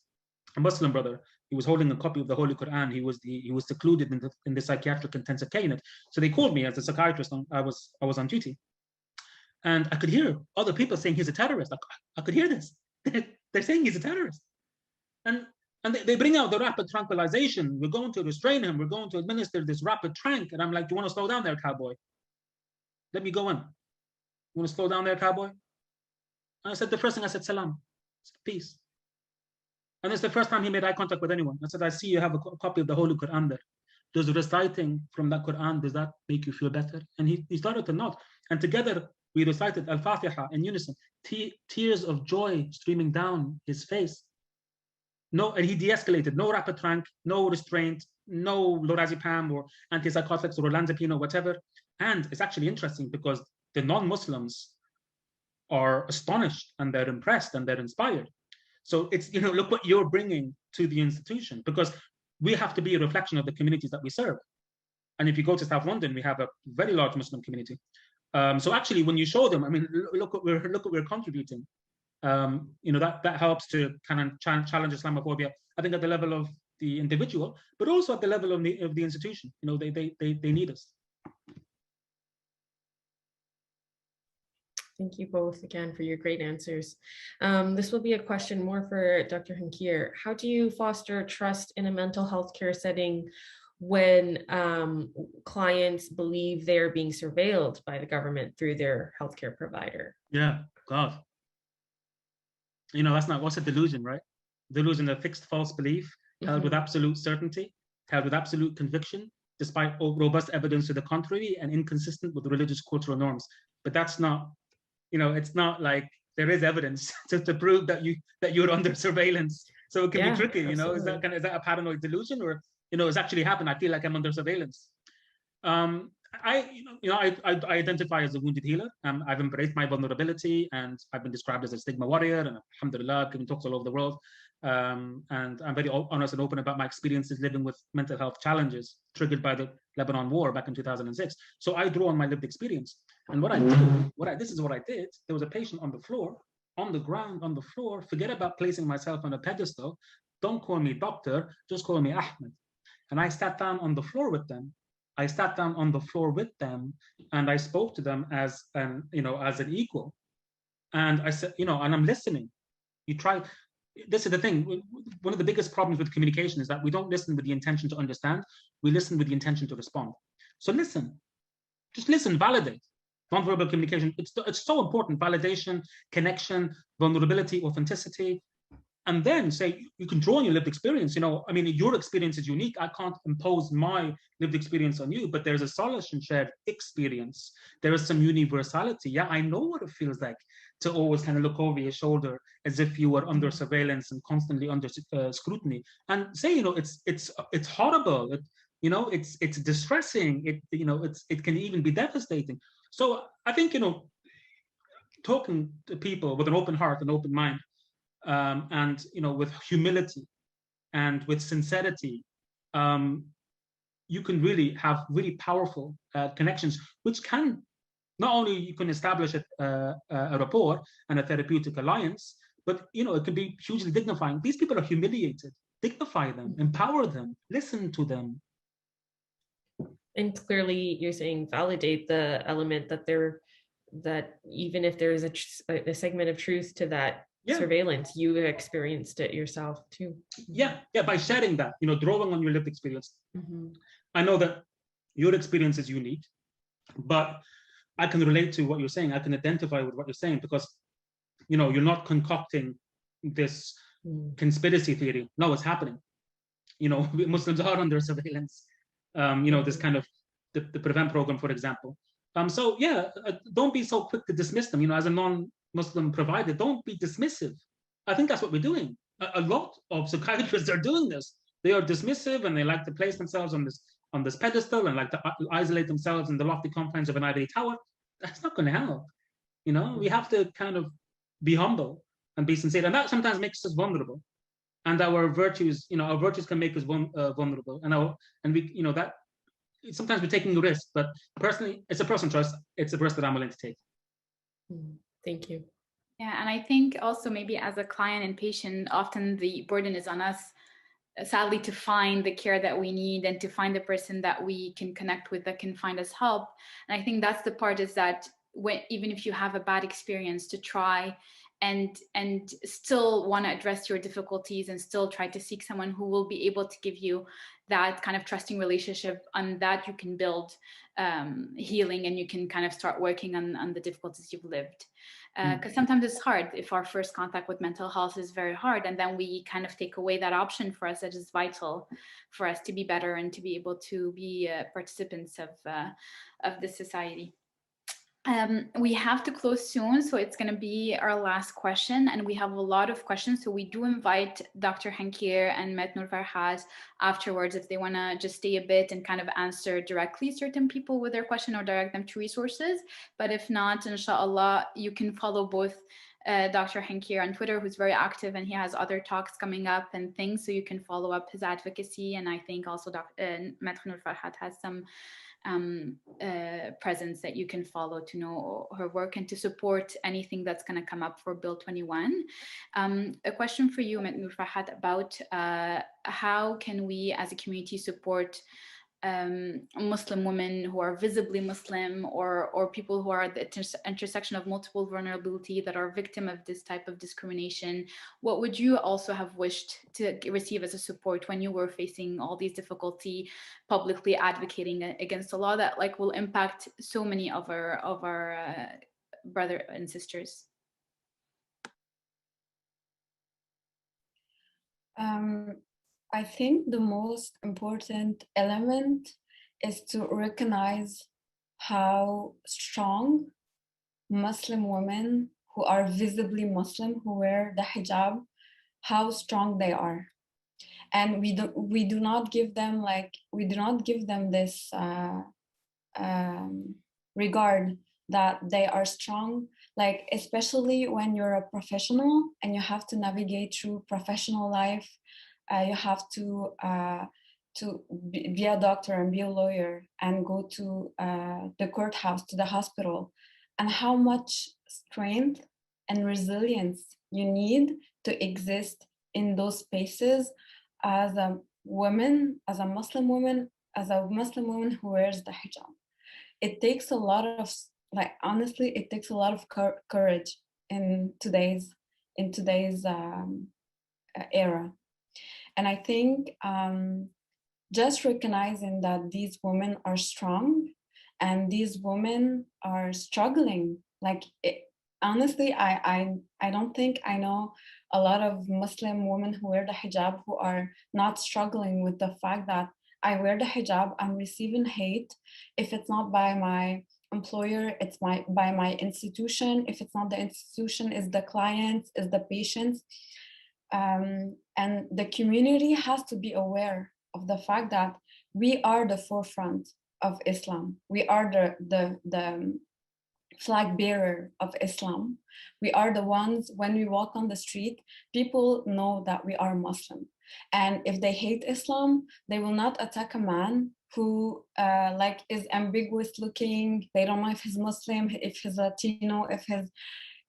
a Muslim brother. He was holding a copy of the Holy Quran. He was secluded in the psychiatric intensive care unit. So they called me as a psychiatrist. I was on duty, And I could hear other people saying he's a terrorist. I could hear this. They're saying he's a terrorist. And they bring out the rapid tranquilization. We're going to restrain him. We're going to administer this rapid trank. And I'm like, do you want to slow down there, cowboy? Let me go in. You want to slow down there, cowboy? And I said, the first thing I said, salam. I said, peace. And it's the first time he made eye contact with anyone. I said, I see you have a copy of the Holy Quran there. Does reciting from that Quran, does that make you feel better? And he started to nod. And together we recited Al-Fatiha in unison, tears of joy streaming down his face. No, and he de-escalated, no rapid trank, no restraint, no lorazepam or antipsychotics or olanzapine or whatever. And it's actually interesting because the non-Muslims are astonished and they're impressed and they're inspired. So it's, you know, look what you're bringing to the institution, because we have to be a reflection of the communities that we serve. And if you go to South London, we have a very large Muslim community. So actually, when you show them, I mean, look what we're contributing. You know, that helps to kind of challenge Islamophobia, I think, at the level of the individual, but also at the level of the institution. You know, they need us. Thank you both again for your great answers. This will be a question more for Dr. Hankir. How do you foster trust in a mental health care setting when clients believe they're being surveilled by the government through their healthcare provider? Yeah, God. You know, that's not, what's a delusion, right? Delusion, a fixed false belief, held with absolute certainty, held with absolute conviction, despite robust evidence to the contrary and inconsistent with religious cultural norms. But that's not, you know, it's not like there is evidence to prove that you're under surveillance. So it can be tricky, you know, is that a paranoid delusion, or, you know, it's actually happened, I feel like I'm under surveillance. I identify as a wounded healer. I've embraced my vulnerability, and I've been described as a stigma warrior, and alhamdulillah, giving talks all over the world. And I'm very honest and open about my experiences living with mental health challenges triggered by the Lebanon war back in 2006. So I draw on my lived experience. And what I do, this is what I did. There was a patient on the floor, on the ground, on the floor. Forget about placing myself on a pedestal. Don't call me doctor, just call me Ahmed. And I sat down on the floor with them. I sat down on the floor with them, and I spoke to them as an equal. And I said, you know, and I'm listening. You try. This is the thing. One of the biggest problems with communication is that we don't listen with the intention to understand. We listen with the intention to respond. So listen, just listen, validate. Nonverbal communication, it's so important. Validation, connection, vulnerability, authenticity. And then say, you can draw on your lived experience. You know, I mean, your experience is unique. I can't impose my lived experience on you, but there's a solace in shared experience. There is some universality. Yeah, I know what it feels like to always kind of look over your shoulder as if you were under surveillance and constantly under scrutiny. And say, you know, it's horrible. It's distressing. It can even be devastating. So I think, you know, talking to people with an open heart and open mind, and, you know, with humility and with sincerity, you can really have really powerful connections, which can, not only you can establish a rapport and a therapeutic alliance, but, you know, it can be hugely dignifying. These people are humiliated. Dignify them, empower them, listen to them. And clearly you're saying validate the element that even if there is a segment of truth to that surveillance, you experienced it yourself too. Yeah, by sharing that, you know, drawing on your lived experience. I know that your experience is unique, but I can relate to what you're saying. I can identify with what you're saying, because, you know, you're not concocting this conspiracy theory. No, it's happening. You know, Muslims are under surveillance. You know, this kind of the PREVENT program, for example. So yeah, don't be so quick to dismiss them. You know, as a non-Muslim provider, don't be dismissive. I think that's what we're doing. A lot of psychiatrists are doing this. They are dismissive, and they like to place themselves on this pedestal and like to isolate themselves in the lofty confines of an ivory tower. That's not going to help. You know, we have to kind of be humble and be sincere, and that sometimes makes us vulnerable. And our virtues, you know, our virtues can make us vulnerable, and we, you know, that sometimes we're taking a risk. But personally, it's a personal choice. It's a risk that I'm willing to take. Thank you. Yeah, and I think also maybe as a client and patient, often the burden is on us, sadly, to find the care that we need and to find the person that we can connect with that can find us help. And I think that's the part, is that even if you have a bad experience, to try and still want to address your difficulties and still try to seek someone who will be able to give you that kind of trusting relationship, on that you can build healing, and you can kind of start working on the difficulties you've lived. Because sometimes it's hard. If our first contact with mental health is very hard, and then we kind of take away that option for us that is vital for us to be better and to be able to be participants of the society. We have to close soon, so it's going to be our last question, and we have a lot of questions, so we do invite Dr. Hankir and Nour Farhat afterwards if they want to just stay a bit and kind of answer directly certain people with their question or direct them to resources. But if not, inshallah, you can follow both Dr. Hankir on Twitter, who's very active, and he has other talks coming up and things, so you can follow up his advocacy. And I think also Nour Farhat has some presence that you can follow to know her work and to support anything that's going to come up for Bill 21. A question for you, Nour Farhat, about how can we as a community support Muslim women who are visibly Muslim, or people who are at the intersection of multiple vulnerability that are victim of this type of discrimination. What would you also have wished to receive as a support when you were facing all these difficulty, publicly advocating against a law that will impact so many of our brothers and sisters? I think the most important element is to recognize how strong Muslim women who are visibly Muslim, who wear the hijab, how strong they are. And we do not give them this regard that they are strong, especially when you're a professional and you have to navigate through professional life. You have to be a doctor and be a lawyer and go to the courthouse, to the hospital, and how much strength and resilience you need to exist in those spaces as a woman, as a Muslim woman who wears the hijab. It takes a lot of, honestly, it takes a lot of courage in today's era. And I think just recognizing that these women are strong and these women are struggling. Honestly, I don't think I know a lot of Muslim women who wear the hijab who are not struggling with the fact that I wear the hijab, I'm receiving hate. If it's not by my employer, it's by my institution. If it's not the institution, it's the clients, it's the patients. And the community has to be aware of the fact that we are the forefront of Islam. We are the flag bearer of Islam. We are the ones, when we walk on the street, people know that we are Muslim. And if they hate Islam, they will not attack a man who is ambiguous looking. They don't know if he's Muslim, if he's Latino,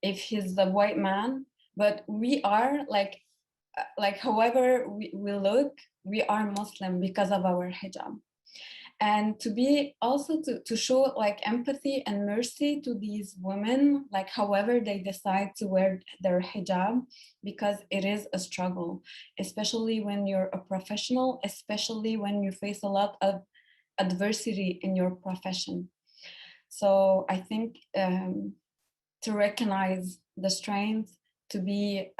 if he's a white man. But we are however we look, we are Muslim because of our hijab. And to be also to show empathy and mercy to these women, however they decide to wear their hijab, because it is a struggle, especially when you're a professional, especially when you face a lot of adversity in your profession. So I think to recognize the strength, to be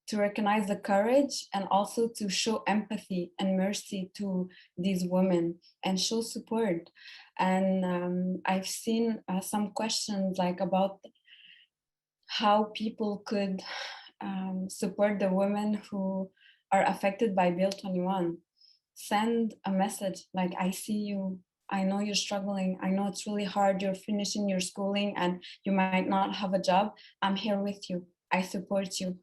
to recognize the courage, and also to show empathy and mercy to these women and show support. And I've seen some questions about how people could support the women who are affected by Bill 21. Send a message I see you, I know you're struggling, I know it's really hard, you're finishing your schooling and you might not have a job. I'm here with you, I support you.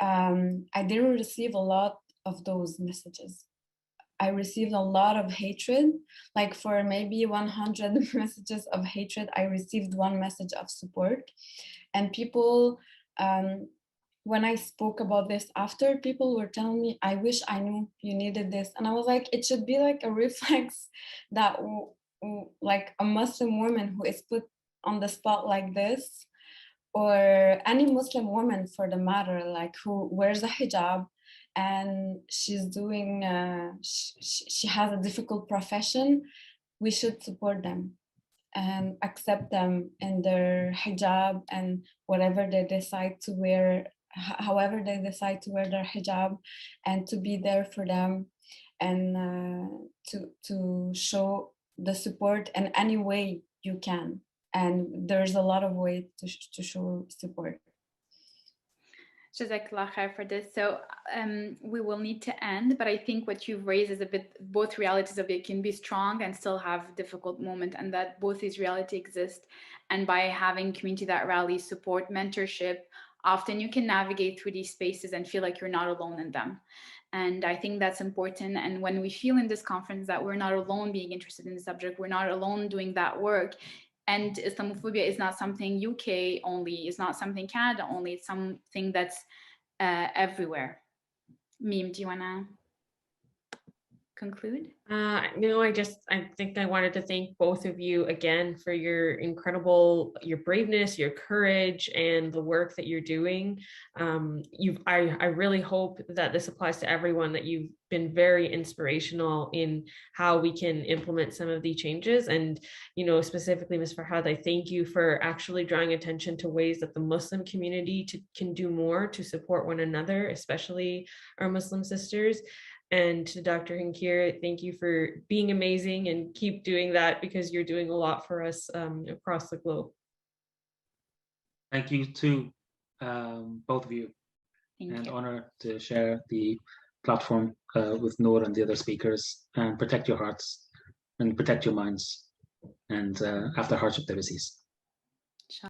I didn't receive a lot of those messages. I received a lot of hatred. For maybe 100 messages of hatred, I received one message of support. And people, when I spoke about this after, people were telling me, I wish I knew you needed this. And I was like, it should be a reflex that like a Muslim woman who is put on the spot like this, or any Muslim woman for the matter, like who wears a hijab and she's doing, she has a difficult profession, we should support them and accept them in their hijab and whatever they decide to wear, however they decide to wear their hijab, and to be there for them, and to show the support in any way you can. And there's a lot of ways to show support. Jazakallah khair for this. So we will need to end, but I think what you've raised is a bit both realities of it can be strong and still have difficult moments, and that both these realities exist. And by having community that rallies, support, mentorship, often you can navigate through these spaces and feel like you're not alone in them. And I think that's important. And when we feel in this conference that we're not alone being interested in the subject, we're not alone doing that work. And Islamophobia is not something UK only, it's not something Canada only, it's something that's everywhere. Mim, do you want to conclude? No, I think I wanted to thank both of you again for your braveness, your courage, and the work that you're doing. I really hope that this applies to everyone, that you've been very inspirational in how we can implement some of the changes. And, specifically, Ms. Farhat, I thank you for actually drawing attention to ways that the Muslim community can do more to support one another, especially our Muslim sisters. And to Dr. Hankir, thank you for being amazing, and keep doing that, because you're doing a lot for us across the globe. Thank you to both of you. Thank you. Honor to share the platform with Nour and the other speakers, and protect your hearts and protect your minds, and after hardship there is ease.